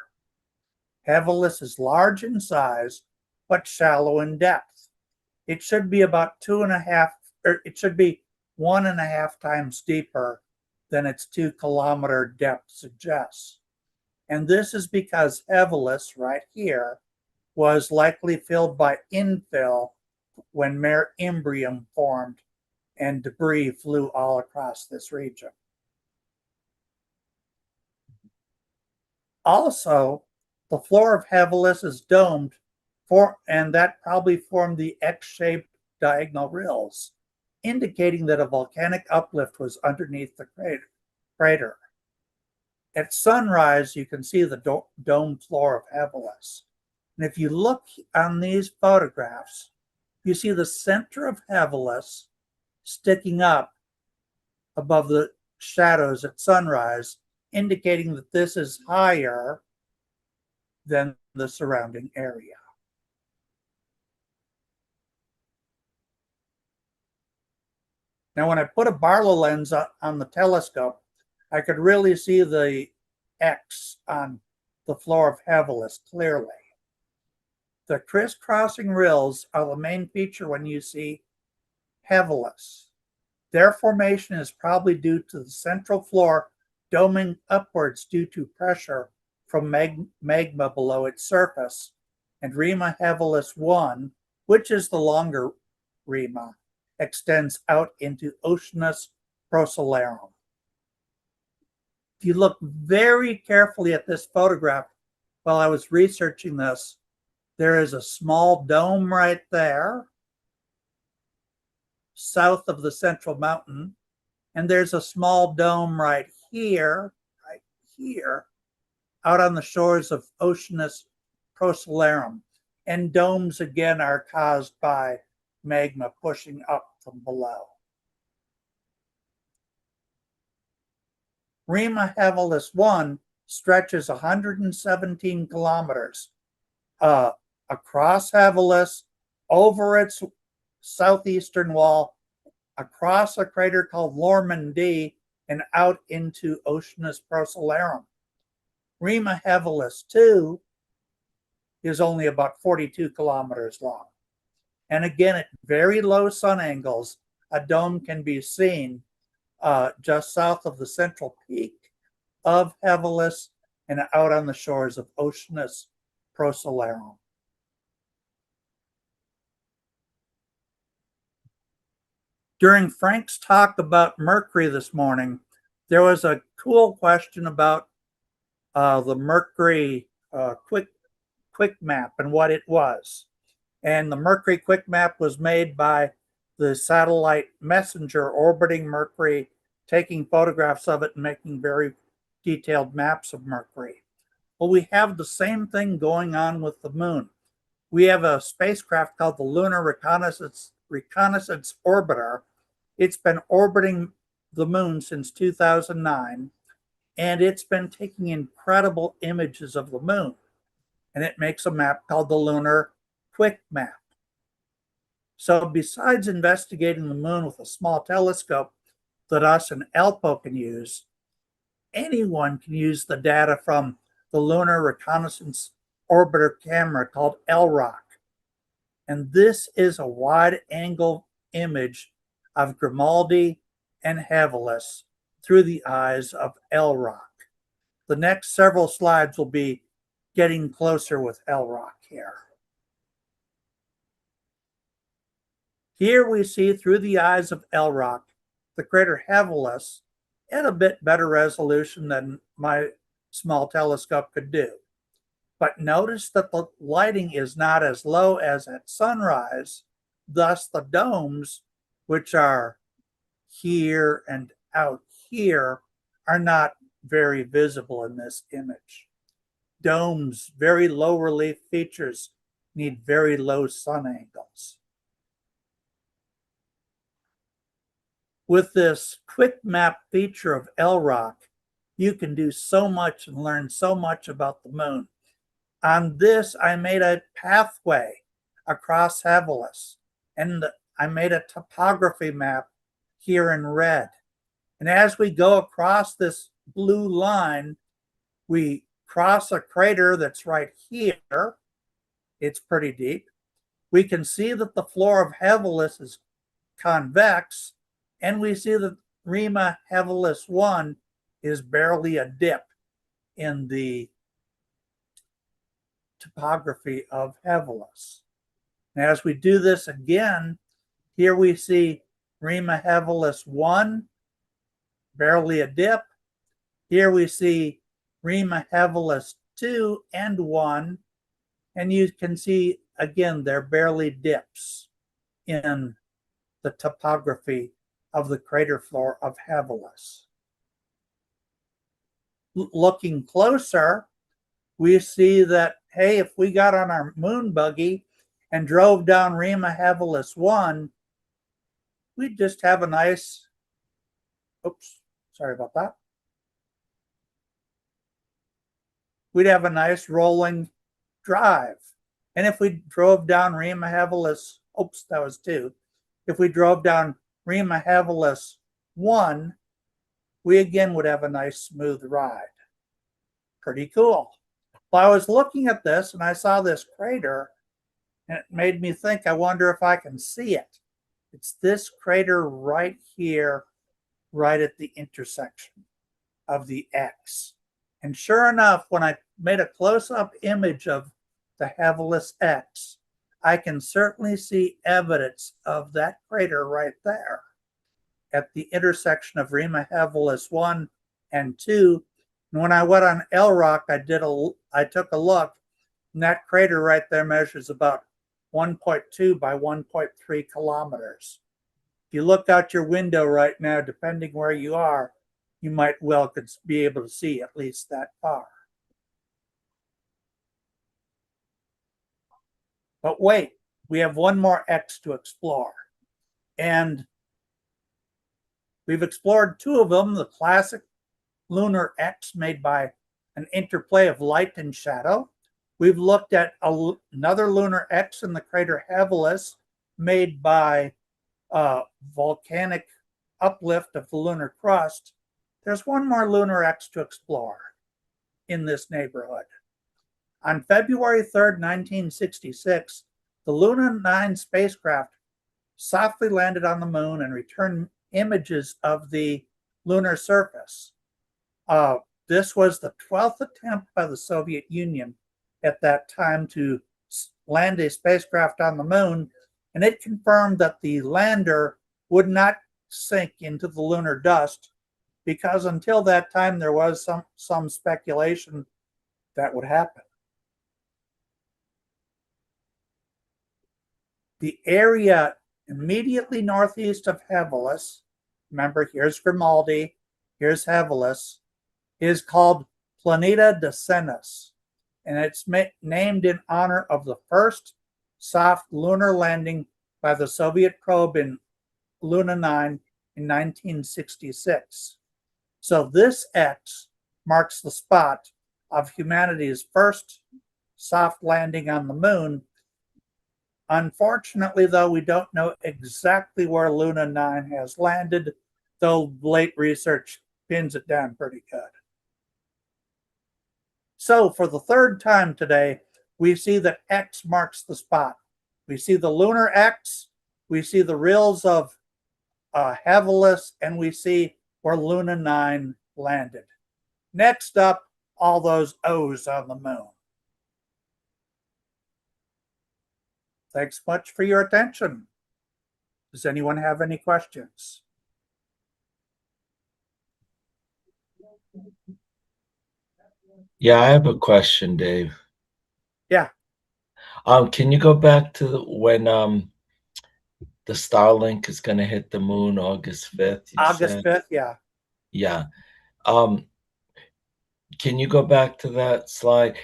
Hevelis is large in size, but shallow in depth. It should be about 1.5 times deeper than its 2-kilometer depth suggests. And this is because Hevelis, right here, was likely filled by infill when Mare Imbrium formed and debris flew all across this region. Also, the floor of Hevelis is domed, and that probably formed the X-shaped diagonal rills, indicating that a volcanic uplift was underneath the crater. At sunrise, you can see the domed floor of Hevelis. And if you look on these photographs, you see the center of Hevelis sticking up above the shadows at sunrise, indicating that this is higher than the surrounding area. Now, when I put a Barlow lens on the telescope, I could really see the X on the floor of Hevelis clearly. The crisscrossing rills are the main feature when you see Hevelis. Their formation is probably due to the central floor doming upwards due to pressure from magma below its surface, and Rima Hevelis 1, which is the longer Rima, extends out into Oceanus Procellarum. If you look very carefully at this photograph while I was researching this, there is a small dome right there, south of the central mountain, and there's a small dome right here, out on the shores of Oceanus Procellarum. And domes, again, are caused by magma pushing up from below. Rima Hevelis 1 stretches 117 kilometers across Hevelis, over its southeastern wall, across a crater called Lorman D, and out into Oceanus Procellarum. Rima Hevelis 2 is only about 42 kilometers long. And again, at very low sun angles, a dome can be seen just south of the central peak of Hevelis and out on the shores of Oceanus Procellarum. During Frank's talk about Mercury this morning, there was a cool question about the Mercury quick map and what it was. And the Mercury quick map was made by the satellite messenger orbiting Mercury, taking photographs of it and making very detailed maps of Mercury. Well, we have the same thing going on with the moon. We have a spacecraft called the Lunar Reconnaissance Orbiter. It's been orbiting the moon since 2009, and it's been taking incredible images of the moon. And it makes a map called the Lunar Quick Map. So besides investigating the moon with a small telescope that us and ALPO can use, anyone can use the data from the Lunar Reconnaissance Orbiter camera called LROC. And this is a wide-angle image of Grimaldi and Hevelis through the eyes of LROC. The next several slides will be getting closer with LROC here. Here we see through the eyes of LROC the crater Hevelis at a bit better resolution than my small telescope could do. But notice that the lighting is not as low as at sunrise, thus the domes, which are here and out here, are not very visible in this image. Domes, very low relief features, need very low sun angles. With this quick map feature of LROC, you can do so much and learn so much about the moon. On this, I made a pathway across Hevelis, and I made a topography map here in red. And as we go across this blue line, we cross a crater that's right here. It's pretty deep. We can see that the floor of Hevelis is convex, and we see that Rima Hevelis 1 is barely a dip in the topography of Hevelis. And as we do this again, here we see Rima Hevelis 1, barely a dip. Here we see Rima Hevelis 2 and 1, and you can see again they're barely dips in the topography of the crater floor of Hevelis. Looking closer, we see that, hey, if we got on our moon buggy and drove down Rima Hevelis 1, we'd just have a nice, oops, sorry about that. We'd have a nice rolling drive. And if we drove down Rima Hevelis, oops, that was 2. If we drove down Rima Hevelis 1, we again would have a nice smooth ride. Pretty cool. Well, I was looking at this and I saw this crater, and it made me think, I wonder if I can see it. It's this crater right here, right at the intersection of the X. And sure enough, when I made a close-up image of the Hevelis X, I can certainly see evidence of that crater right there at the intersection of Rima Hevelis 1 and 2. And when I went on LROC, I took a look, and that crater right there measures about 1.2 by 1.3 kilometers. If you look out your window right now, depending where you are, you might well be able to see at least that far. But wait, we have one more X to explore. And we've explored 2 of them, the classic lunar X made by an interplay of light and shadow. We've looked at another lunar X in the crater Hevelis made by volcanic uplift of the lunar crust. There's one more lunar X to explore in this neighborhood. On February 3rd, 1966, the Luna 9 spacecraft softly landed on the moon and returned images of the lunar surface. This was the 12th attempt by the Soviet Union at that time to land a spacecraft on the moon, and it confirmed that the lander would not sink into the lunar dust, because until that time there was some speculation that would happen. The area immediately northeast of Hevelis. Remember, here's Grimaldi, here's Hevelis, is called Planeta de Cenis, and it's named in honor of the first soft lunar landing by the Soviet probe in Luna 9 in 1966. So this X marks the spot of humanity's first soft landing on the moon. Unfortunately, though, we don't know exactly where Luna 9 has landed, though late research pins it down pretty good. So for the third time today, we see that X marks the spot. We see the lunar X, we see the rills of Hevelis, and we see where Luna 9 landed. Next up, all those O's on the moon. Thanks much for your attention. Does anyone have any questions? Yeah, I have a question, Dave. Yeah. Can you go back to when the Starlink is going to hit the moon August 5th? August 5th, yeah. Yeah. Can you go back to that slide?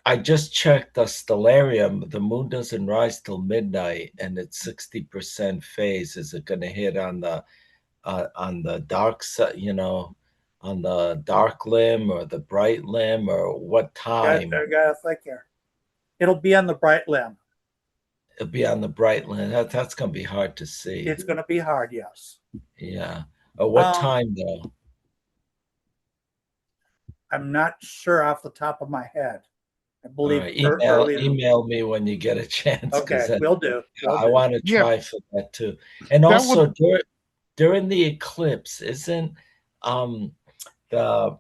I just checked the stellarium. The moon doesn't rise till midnight, and it's 60% phase. Is it going to hit on the dark side, on the dark limb or the bright limb, or what time? I gotta think here. It'll be on the bright limb. It'll be on the bright limb. That's going to be hard to see. It's going to be hard, yes. Yeah. What time though? I'm not sure off the top of my head. I believe email me when you get a chance. Okay, will do. I want to try for that too. And also during the eclipse, isn't the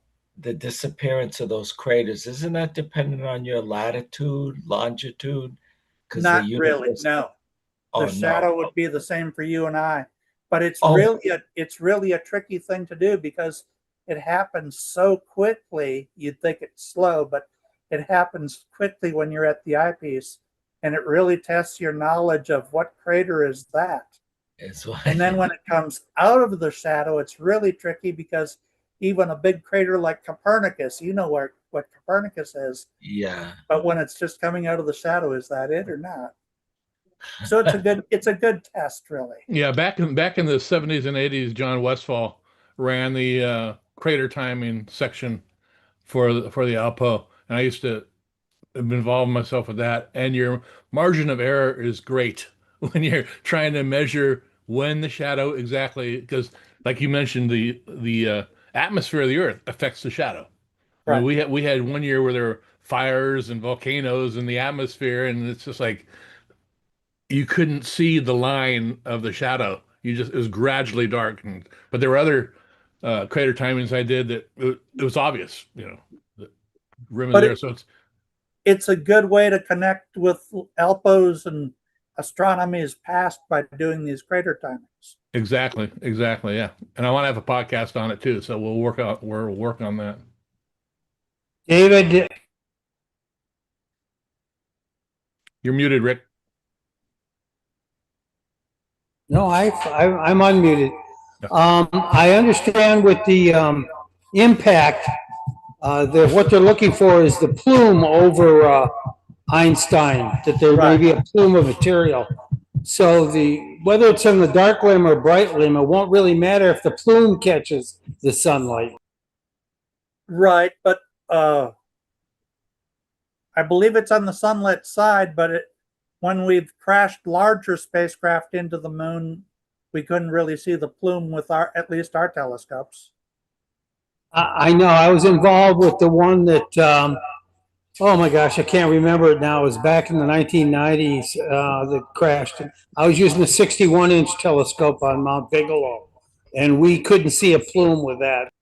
disappearance of those craters, isn't that dependent on your latitude, longitude? Not really, no. The shadow would be the same for you and I, but it's really a tricky thing to do because it happens so quickly. You'd think it's slow, but it happens quickly when you're at the eyepiece, and it really tests your knowledge of what crater is that. And then when it comes out of the shadow, it's really tricky because even a big crater like Copernicus, you know what Copernicus is. Yeah. But when it's just coming out of the shadow, is that it or not? So it's a good test, really. Yeah, back in the 70s and 80s, John Westfall ran the crater timing section for the ALPO, and I used to involve myself with that. And your margin of error is great when you're trying to measure when the shadow exactly, because like you mentioned, the atmosphere of the Earth affects the shadow. Right. I mean, we had one year where there were fires and volcanoes in the atmosphere, and it's just like you couldn't see the line of the shadow. It was gradually dark. But there were other crater timings I did that it was obvious, the rim is there. So it's a good way to connect with ALPOs and astronomy's past by doing these crater timings. Exactly, yeah. And I want to have a podcast on it too, so we'll work on that. David, you're muted, Rick. No, I'm unmuted. I understand with the impact, what they're looking for is the plume over Einstein, that there may be a plume of material. So whether it's in the dark limb or bright limb, it won't really matter if the plume catches the sunlight. Right, but I believe it's on the sunlit side, but when we've crashed larger spacecraft into the moon, we couldn't really see the plume with at least our telescopes. I know. I was involved with the one that, oh my gosh, I can't remember it now. It was back in the 1990s that crashed. I was using a 61-inch telescope on Mount Bigelow, and we couldn't see a plume with that.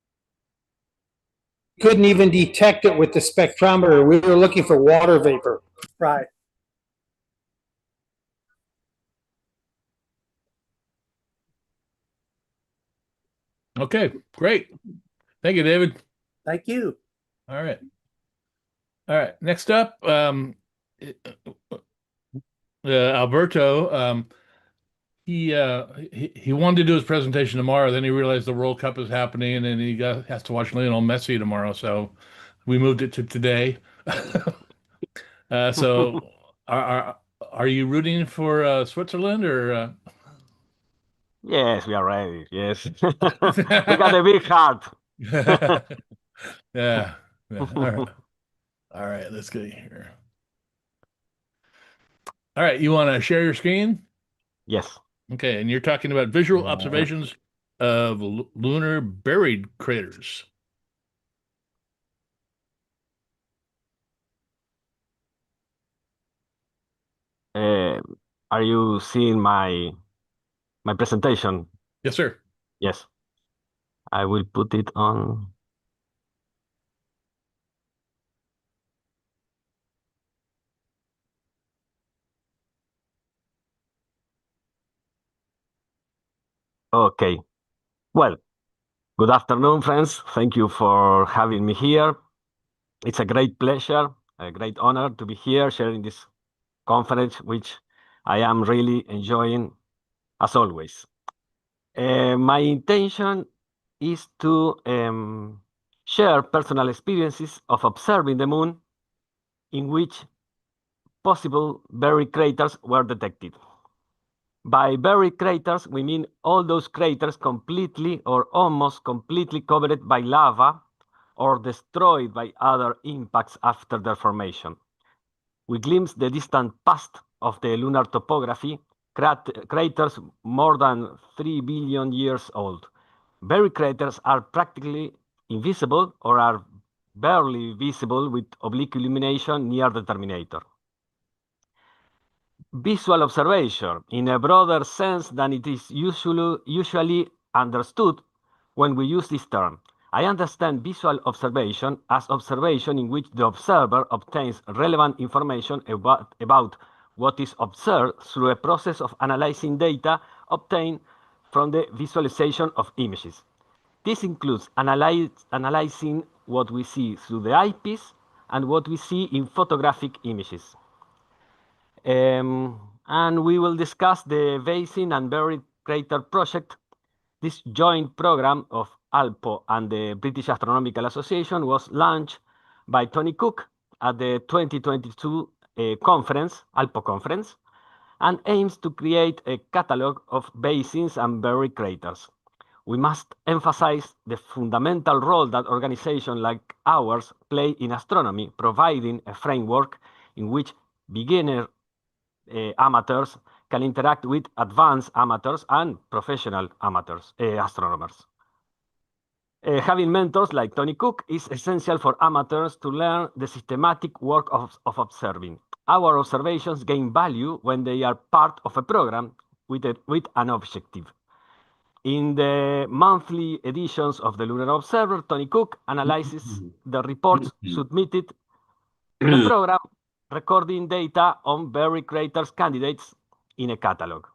Couldn't even detect it with the spectrometer. We were looking for water vapor. Right. Okay, great. Thank you, David. Thank you. All right. Next up, Alberto. he wanted to do his presentation tomorrow. Then he realized the World Cup is happening, and has to watch Lionel Messi tomorrow. So we moved it to today. So are you rooting for Switzerland or? Yes, we are ready. Yes, we got a big heart. Yeah. All right. All right. Let's get here. All right. You want to share your screen? Yes. Okay. And you're talking about visual observations of lunar buried craters. Are you seeing my presentation? Yes, sir. Yes. I will put it on. Okay. Well, good afternoon, friends. Thank you for having me here. It's a great pleasure, a great honor to be here sharing this conference, which I am really enjoying as always. My intention is to share personal experiences of observing the moon in which possible buried craters were detected. By buried craters, we mean all those craters completely or almost completely covered by lava or destroyed by other impacts after their formation. We glimpse the distant past of the lunar topography, craters more than 3 billion years old. Buried craters are practically invisible or are barely visible with oblique illumination near the terminator. Visual observation, in a broader sense than it is usually understood when we use this term. I understand visual observation as observation in which the observer obtains relevant information about what is observed through a process of analyzing data obtained from the visualization of images. This includes analyzing what we see through the eyepiece and what we see in photographic images. And we will discuss the Basin and Buried Crater Project. This joint program of ALPO and the British Astronomical Association was launched by Tony Cook at the 2022 conference, ALPO Conference, and aims to create a catalog of basins and buried craters. We must emphasize the fundamental role that organizations like ours play in astronomy, providing a framework in which beginner amateurs can interact with advanced amateurs and professional amateurs, astronomers. Having mentors like Tony Cook is essential for amateurs to learn the systematic work of observing. Our observations gain value when they are part of a program with an objective. In the monthly editions of the Lunar Observer, Tony Cook analyzes the reports submitted to the program, recording data on buried craters candidates in a catalog.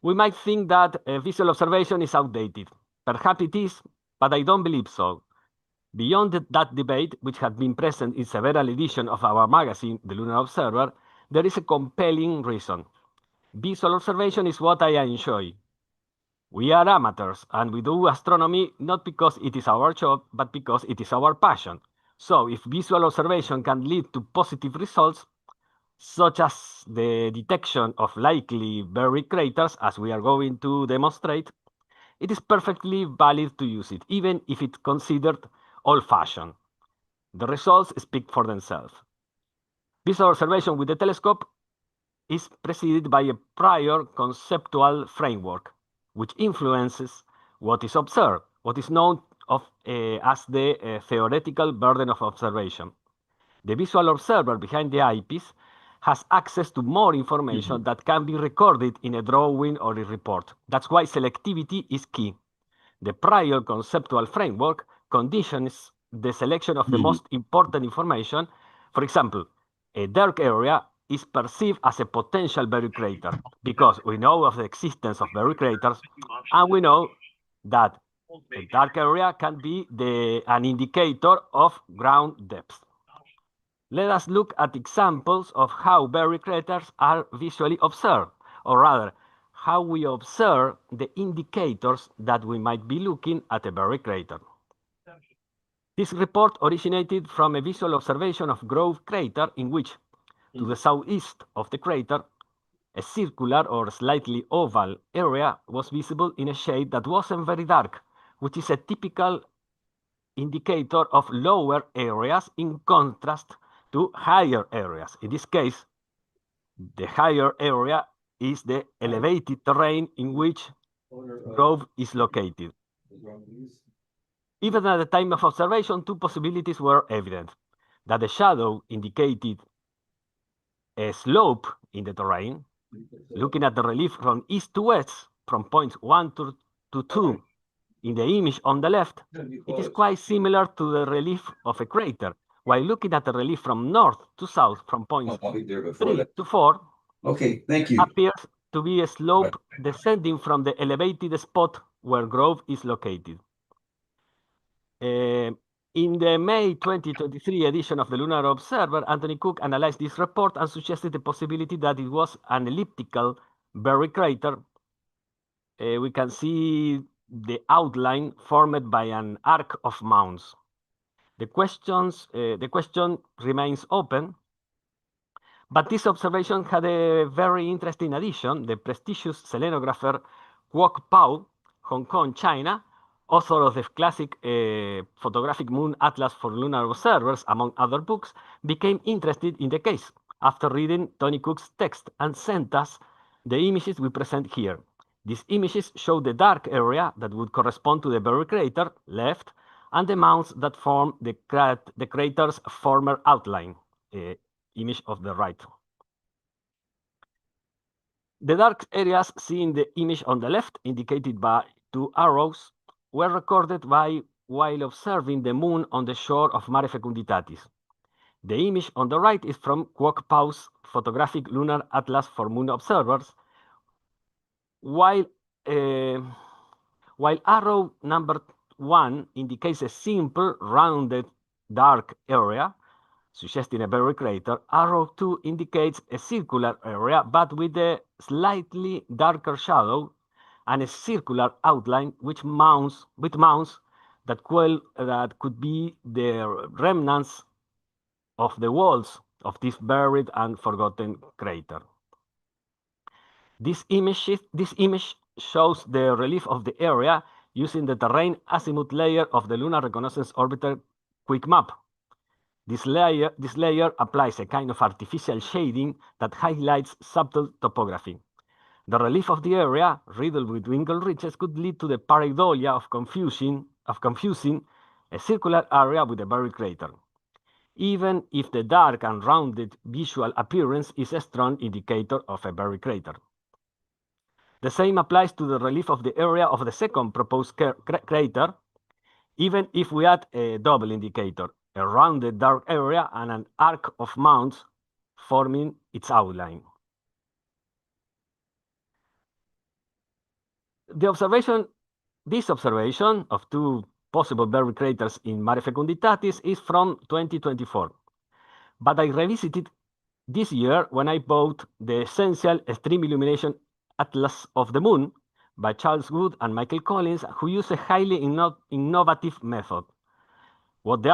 We might think that visual observation is outdated. Perhaps it is, but I don't believe so. Beyond that debate, which had been present in several editions of our magazine, The Lunar Observer, there is a compelling reason. Visual observation is what I enjoy. We are amateurs, and we do astronomy not because it is our job, but because it is our passion. So if visual observation can lead to positive results, such as the detection of likely buried craters, as we are going to demonstrate, it is perfectly valid to use it, even if it's considered old-fashioned. The results speak for themselves. Visual observation with the telescope is preceded by a prior conceptual framework, which influences what is observed, what is known as the theoretical burden of observation. The visual observer behind the eyepiece has access to more information that can be recorded in a drawing or a report. That's why selectivity is key. The prior conceptual framework conditions the selection of the most important information. For example, a dark area is perceived as a potential buried crater because we know of the existence of buried craters, and we know that a dark area can be an indicator of ground depth. Let us look at examples of how buried craters are visually observed. or rather, how we observe the indicators that we might be looking at a buried crater. This report originated from a visual observation of Grove Crater, in which, to the southeast of the crater, a circular or slightly oval area was visible in a shade that wasn't very dark, which is a typical indicator of lower areas in contrast to higher areas. In this case, the higher area is the elevated terrain in which Grove is located. Even at the time of observation, two possibilities were evident: that the shadow indicated a slope in the terrain. Looking at the relief from east to west, from points 1 to 2, in the image on the left, it is quite similar to the relief of a crater, while looking at the relief from north to south, from points 3 to 4, Okay, thank you. appears to be a slope descending from the elevated spot where Grove is located. In the May 2023 edition of the Lunar Observer, Anthony Cook analyzed this report and suggested the possibility that it was an elliptical buried crater. We can see the outline formed by an arc of mounds. The question remains open, but this observation had a very interesting addition. The prestigious selenographer Kwok Pao, Hong Kong, China, author of the classic photographic moon atlas for lunar observers, among other books, became interested in the case after reading Tony Cook's text and sent us the images we present here. These images show the dark area that would correspond to the buried crater, left, and the mounds that form the crater's former outline, image of the right. The dark areas seen in the image on the left, indicated by two arrows, were recorded while observing the moon on the shore of Mare Fecunditatis. The image on the right is from Kwok Pao's photographic lunar atlas for moon observers, while arrow number 1 indicates a simple, rounded, dark area, suggesting a buried crater. Arrow 2 indicates a circular area, but with a slightly darker shadow and a circular outline with mounds that could be the remnants of the walls of this buried and forgotten crater. This image shows the relief of the area using the terrain azimuth layer of the Lunar Reconnaissance Orbiter Quick Map. This layer applies a kind of artificial shading that highlights subtle topography. The relief of the area, riddled with wrinkled ridges, could lead to the pareidolia of confusing a circular area with a buried crater, even if the dark and rounded visual appearance is a strong indicator of a buried crater. The same applies to the relief of the area of the second proposed crater, even if we add a double indicator, a rounded dark area and an arc of mounds forming its outline. This observation of two possible buried craters in Mare Fecunditatis is from 2024, but I revisited this year when I bought the Essential Extreme Illumination Atlas of the Moon by Charles Wood and Michael Collins, who use a highly innovative method. What the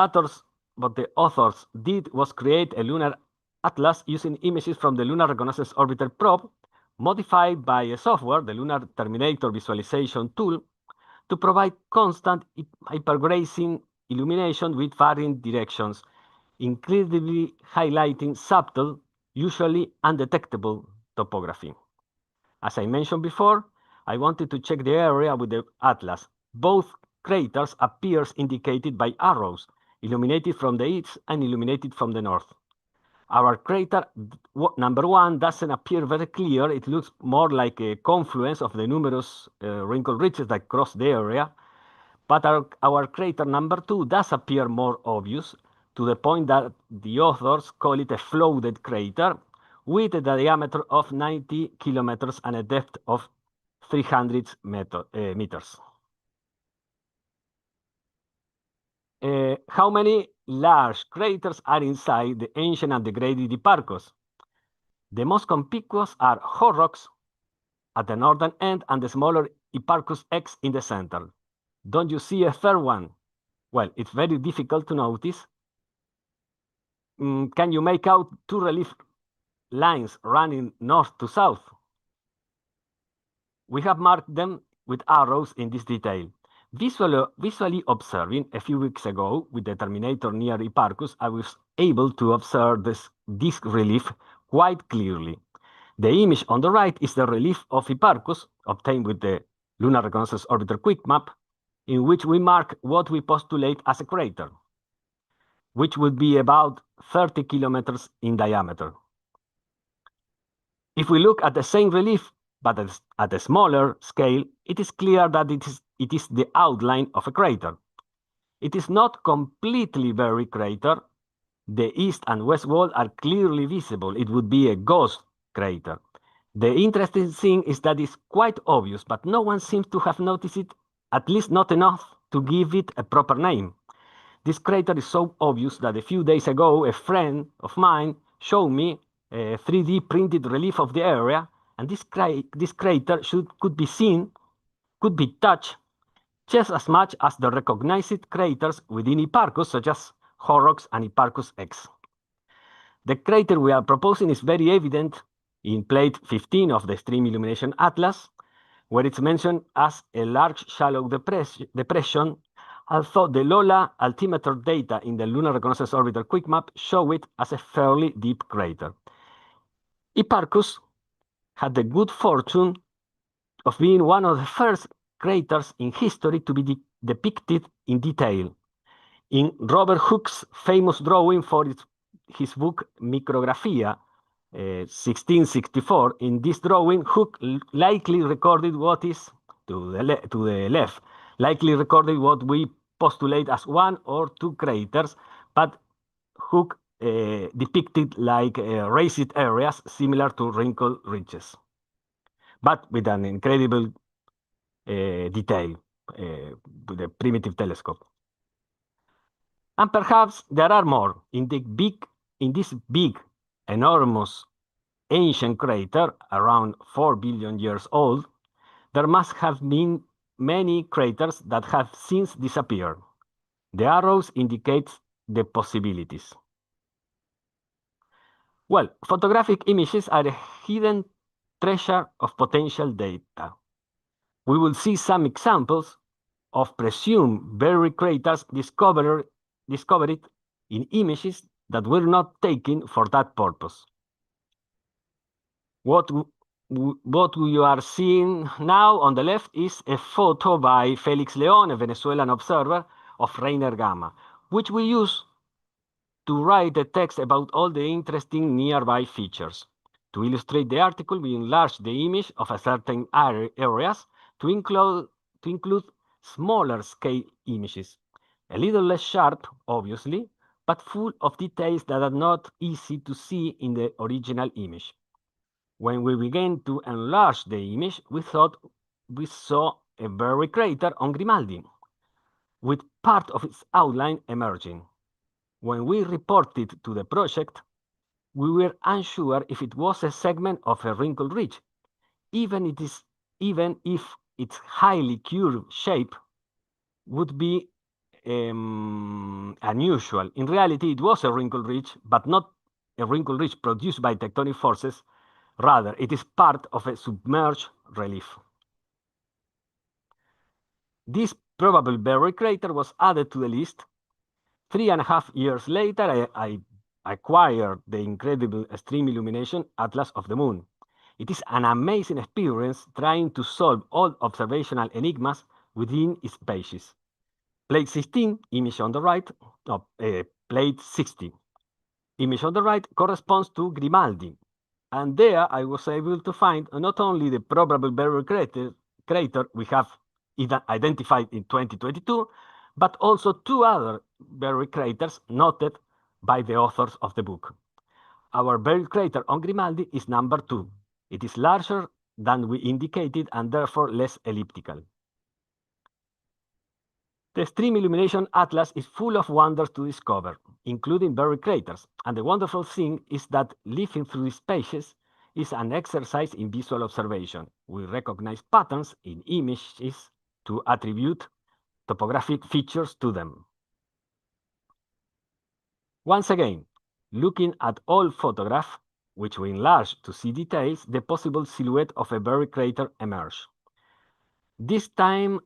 authors did was create a lunar atlas using images from the Lunar Reconnaissance Orbiter probe, modified by a software, the Lunar Terminator Visualization tool, to provide constant hypergrazing illumination with varying directions, incredibly highlighting subtle, usually undetectable topography. As I mentioned before, I wanted to check the area with the atlas. Both craters appears indicated by arrows, illuminated from the east and illuminated from the north. Our crater number 1 doesn't appear very clear. It looks more like a confluence of the numerous wrinkled ridges that cross the area. But our crater number 2 does appear more obvious, to the point that the authors call it a flooded crater with a diameter of 90 kilometers and a depth of 300 meters. How many large craters are inside the ancient and degraded Hipparcos? The most conspicuous are Horrocks, at the northern end and the smaller Hipparchus X in the center. Don't you see a third one? Well, it's very difficult to notice. Can you make out two relief lines running north to south? We have marked them with arrows in this detail. Visually observing a few weeks ago with the terminator near Hipparchus, I was able to observe this relief quite clearly. The image on the right is the relief of Hipparchus obtained with the Lunar Reconnaissance Orbiter Quick Map, in which we mark what we postulate as a crater, which would be about 30 kilometers in diameter. If we look at the same relief, but at a smaller scale, it is clear that it is the outline of a crater. It is not completely buried crater. The east and west wall are clearly visible. It would be a ghost crater. The interesting thing is that it's quite obvious, but no one seems to have noticed it, at least not enough to give it a proper name. This crater is so obvious that a few days ago, a friend of mine showed me a 3D printed relief of the area, and this crater could be seen, could be touched just as much as the recognized craters within Hipparchus, such as Horrocks and Hipparchus X. The crater we are proposing is very evident in plate 15 of the Stream Illumination Atlas, where it's mentioned as a large shallow depression, although the LOLA altimeter data in the Lunar Reconnaissance Orbiter Quick Map show it as a fairly deep crater. Hipparchus had the good fortune of being one of the first craters in history to be depicted in detail. In Robert Hooke's famous drawing for his book Micrographia, 1664, in this drawing, Hooke likely recorded what is to the left, likely recorded what we postulate as one or two craters, but Hooke depicted like raised areas similar to wrinkled ridges, but with an incredible detail with a primitive telescope. And perhaps there are more. In this big, enormous, ancient crater, around 4 billion years old, there must have been many craters that have since disappeared. The arrows indicate the possibilities. Well, photographic images are a hidden treasure of potential data. We will see some examples of presumed buried craters discovered in images that were not taken for that purpose. What you are seeing now on the left is a photo by Felix Leon, a Venezuelan observer, of Reiner Gamma, which we use to write a text about all the interesting nearby features. To illustrate the article, we enlarge the image of a certain areas to include smaller scale images, a little less sharp, obviously, but full of details that are not easy to see in the original image. When we began to enlarge the image, we thought we saw a buried crater on Grimaldi, with part of its outline emerging. When we reported to the project, we were unsure if it was a segment of a wrinkled ridge, even if its highly curved shape would be unusual. In reality, it was a wrinkled ridge, but not a wrinkled ridge produced by tectonic forces. Rather, it is part of a submerged relief. This probable buried crater was added to the list. 3.5 years later, I acquired the incredible Stream Illumination Atlas of the Moon. It is an amazing experience trying to solve all observational enigmas within its pages. Plate 16, image on the right, plate 60, image on the right corresponds to Grimaldi. And there I was able to find not only the probable buried crater we have identified in 2022, but also two other buried craters noted by the authors of the book. Our buried crater on Grimaldi is number 2. It is larger than we indicated and therefore less elliptical. The Stream Illumination Atlas is full of wonders to discover, including buried craters, and the wonderful thing is that living through these pages is an exercise in visual observation. We recognize patterns in images to attribute topographic features to them. Once again, looking at all photographs, which we enlarge to see details, the possible silhouette of a buried crater emerged. This time,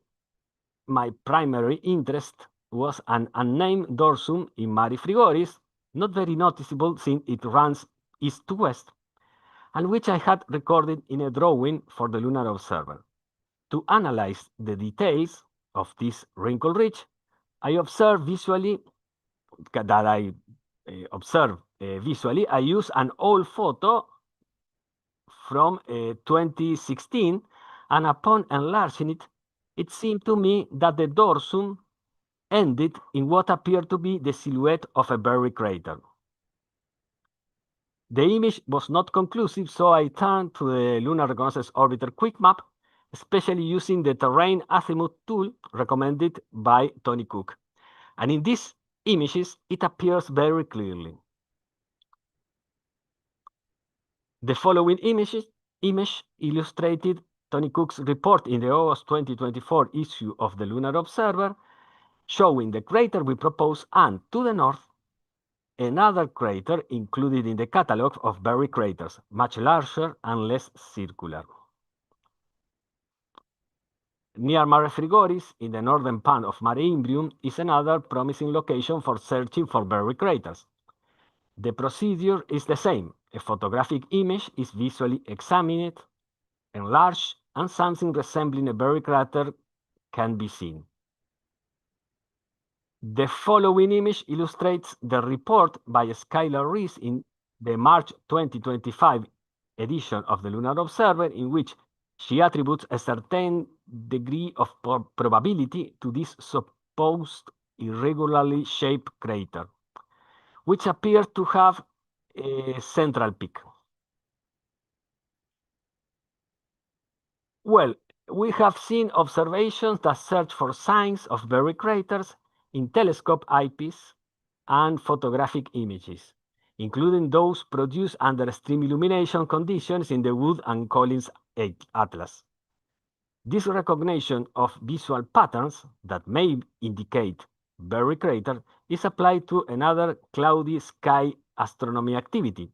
my primary interest was an unnamed dorsum in Mare Frigoris, not very noticeable since it runs east to west, and which I had recorded in a drawing for the Lunar Observer. To analyze the details of this wrinkle ridge, I observed visually I use an old photo from 2016, and upon enlarging it, it seemed to me that the dorsum ended in what appeared to be the silhouette of a buried crater. The image was not conclusive, so I turned to the Lunar Reconnaissance Orbiter Quick Map, especially using the terrain azimuth tool recommended by Tony Cook. And in these images, it appears very clearly. The following image illustrated Tony Cook's report in the August 2024 issue of the Lunar Observer, showing the crater we propose and, to the north, another crater included in the catalog of buried craters, much larger and less circular. Near Mare Frigoris, in the northern pan of Mare Imbrium, is another promising location for searching for buried craters. The procedure is the same. A photographic image is visually examined, enlarged, and something resembling a buried crater can be seen. The following image illustrates the report by Skylar Rees in the March 2025 edition of the Lunar Observer, in which she attributes a certain degree of probability to this supposed irregularly shaped crater, which appears to have a central peak. Well, we have seen observations that search for signs of buried craters in telescope eyepiece and photographic images, including those produced under extreme illumination conditions in the Wood and Collins Atlas. This recognition of visual patterns that may indicate buried crater is applied to another cloudy sky astronomy activity,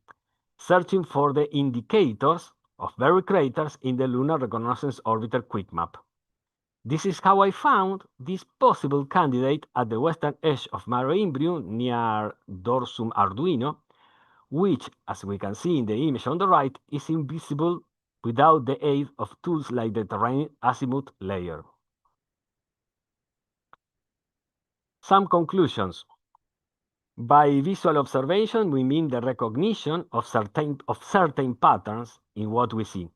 searching for the indicators of buried craters in the Lunar Reconnaissance Orbiter Quick Map. This is how I found this possible candidate at the western edge of Mare Imbrium near Dorsum Arduino, which, as we can see in the image on the right, is invisible without the aid of tools like the terrain azimuth layer. Some conclusions. By visual observation, we mean the recognition of certain patterns in what we see,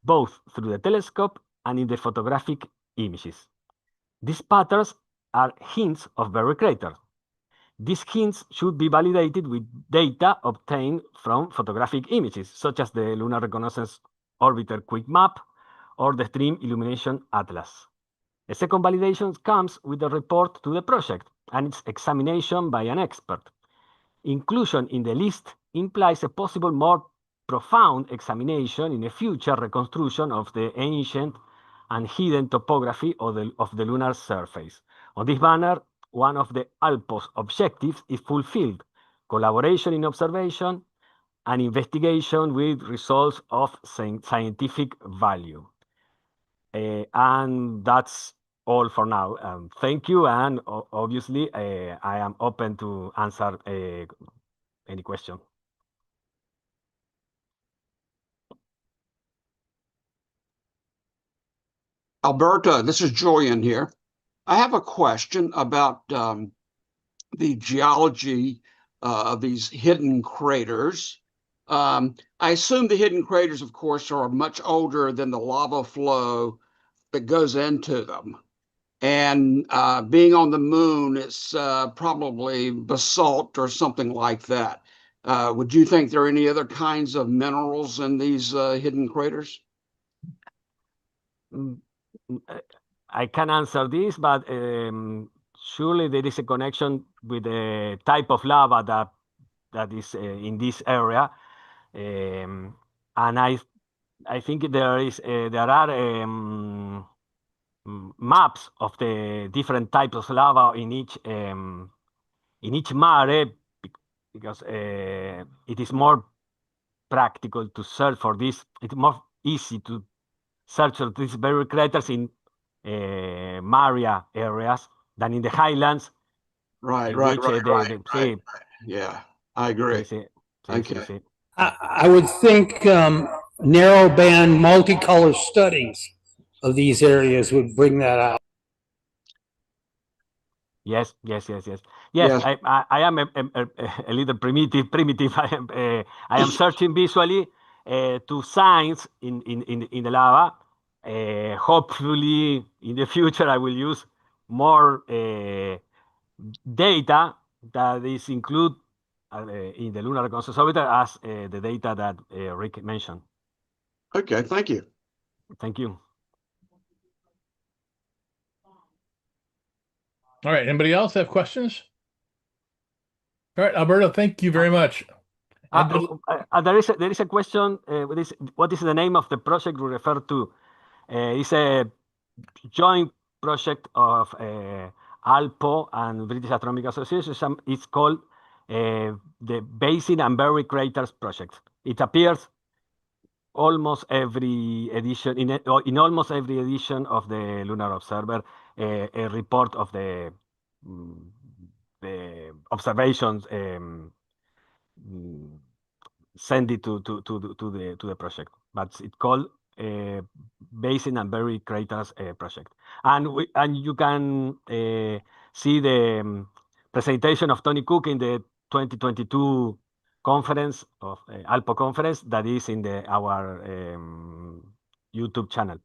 both through the telescope and in the photographic images. These patterns are hints of buried craters. These hints should be validated with data obtained from photographic images, such as the Lunar Reconnaissance Orbiter Quick Map or the Stream Illumination Atlas. A second validation comes with the report to the project and its examination by an expert. Inclusion in the list implies a possible more profound examination in a future reconstruction of the ancient and hidden topography of the lunar surface. On this manner, one of the ALPO's objectives is fulfilled: collaboration in observation and investigation with results of scientific value. And that's all for now. Thank you, and obviously I am open to answer any question. Alberta, this is Julian here. I have a question about the geology of these hidden craters. I assume the hidden craters, of course, are much older than the lava flow that goes into them. And being on the moon, it's probably basalt or something like that. Would you think there are any other kinds of minerals in these hidden craters? I can answer this, but surely there is a connection with the type of lava that is in this area. and I think there are maps of the different types of lava in each mare, because it is more practical to search for this. It's more easy to search for these buried craters in Maria areas than in the highlands. Right, in right, which, right, the- right, the- right. sí, Yeah, I agree. sí, Okay. sí. I would think narrow band multicolor studies of these areas would bring that out. Yes. Yes. I am a little primitive. I am searching visually to signs in the lava. Hopefully, in the future, I will use more data that is included in the lunar reconnaissance orbiter as the data that Rick mentioned. Okay, thank you. Thank you. All right. Anybody else have questions? All right, Alberto, thank you very much. There is a question. What is the name of the project we refer to? It's a joint project of ALPO and British Astronomical Association. It's called the Basin and Buried Craters Project. It appears almost every edition in almost every edition of the Lunar Observer, a report of the observations send it to the project. But it's called Basin and Buried Craters Project, and you can see the presentation of Tony Cook in the 2022 conference of ALPO conference that is in our YouTube channel.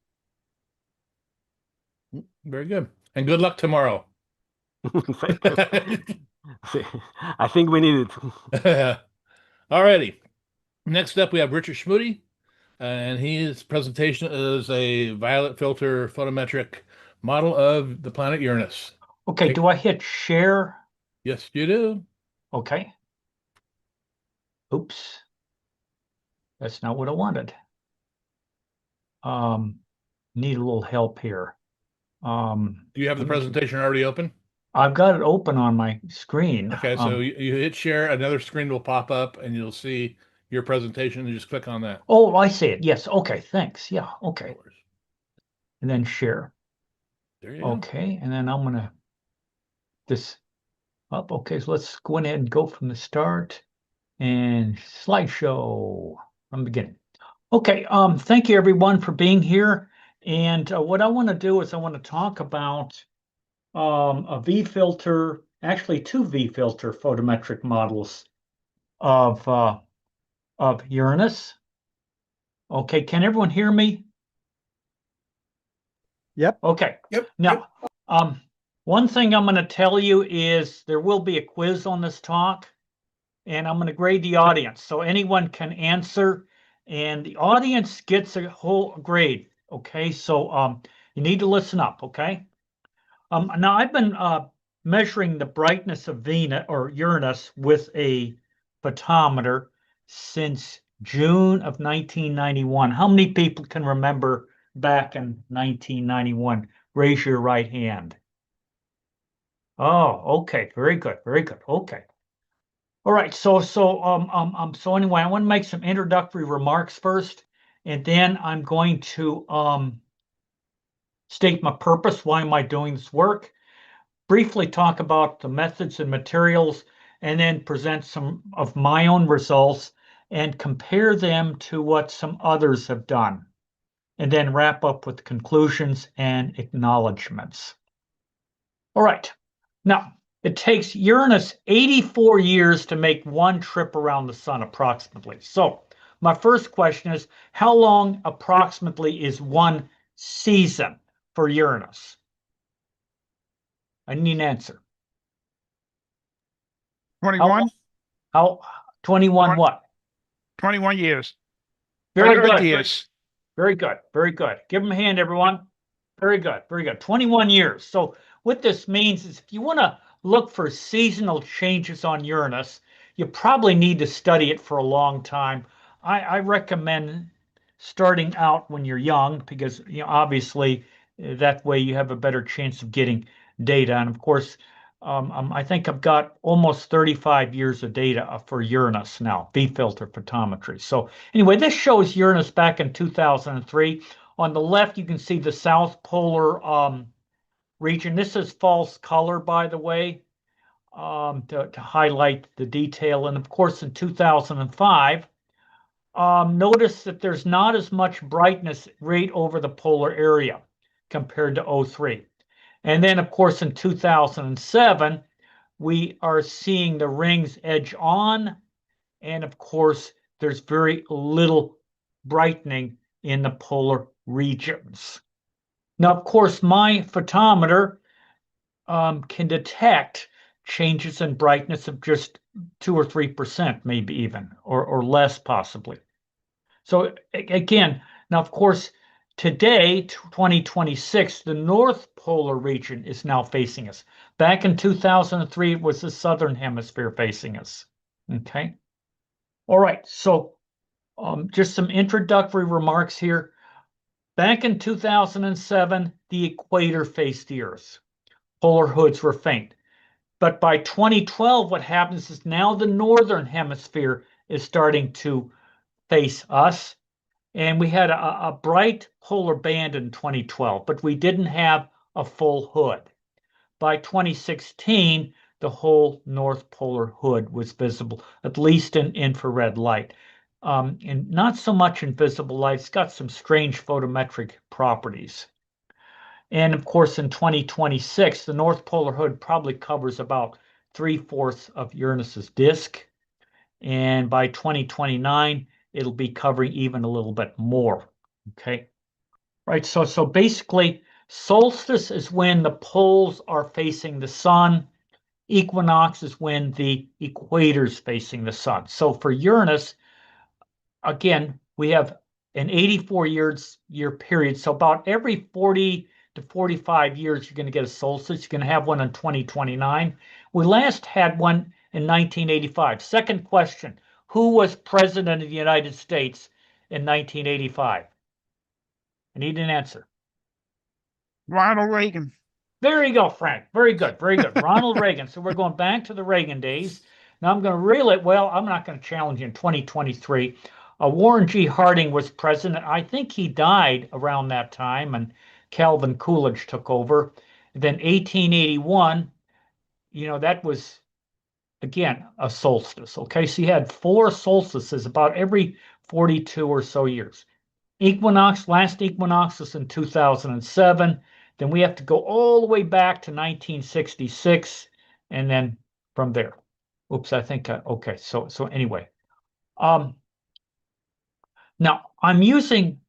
Very good, and good luck tomorrow. I think we need it. All righty. Next up, we have Richard Schmude, and his presentation is a violet filter photometric model of the planet Uranus. Okay, do I hit share? Yes, you do. Okay. Oops. That's not what I wanted. Need a little help here. Do you have the presentation already open? I've got it open on my screen. Okay, so you hit share, another screen will pop up and you'll see your presentation and just click on that. Oh, I see it. Yes. Okay, thanks. Yeah, okay. And then share. There you go. And then I'm going to this up. Okay, so let's go ahead and go from the start and slideshow from the beginning. Okay, thank you everyone for being here. And what I want to do is I want to talk about a V-filter, actually two V-filter photometric models of Uranus. Okay, can everyone hear me? Yep. Okay. Yep. Now, one thing I'm going to tell you is there will be a quiz on this talk, and I'm going to grade the audience, so anyone can answer, and the audience gets a whole grade. Okay, so you need to listen up. Okay. Now I've been measuring the brightness of Venus or Uranus with a photometer since June of 1991. How many people can remember back in 1991? Raise your right hand. Oh, okay, very good, very good. Okay. All right, so anyway, I want to make some introductory remarks first, and then I'm going to state my purpose. Why am I doing this work? Briefly talk about the methods and materials, and then present some of my own results and compare them to what some others have done, and then wrap up with conclusions and acknowledgments. All right. Now, it takes Uranus 84 years to make one trip around the sun approximately. So my first question is, how long approximately is one season for Uranus? I need an answer. 21? How 21 what? 21 years. Very 100 good. years. Very good. Very good. Give them a hand, everyone. Very good. Very good. 21 years. So what this means is if you want to look for seasonal changes on Uranus, you probably need to study it for a long time. I recommend starting out when you're young because, obviously that way you have a better chance of getting data. And of course, I think I've got almost 35 years of data for Uranus now, V-filter photometry. So anyway, this shows Uranus back in 2003. On the left, you can see the south polar region. This is false color, by the way, to highlight the detail. And of course, in 2005, notice that there's not as much brightness right over the polar area compared to 03. And then, of course, in 2007, we are seeing the rings edge on. And of course, there's very little brightening in the polar regions. Now, of course, my photometer can detect changes in brightness of just 2 or 3%, maybe even, or less possibly. So again, now, of course, today, 2026, the North Polar region is now facing us. Back in 2003, it was the Southern Hemisphere facing us. Okay. All right. So just some introductory remarks here. Back in 2007, the equator faced the Earth. Polar hoods were faint. But by 2012, what happens is now the Northern Hemisphere is starting to face us. And we had a bright polar band in 2012, but we didn't have a full hood. By 2016, the whole North Polar hood was visible, at least in infrared light. And not so much in visible light. It's got some strange photometric properties. And of course, in 2026, the North Polar hood probably covers about 3/4 of Uranus's disk. And by 2029, it'll be covering even a little bit more. Okay. Right. So basically, solstice is when the poles are facing the sun. Equinox is when the equator is facing the sun. So for Uranus, again, we have an 84-year period. So about every 40 to 45 years, you're going to get a solstice. You're going to have one in 2029. We last had one in 1985. Second question, who was president of the United States in 1985? I need an answer. Ronald Reagan. There you go, Frank. Very good. Very good. Ronald Reagan. So we're going back to the Reagan days. Now I'm going to reel it. Well, I'm not going to challenge you in 2023. Warren G. Harding was president. I think he died around that time, and Calvin Coolidge took over. Then 1881, that was, again, a solstice. Okay, so you had 4 solstices about every 42 or so years. Equinox, last equinox was in 2007. Then we have to go all the way back to 1966, and then from there. Oops, I think, okay, so anyway. Now, I'm using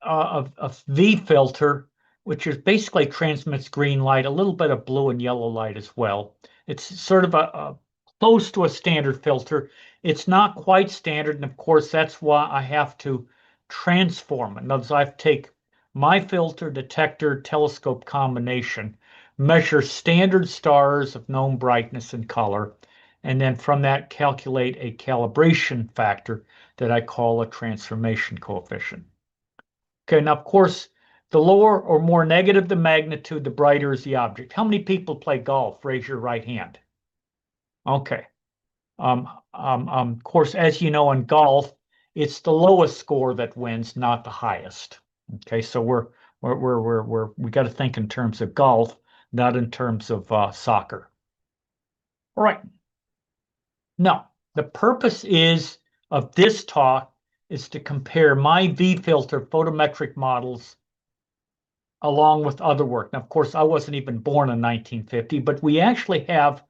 a V filter, which is basically transmits green light, a little bit of blue and yellow light as well. It's sort of a close to a standard filter. It's not quite standard, and of course, that's why I have to transform it. In other words, I have to take my filter, detector, telescope combination, measure standard stars of known brightness and color, and then from that calculate a calibration factor that I call a transformation coefficient. Okay, now of course, the lower or more negative the magnitude, the brighter is the object. How many people play golf? Raise your right hand. Okay. Of course, as you know, in golf, it's the lowest score that wins, not the highest. Okay, so we got to think in terms of golf, not in terms of soccer. All right. Now, the purpose of this talk is to compare my V-filter photometric models along with other work. Now, of course, I wasn't even born in 1950, but we actually have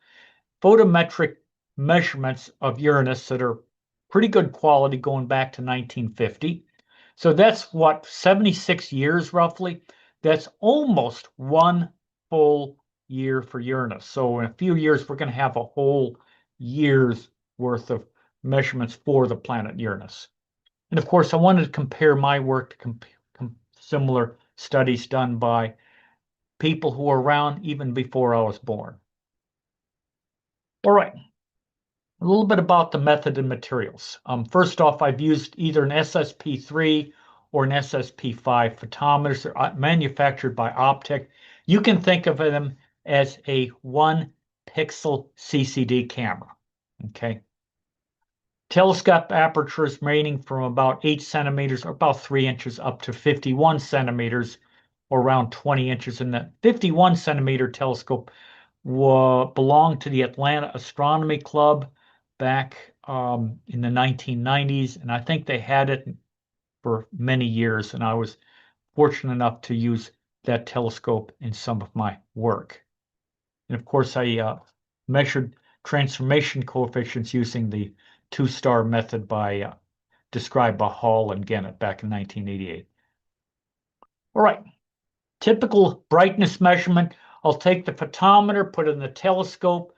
photometric measurements of Uranus that are pretty good quality going back to 1950. So that's what, 76 years roughly? That's almost 1 full year for Uranus. So in a few years, we're going to have a whole year's worth of measurements for the planet Uranus. And of course, I wanted to compare my work to similar studies done by people who were around even before I was born. All right. A little bit about the method and materials. First off, I've used either an SSP3 or an SSP5 photometers. They're manufactured by Optic. You can think of them as a 1-pixel CCD camera. Okay. Telescope apertures ranging from about 8 centimeters or about 3 inches up to 51 centimeters or around 20 inches. And the 51 centimeter telescope belonged to the Atlanta Astronomy Club back in the 1990s, and I think they had it for many years, and I was fortunate enough to use that telescope in some of my work. And of course, I measured transformation coefficients using the two-star method described by Hall and Gennett back in 1988. All right, typical brightness measurement. I'll take the photometer, put it in the telescope,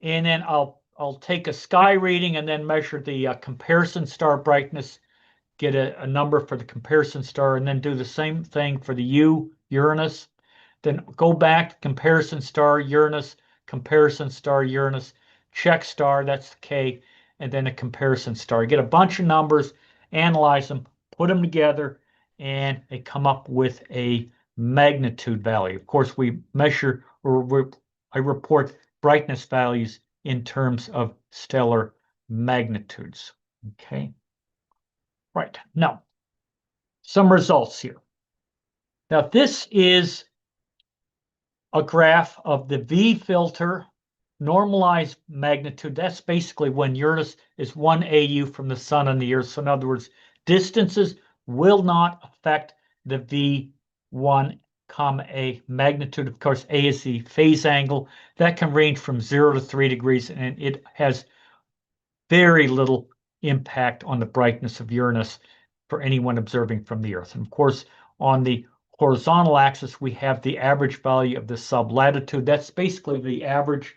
and then I'll take a sky reading and then measure the comparison star brightness, get a number for the comparison star, and then do the same thing for the Uranus. Then go back to comparison star, Uranus, check star, that's the K, and then a comparison star. You get a bunch of numbers, analyze them, put them together, and they come up with a magnitude value. Of course, we measure, or I report brightness values in terms of stellar magnitudes. Okay. Right. Now, some results here. Now, this is a graph of the V filter normalized magnitude. That's basically when Uranus is 1 AU from the sun and the earth. So in other words, distances will not affect the V1, A magnitude. Of course, A is the phase angle. That can range from 0 to 3 degrees, and it has very little impact on the brightness of Uranus for anyone observing from the Earth. And of course, on the horizontal axis, we have the average value of the sublatitude. That's basically the average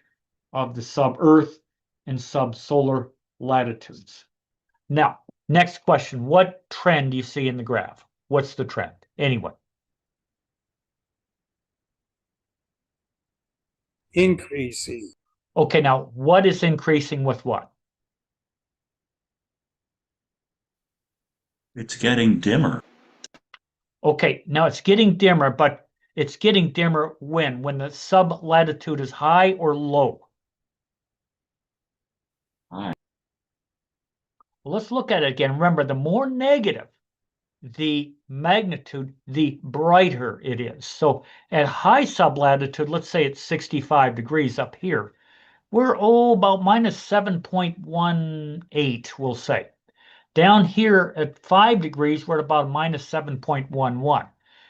of the sub-Earth and subsolar latitudes. Now, next question. What trend do you see in the graph? What's the trend? Anyway. Increasing. Okay, now what is increasing with what? It's getting dimmer. Okay, now it's getting dimmer, but it's getting dimmer when? When the sublatitude is high or low? High. Well, let's look at it again. Remember, the more negative the magnitude, the brighter it is. So at high sublatitude, let's say it's 65 degrees up here, we're about minus 7.18, we'll say. Down here at 5 degrees, we're at about minus 7.11.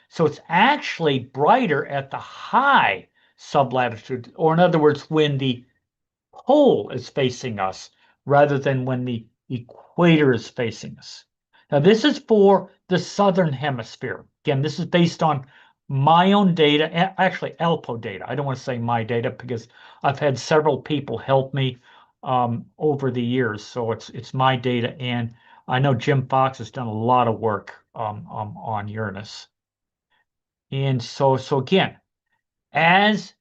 So it's actually brighter at the high sublatitude, or in other words, when the pole is facing us rather than when the equator is facing us. Now, this is for the southern hemisphere. Again, this is based on my own data, actually ALPO data. I don't want to say my data because I've had several people help me over the years. So it's my data, and I know Jim Fox has done a lot of work on Uranus. And so again, as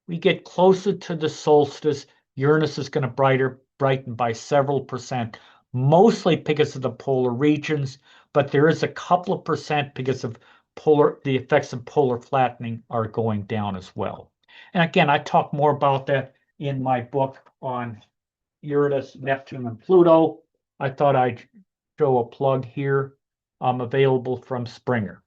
we get closer to the solstice, Uranus is going to brighten by several percent, mostly because of the polar regions, but there is a couple of percent because of the effects of polar flattening are going down as well. And again, I talk more about that in my book on Uranus, Neptune, and Pluto. I thought I'd show a plug here. Available from Springer.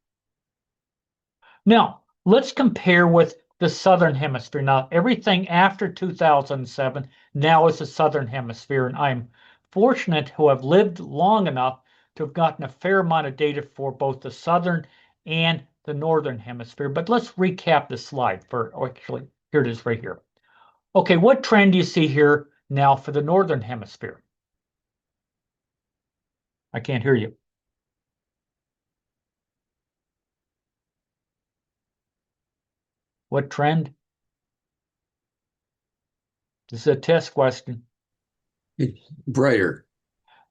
Now, let's compare with the southern hemisphere. Now, everything after 2007 now is the southern hemisphere, and I'm fortunate to have lived long enough to have gotten a fair amount of data for both the southern and the northern hemisphere. But let's recap the slide actually, here it is right here. Okay, what trend do you see here now for the northern hemisphere? I can't hear you. What trend? This is a test question. It's brighter.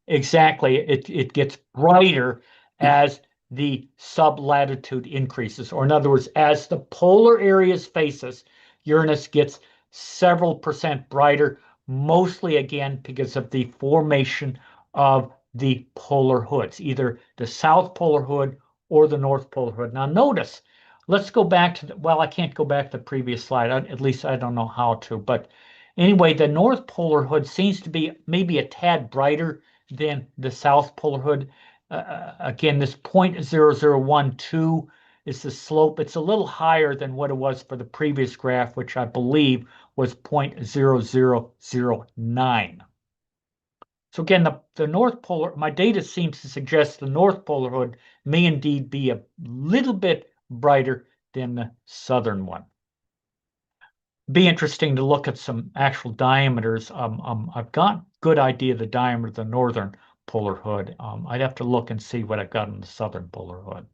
Exactly. It gets brighter as the sublatitude increases, or in other words, as the polar areas face us, Uranus gets several percent brighter, mostly again because of the formation of the polar hoods, either the south polar hood or the north polar hood. Now notice, let's go back to well, I can't go back to the previous slide. At least I don't know how to. But anyway, the north polar hood seems to be maybe a tad brighter than the south polar hood. Again, this 0.0012 is the slope. It's a little higher than what it was for the previous graph, which I believe was 0.0009. So again, the north polar, my data seems to suggest the north polar hood may indeed be a little bit brighter than the southern one. Be interesting to look at some actual diameters. I've got a good idea of the diameter of the northern polar hood. I'd have to look and see what I've got in the southern polar hood.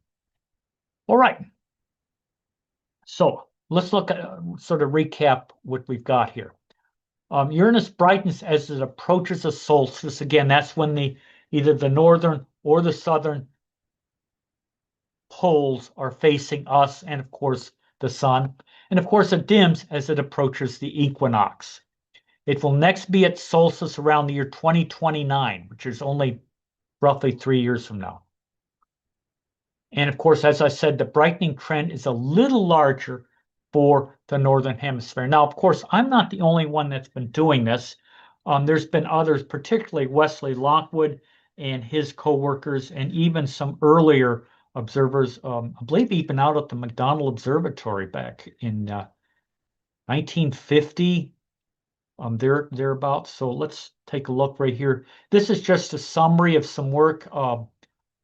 All right. So let's look at sort of recap what we've got here. Uranus brightens as it approaches the solstice. Again, that's when either the northern or the southern poles are facing us and, of course, the sun. And, of course, it dims as it approaches the equinox. It will next be at solstice around the year 2029, which is only roughly 3 years from now. And, of course, as I said, the brightening trend is a little larger for the Northern Hemisphere. Now, of course, I'm not the only one that's been doing this. There's been others, particularly Wesley Lockwood and his co-workers, and even some earlier observers, I believe even out at the McDonald Observatory back in 1950, thereabouts. So let's take a look right here. This is just a summary of some work.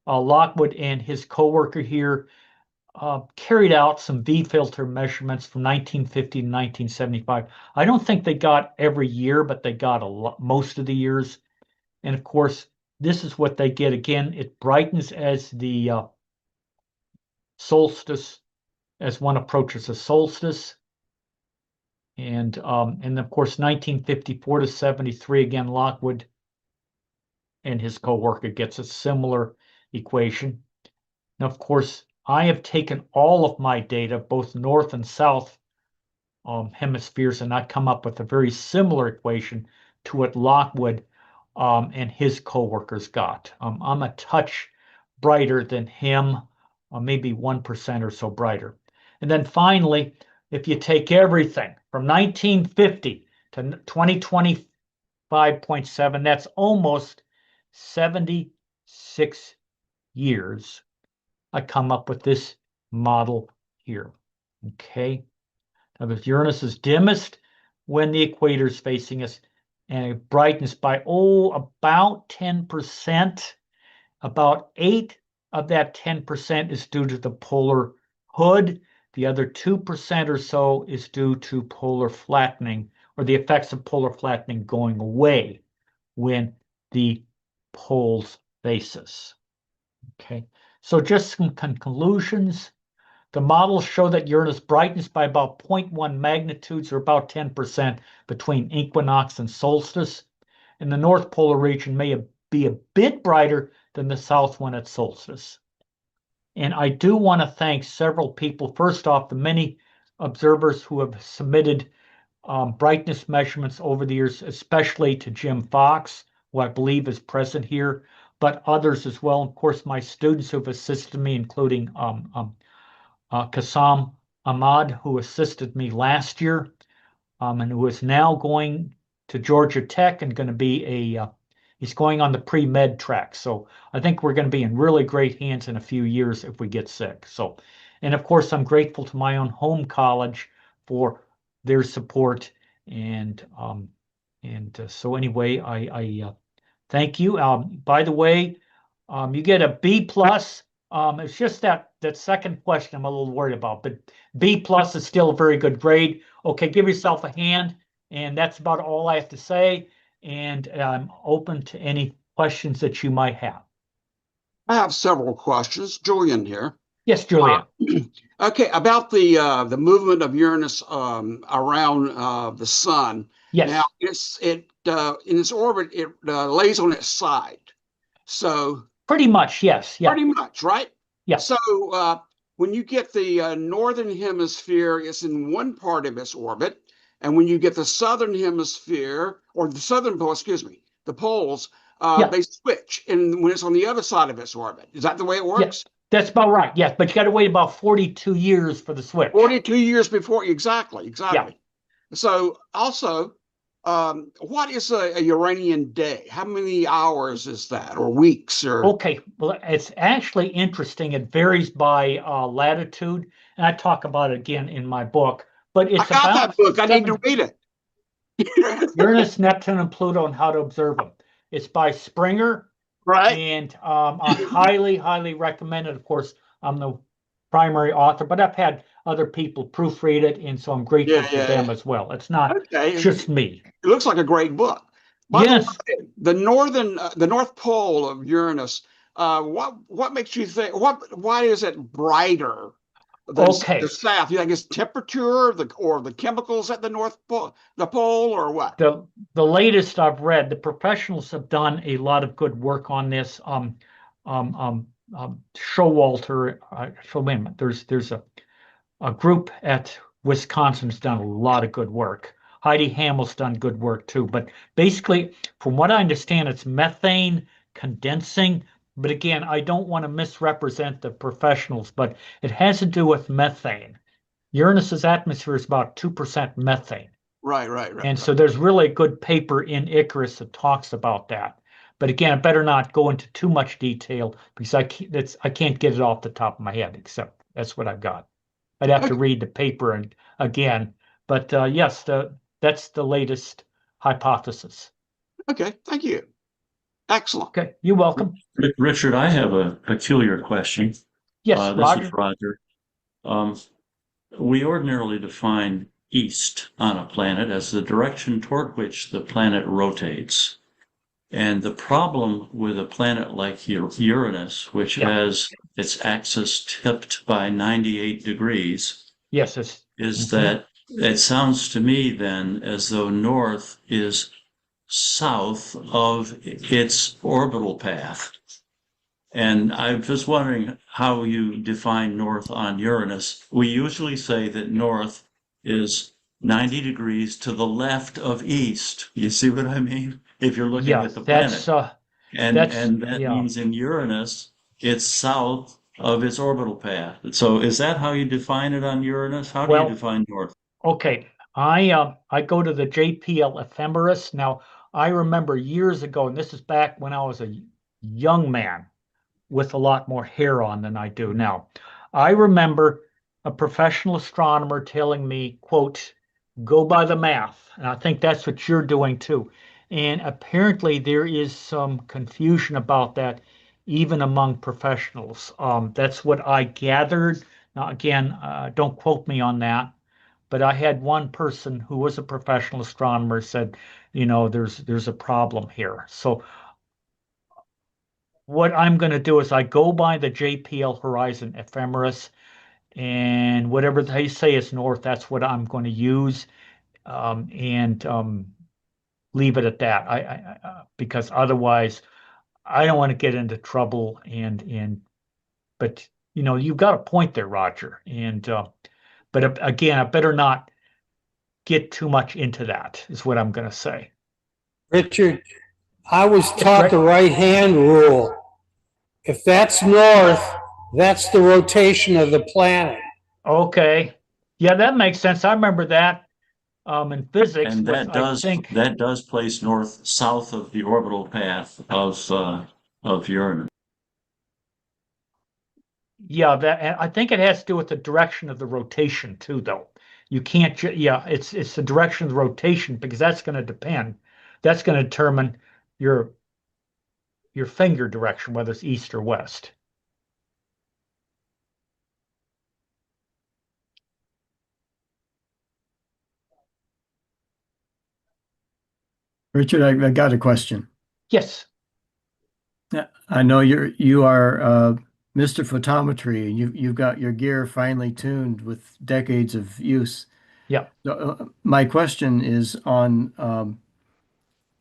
Lockwood and his co-worker here carried out some V-filter measurements from 1950 to 1975. I don't think they got every year, but they got most of the years. And of course, this is what they get. Again, it brightens as the solstice, as one approaches the solstice. And of course, 1954 to 73, again, Lockwood and his co-worker gets a similar equation. Now, of course, I have taken all of my data, both north and south hemispheres, and I come up with a very similar equation to what Lockwood and his co-workers got. I'm a touch brighter than him, maybe 1% or so brighter. And then finally, if you take everything from 1950 to 2025.7, that's almost 76 years. I come up with this model here. Okay. Now, the Uranus is dimmest when the equator is facing us, and it brightens by about 10%. About 8 of that 10% is due to the polar hood. The other 2% or so is due to polar flattening, or the effects of polar flattening going away when the poles face us. Okay. So just some conclusions. The models show that Uranus brightens by about 0.1 magnitudes, or about 10%, between equinox and solstice. And the North Polar region may be a bit brighter than the south one at solstice. And I do want to thank several people. First off, the many observers who have submitted brightness measurements over the years, especially to Jim Fox, who I believe is present here, but others as well. Of course, my students who have assisted me, including Qassam Ahmad, who assisted me last year, and who is now going to Georgia Tech and going to be he's going on the pre-med track. So I think we're going to be in really great hands in a few years if we get sick. So, and of course, I'm grateful to my own home college for their support. And so anyway, I thank you. By the way, you get a B+. It's just that second question I'm a little worried about, but B+ is still a very good grade. Okay, give yourself a hand. And that's about all I have to say. And I'm open to any questions that you might have. I have several questions. Julian here. Yes, Julian. Okay, about the movement of Uranus around the sun. Yes. Now, in its orbit, it lays on its side. So pretty much, yes. Yeah. Pretty much, right? Yeah. So when you get the northern hemisphere, it's in one part of its orbit, And when you get the southern hemisphere, or the southern pole, excuse me, the poles, they switch. And when it's on the other side of its orbit, is that the way it works? That's about right. Yes, but you got to wait about 42 years for the switch. 42 years before, exactly. So also, what is a Uranian day? How many hours is that, or weeks, or? Okay, well, it's actually interesting. It varies by latitude, and I talk about it again in my book. But it's I got that book. I need to read it. Uranus, Neptune, and Pluto, and How to Observe Them. It's by Springer. Right. And I highly, highly recommend it. Of course, I'm the primary author, but I've had other people proofread it, and so I'm grateful to them as well. It's not just me. It looks like a great book. By the way, the North Pole of Uranus. What makes you think? Why is it brighter than the south? You think it's temperature, or the chemicals at the North Pole, the pole, or what? The latest I've read, the professionals have done a lot of good work on this. Showalter, wait a minute. There's a group at Wisconsin's done a lot of good work. Heidi Hamill's done good work too. But basically, from what I understand, it's methane condensing. But again, I don't want to misrepresent the professionals, but it has to do with methane. Uranus's atmosphere is about 2% methane. Right. And so there's really a good paper in Icarus that talks about that. But again, I better not go into too much detail because I can't get it off the top of my head, except that's what I've got. I'd have to read the paper again. But yes, that's the latest hypothesis. Okay, thank you. Excellent. Okay, you're welcome. Richard, I have a peculiar question. Yes, this is Roger. We ordinarily define east on a planet as the direction toward which the planet rotates. And the problem with a planet like Uranus, which has its axis tipped by 98 degrees, is that it sounds to me then as though north is south of its orbital path. And I'm just wondering how you define north on Uranus. We usually say that north is 90 degrees to the left of east. You see what I mean? If you're looking at the planet. And that means in Uranus, it's south of its orbital path. So is that how you define it on Uranus? How do you define north? Okay, I go to the JPL ephemeris. Now, I remember years ago, and this is back when I was a young man with a lot more hair on than I do now. I remember a professional astronomer telling me, quote, go by the math. And I think that's what you're doing too. And apparently there is some confusion about that even among professionals. That's what I gathered. Now, again, don't quote me on that. But I had one person who was a professional astronomer said, there's a problem here. So what I'm going to do is I go by the JPL horizon ephemeris, and whatever they say is north, that's what I'm going to use, and leave it at that. I because otherwise, I don't want to get into trouble. But you've got a point there, Roger. But again, I better not get too much into that. Is what I'm going to say. Richard, I was taught the right-hand rule. If that's north, that's the rotation of the planet. Okay. Yeah, that makes sense. I remember that in physics. And that does place north south of the orbital path of Uranus. Yeah, I think it has to do with the direction of the rotation too, though. You can't. It's the direction of the rotation because that's going to depend. That's going to determine your finger direction, whether it's east or west. Richard, I got a question. Yes. Yeah, I know you are Mr. Photometry, and you've got your gear finely tuned with decades of use. Yeah. So, my question is on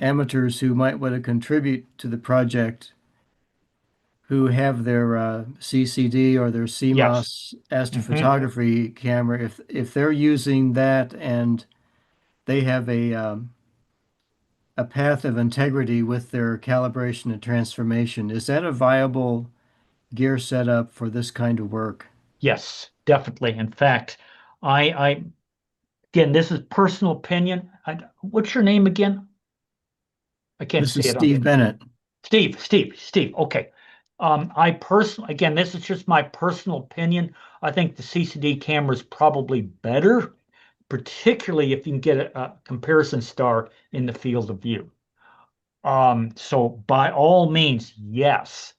amateurs who might want to contribute to the project, who have their CCD or their CMOS astrophotography camera. If they're using that and they have a path of integrity with their calibration and transformation. Is that a viable gear setup for this kind of work? Yes, definitely. In fact, I again, this is personal opinion. What's your name again? I can't This see is it on Steve Bennett. Steve. Okay. I personally, again, this is just my personal opinion. I think the CCD camera is probably better, particularly if you can get a comparison star in the field of view. So by all means, yes.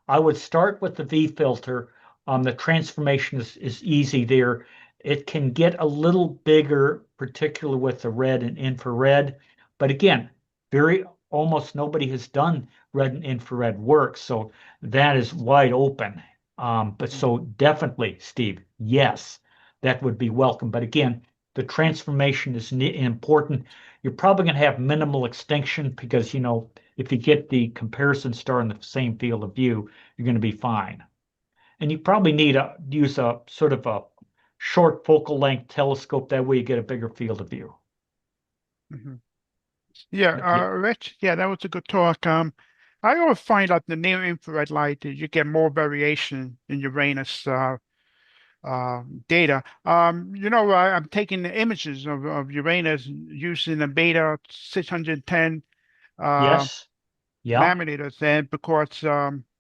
I would start with the V filter. The transformation is easy there. It can get a little bigger, particularly with the red and infrared. But again, almost nobody has done red and infrared work, so that is wide open. But so definitely, Steve, yes, that would be welcome. But again, the transformation is important. You're probably going to have minimal extinction because, if you get the comparison star in the same field of view, you're going to be fine. And you probably need to use a sort of a short focal length telescope. That way you get a bigger field of view. Mm-hmm. Yeah, Rich, yeah, that was a good talk. I always find out the near infrared light, you get more variation in Uranus data. I'm taking the images of Uranus using the beta 610 Yes. Yeah. nanometers, and because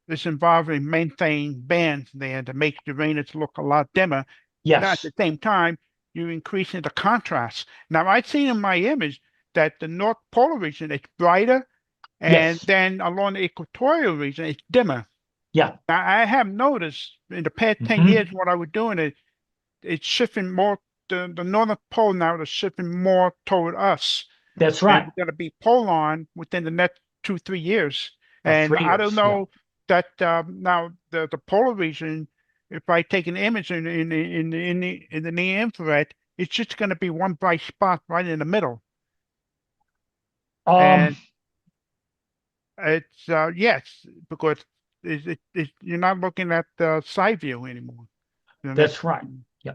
it's involving methane bands there to make Uranus look a lot dimmer. Now, at Yes. the same time, you're increasing the contrast. Now, I've seen in my image that the North Polar region is brighter, and Yes. then along the equatorial region, it's dimmer. Yeah. Now, I have noticed in the past 10 years what I was doing is it's shifting more, the northern pole now is shifting more toward us. That's And right. we're going to be pole on within the next 2-3 years. About And 3 I don't years, yeah. know that now the polar region, if I take an image in the near infrared, it's just going to be one bright spot right in the middle. And it's yes, because you're not looking at the side view anymore. That's right. Yeah.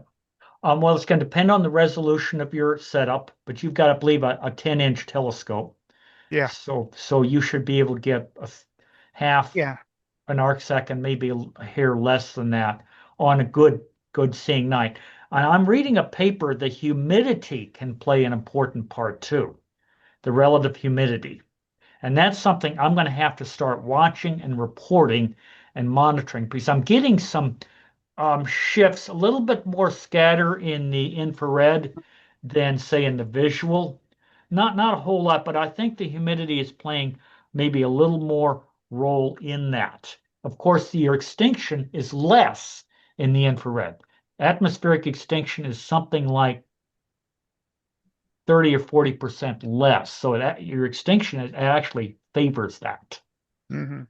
Well, it's going to depend on the resolution of your setup, but you've got to believe a 10-inch telescope. Yeah. So you should be able to get half an arc second, maybe a hair less than that on a good seeing night. And I'm reading a paper that humidity can play an important part too, the relative humidity. And that's something I'm going to have to start watching and reporting and monitoring because I'm getting some shifts, a little bit more scatter in the infrared than say in the visual. Not a whole lot, but I think the humidity is playing maybe a little more role in that. Of course, your extinction is less in the infrared. Atmospheric extinction is something like 30 or 40% less. So that your extinction actually favors that. Mm-hmm.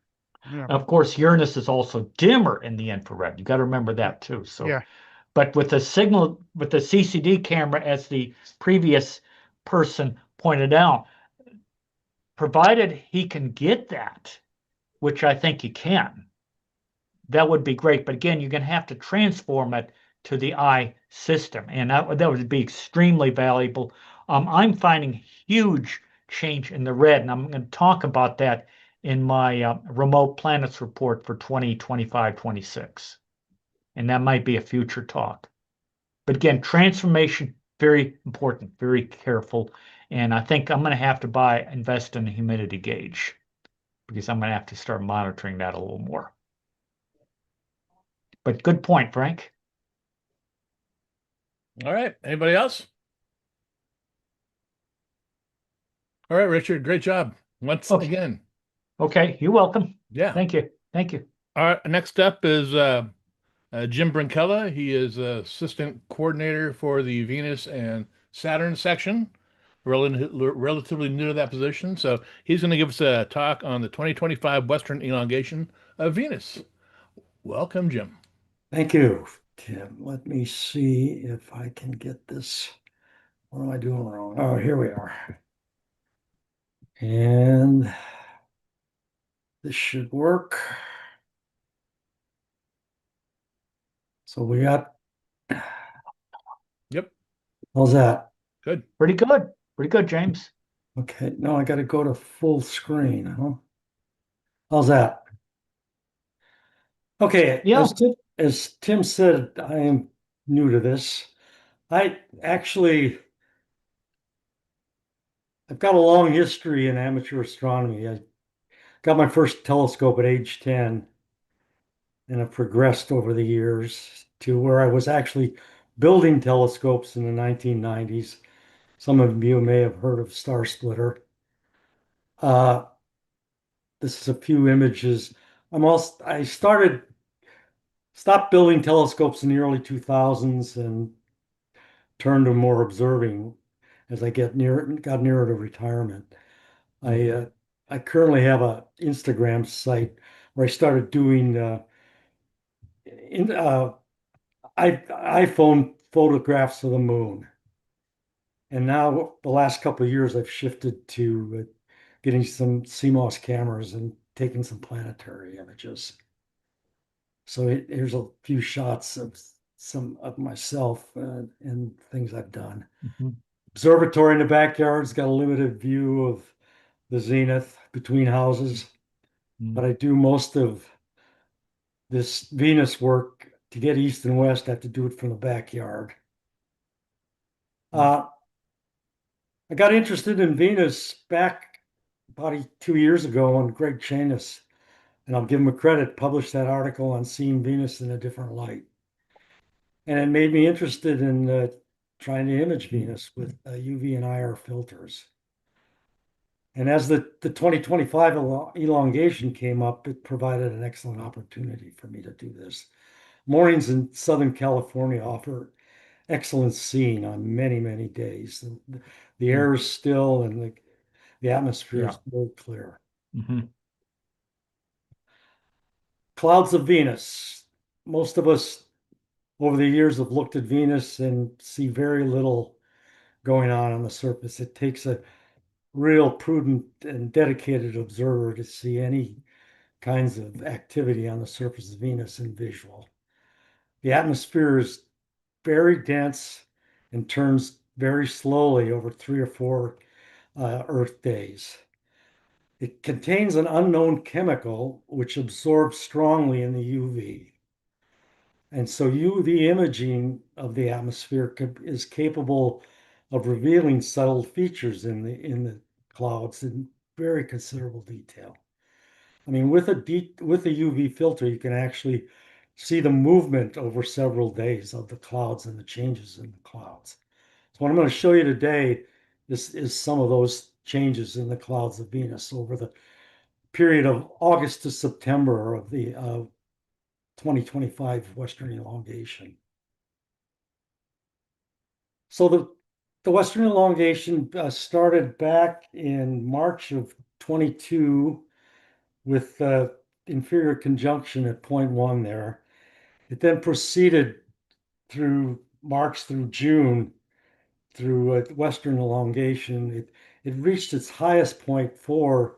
Yeah. Of course, Uranus is also dimmer in the infrared. You got to remember that too. So, yeah. But with the CCD camera, as the previous person pointed out, provided he can get that, which I think he can, that would be great. But again, you're going to have to transform it to the eye system, and that would be extremely valuable. I'm finding huge change in the red, and I'm going to talk about that in my remote planets report for 2025-26. And that might be a future talk. But again, transformation, very important, very careful. And I think I'm going to have to invest in a humidity gauge because I'm going to have to start monitoring that a little more. But good point, Frank. All right. Anybody else? All right, Richard. Great job once again. Okay, you're welcome. Yeah. Thank you. Thank you. All right. Next up is Jim Brinkella. He is assistant coordinator for the Venus and Saturn section. Relatively new to that position. So he's going to give us a talk on the 2025 Western elongation of Venus. Welcome, Jim. Thank you, Tim. Let me see if I can get this. What am I doing wrong? Oh, here we are. And this should work. So we got. Yep. How's that? Good. Pretty good. Pretty good, James. Okay, now I got to go to full screen, huh? How's that? Okay, Yeah. as Tim said, I am new to this. I actually, I've got a long history in amateur astronomy. I got my first telescope at age 10 and have progressed over the years to where I was actually building telescopes in the 1990s. Some of you may have heard of Star Splitter. This is a few images. I stopped building telescopes in the early 2000s and turned to more observing as I got nearer to retirement. I currently have a Instagram site where I started doing iPhone photographs of the moon. And now the last couple of years, I've shifted to getting some CMOS cameras and taking some planetary images. So here's a few shots of some of myself and things I've done. Observatory in the backyard's got a limited view of the zenith between houses, but I do most of this Venus work to get east and west. I have to do it from the backyard. I got interested in Venus back about 2 years ago when Greg Chanis, and I'll give him a credit, published that article on seeing Venus in a different light. And it made me interested in trying to image Venus with UV and IR filters. And as the 2025 elongation came up, it provided an excellent opportunity for me to do this. Mornings in Southern California offer excellent seeing on many, many days. The air is still and the atmosphere is very clear. Clouds of Venus. Most of us over the years have looked at Venus and see very little going on the surface. It takes a real prudent and dedicated observer to see any kinds of activity on the surface of Venus in visual. The atmosphere is very dense and turns very slowly over 3 or 4 Earth days. It contains an unknown chemical which absorbs strongly in the UV. And so UV imaging of the atmosphere is capable of revealing subtle features in the clouds in very considerable detail. I mean, with a UV filter, you can actually see the movement over several days of the clouds and the changes in the clouds. So what I'm going to show you today is some of those changes in the clouds of Venus over the period of August to September of the 2025 Western elongation. So the Western elongation started back in March of 22 with inferior conjunction at 0.1 there. It then proceeded through March through June through Western elongation. It reached its highest point 4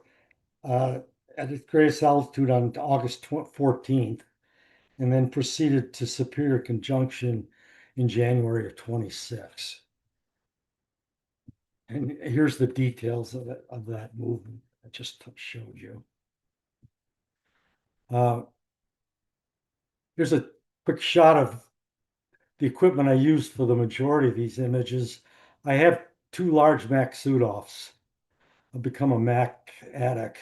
at its greatest altitude on August 14th, and then proceeded to superior conjunction in January of 26. And here's the details of that movement I just showed you. Here's a quick shot of the equipment I used for the majority of these images. I have 2 large Mac Sudoffs. I've become a Mac addict.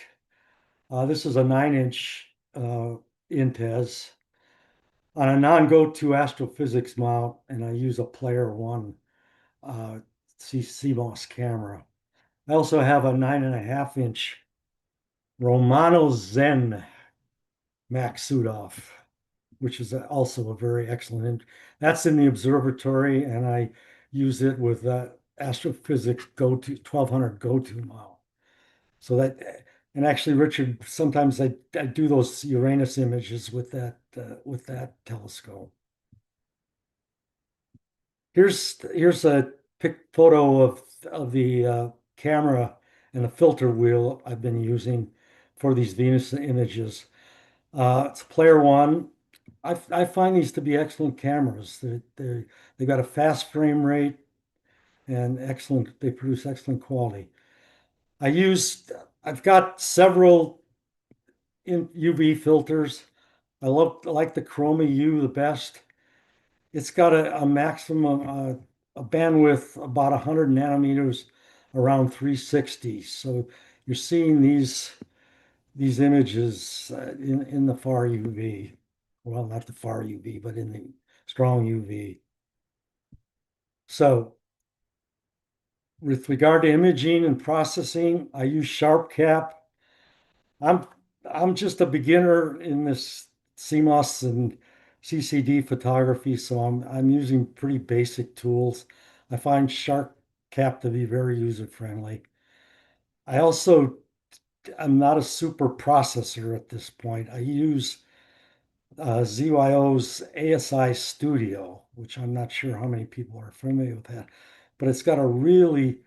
This is a 9-inch Intez on a non-go-to astrophysics mount, and I use a Player One CMOS camera. I also have a 9.5-inch Romano Zen Mac Sudoff, which is also a very excellent. That's in the observatory, and I use it with astrophysics 1200 go-to mount. So that, and actually, Richard, sometimes I do those Uranus images with that telescope. Here's a photo of the camera and the filter wheel I've been using for these Venus images. It's Player One. I find these to be excellent cameras. They've got a fast frame rate. and excellent. They produce excellent quality. I've got several UV filters. I like the Chroma U the best. It's got a maximum a bandwidth about 100 nanometers, around 360. So you're seeing these images in the far UV. Well, not the far UV, but in the strong UV. So with regard to imaging and processing, I use SharpCap. I'm just a beginner in this CMOS and CCD photography, so I'm using pretty basic tools. I find SharpCap to be very user friendly. I'm not a super processor at this point. I use ZYO's ASI Studio, which I'm not sure how many people are familiar with that, but it's got a really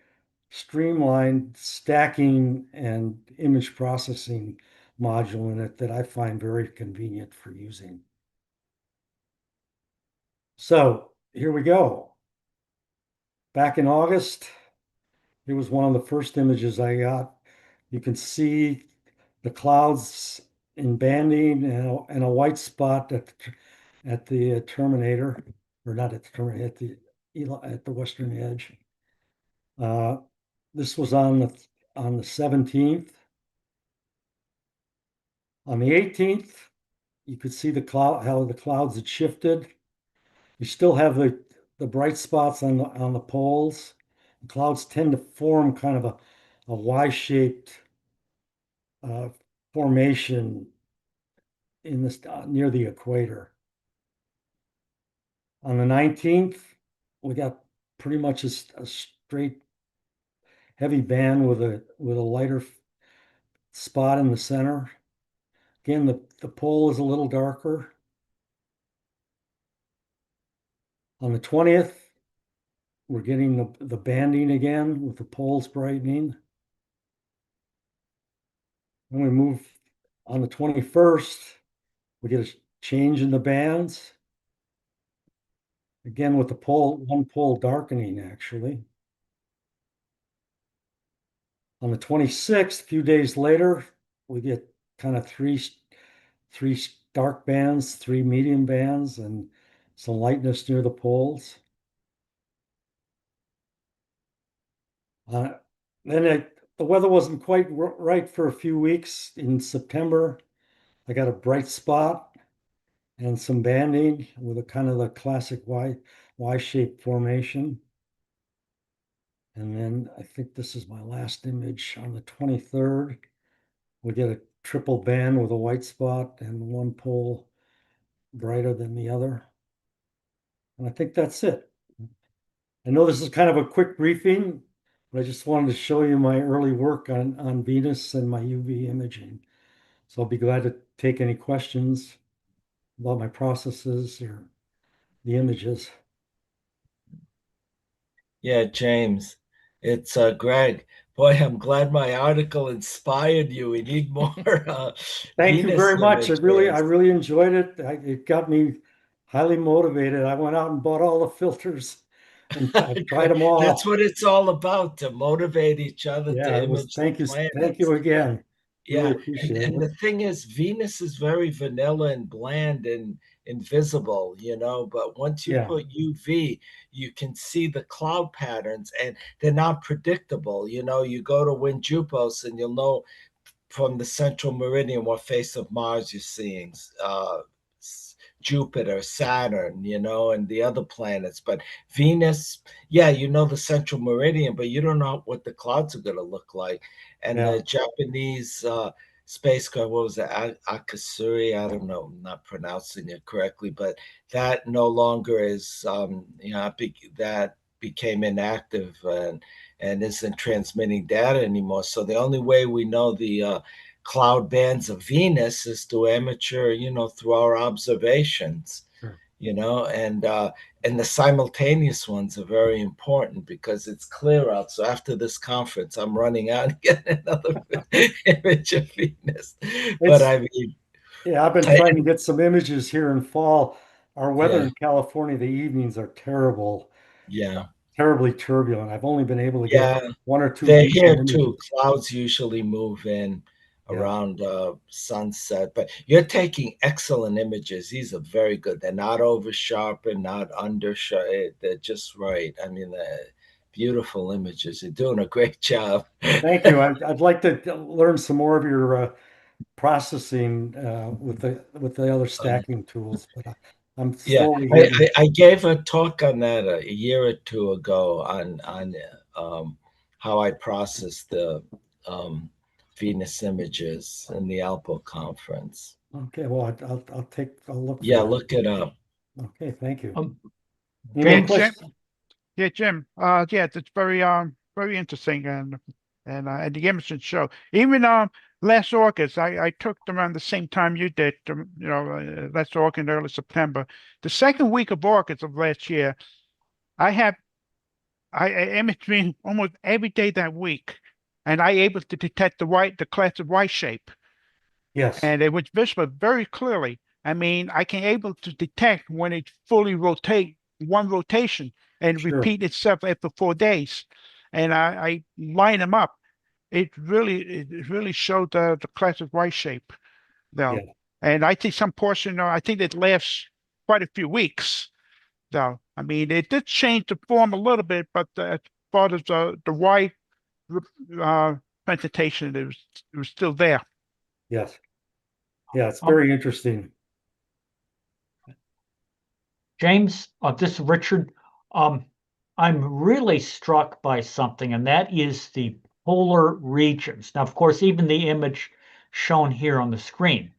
streamlined stacking and image processing module in it that I find very convenient for using. So here we go. Back in August, it was one of the first images I got. You can see the clouds in banding and a white spot at the terminator, or not at the terminator, at the western edge. This was on the 17th. On the 18th, you could see how the clouds had shifted. You still have the bright spots on the poles. The clouds tend to form kind of a Y-shaped formation in this near the equator. On the 19th, we got pretty much a straight heavy band with a lighter spot in the center. Again, the pole is a little darker. On the 20th, we're getting the banding again with the poles brightening. When we move on the 21st, we get a change in the bands. Again, with one pole darkening, actually. On the 26th, a few days later, we get kind of three dark bands, three medium bands, and some lightness near the poles. Then the weather wasn't quite right for a few weeks. In September, I got a bright spot and some banding with a kind of the classic Y-shaped formation. And then I think this is my last image. On the 23rd, we get a triple band with a white spot and one pole brighter than the other. And I think that's it. I know this is kind of a quick briefing, but I just wanted to show you my early work on Venus and my UV imaging. So I'll be glad to take any questions about my processes or the images. Yeah, James, it's Greg. Boy, I'm glad my article inspired you. We need more Thank you Venus very much. I images. really enjoyed it. It got me highly motivated. I went out and bought all the filters and I've tried them all. That's what it's all about, to motivate each other Yeah, to image the planets. Thank you again. Yeah, Really appreciate and it. the thing is, Venus is very vanilla and bland and invisible, but once you put UV, you can see the cloud patterns and they're not predictable. You go to Windjupos and you'll know from the central meridian what face of Mars you're seeing. Jupiter, Saturn, and the other planets. But Venus, yeah, the central meridian, but you don't know what the clouds are going to look like. And the Japanese spacecraft, what was it, Akasuri? I don't know, I'm not pronouncing it correctly, but that no longer is, that became inactive and isn't transmitting data anymore. So the only way we know the cloud bands of Venus is through amateur, through our observations, and the simultaneous ones are very important because it's clear out. So after this conference, I'm running out and getting another image of Venus. But I mean, yeah, I've been trying to get some images here in fall. Our weather in California, the evenings are terrible. Yeah. terribly turbulent. I've only been able to Yeah, get one or two they're decent here images. too. Clouds usually move in Yeah. around sunset, but you're taking excellent images. These are very good. They're not over sharpened, not under sharp. They're just right. I mean, they're beautiful images. You're doing a great job. Thank you. I'd like to learn some more of your processing with the other stacking tools, but I'm Yeah, slowly getting. I gave a talk on that a year or two ago on how I process the Venus images in the ALPO conference. Okay, well, I'll look for Yeah, that. look it up. Okay, thank you. Any more Jim, questions? yeah, Jim. Yeah, it's very interesting, and the images show. Even last August, I took them around the same time you did. Last August, early September. The second week of August of last year, I imaged me almost every day that week, and I able to detect the class of Y shape. Yes. And it was visible very clearly. I mean, I can able to detect when it fully rotate one rotation and repeat itself after 4 days. And I line them up. It really showed the classic Y shape though. Yeah. And I think some portion, I think it lasts quite a few weeks though. I mean, it did change the form a little bit, but as far as the Y presentation, it was still there. Yes. Yeah, it's very interesting. James, this is Richard. I'm really struck by something, and that is the polar regions. Now, of course, even the image shown here on the screen,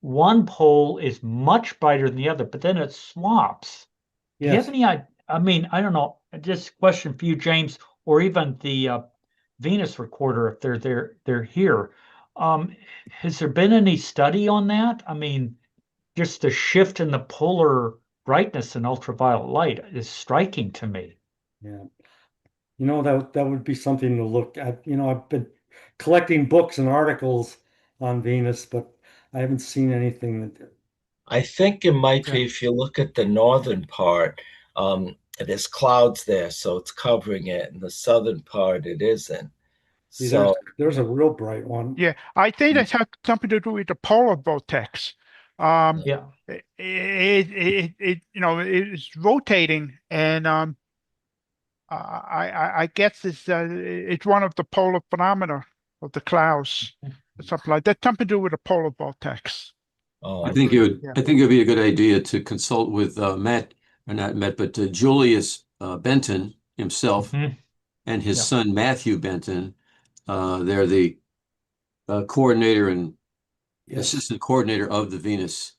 one pole is much brighter than the other, but then it swaps. Do you have any idea? I mean, I don't know. Just a question for you, James, or even the Venus recorder, if they're here. Has there been any study on that? I mean, just the shift in the polar brightness in ultraviolet light is striking to me. Yeah. That would be something to look at. I've been collecting books and articles on Venus, but I haven't seen anything that. I think it might be if you look at the northern part, there's clouds there, so it's covering it. In the southern part, it isn't. See, So there's a real bright one. Yeah, I think that has something to do with the polar vortex. Yeah. It's rotating, and I guess it's one of the polar phenomena of the clouds, or something like that. Something to do with the polar vortex. Oh, I think it would be a good idea to consult with Matt, or not Matt, but Julius Benton himself and his son Matthew Benton. They're the coordinator and assistant coordinator of the Venus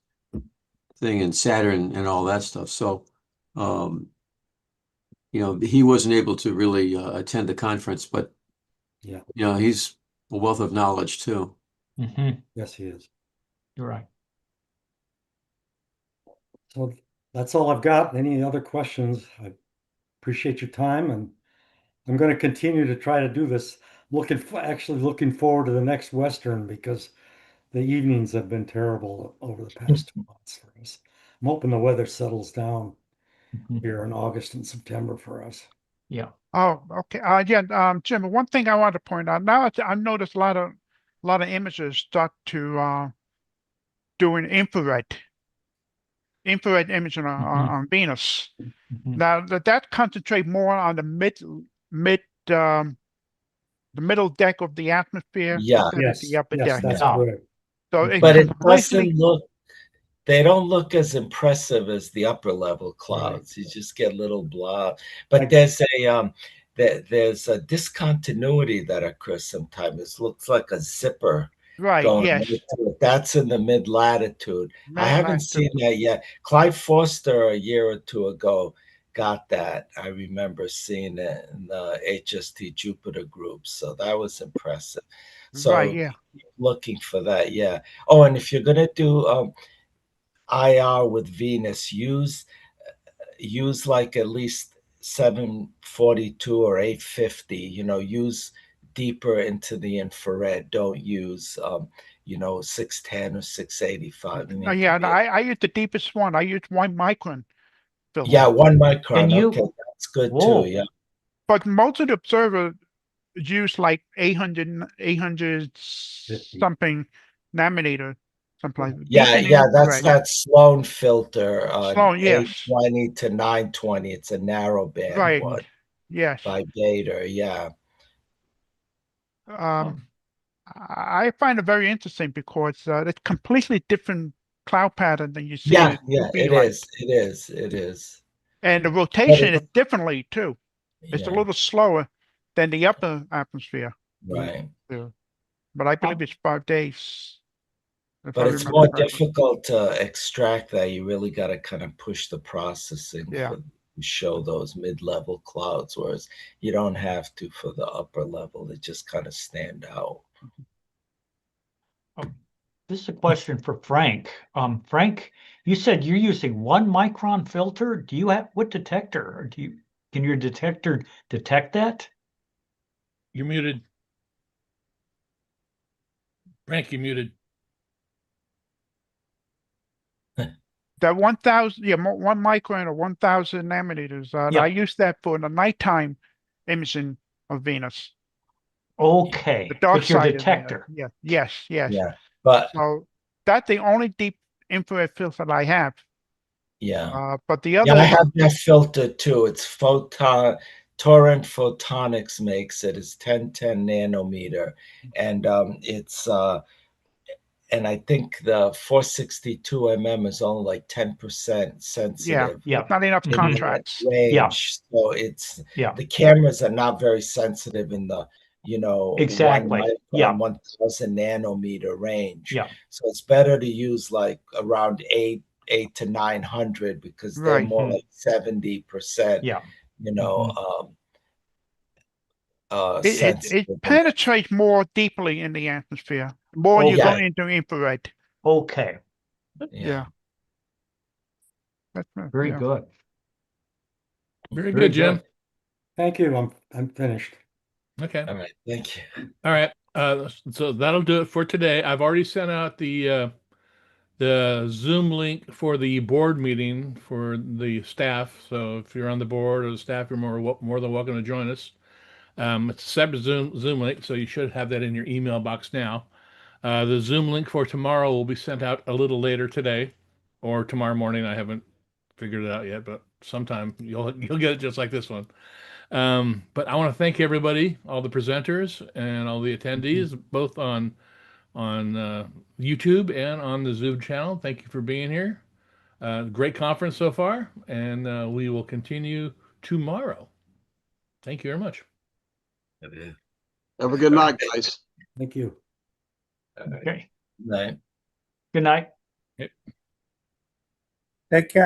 thing and Saturn and all that stuff. So, he wasn't able to really attend the conference, but he's a wealth of knowledge too. Yes, he is. You're right. So that's all I've got. Any other questions? I appreciate your time, and I'm going to continue to try to do this. Actually looking forward to the next Western because the evenings have been terrible over the past 2 months for us. I'm hoping the weather settles down here in August and September for us. Yeah. Oh, okay. Jim, one thing I want to point out now, I've noticed a lot of images start to doing infrared imaging on Venus. Now that concentrate more on the middle deck of the atmosphere instead of the upper deck. That's correct. So but it doesn't look. They don't look as impressive as the upper level clouds. You just get little blob. But there's a discontinuity that occurs sometimes. It looks like a zipper going into it. That's in the mid latitude. I haven't seen that yet. Clive Foster a year or two ago got that. I remember seeing it in the HST Jupiter group. So that was impressive. So keep looking for that. Yeah. Oh, and if you're gonna do IR with Venus, use like at least 742 or 850. Use deeper into the infrared. Don't use 610 or 685. I use the deepest one. I use 1 micron filter. Yeah, 1 micron. Okay, that's good too. Yeah. but most of the observers use like 800 something nanometer, something like that. Yeah, Decent yeah, that's infrared. that Sloan filter, Sloan, yes. 820 to 920. It's a narrow band Right. one Yes. by Beta. Yeah. I find it very interesting because it's completely different cloud pattern than you see Yeah, in yeah, UV it light. is. It is. It is. And the But rotation is differently too. It's a yeah, little slower than the upper atmosphere. right. Yeah. But I believe it's 5 days. If I But it's remember more correctly. difficult to extract that. You really got to kind of push the processing Yeah. to show those mid-level clouds, whereas you don't have to for the upper level. They just kind of stand out. This is a question for Frank. Frank, you said you're using 1 micron filter. Do you have what detector? Or can your detector detect that? You're muted. Frank, you're muted. That 1,000, yeah, 1 micron or 1,000 nanometers. I use that for the nighttime imaging of Venus. Okay. The dark With your side of Venus. detector. Yeah. Yes. Yes. Yeah, but So that's the only deep infrared filter that I have. yeah. But the Yeah, other I have that filter too. It's Torrent Photonics makes it. It's 1010 nanometer, and it's and I think the 462 mm is only like 10% sensitive. Yeah. not enough in that contrast. range. So it's Yeah. the cameras are not very sensitive in the 1 Exactly. micron, Yeah. 1000 nanometer range. Yeah. So it's better to use like around 8 to 900 because they're Right. more like 70%. Yeah. It Sensitive. penetrates more deeply in the atmosphere. More you go into infrared. Okay. Yeah. That's right. Very Yeah. good. Very good, Jim. Thank you. I'm finished. Okay. All right. Thank you. All right. So that'll do it for today. I've already sent out the Zoom link for the board meeting for the staff. So if you're on the board or the staff, you're more than welcome to join us. It's a separate Zoom link, so you should have that in your email box now. The Zoom link for tomorrow will be sent out a little later today, or tomorrow morning. I haven't figured it out yet, but sometime you'll get it just like this one. But I want to thank everybody, all the presenters and all the attendees, both on YouTube and on the Zoom channel. Thank you for being here. Great conference so far, and we will continue tomorrow. Thank you very much. Have a good night, guys. Thank you. Okay. Night. Good night. Take care.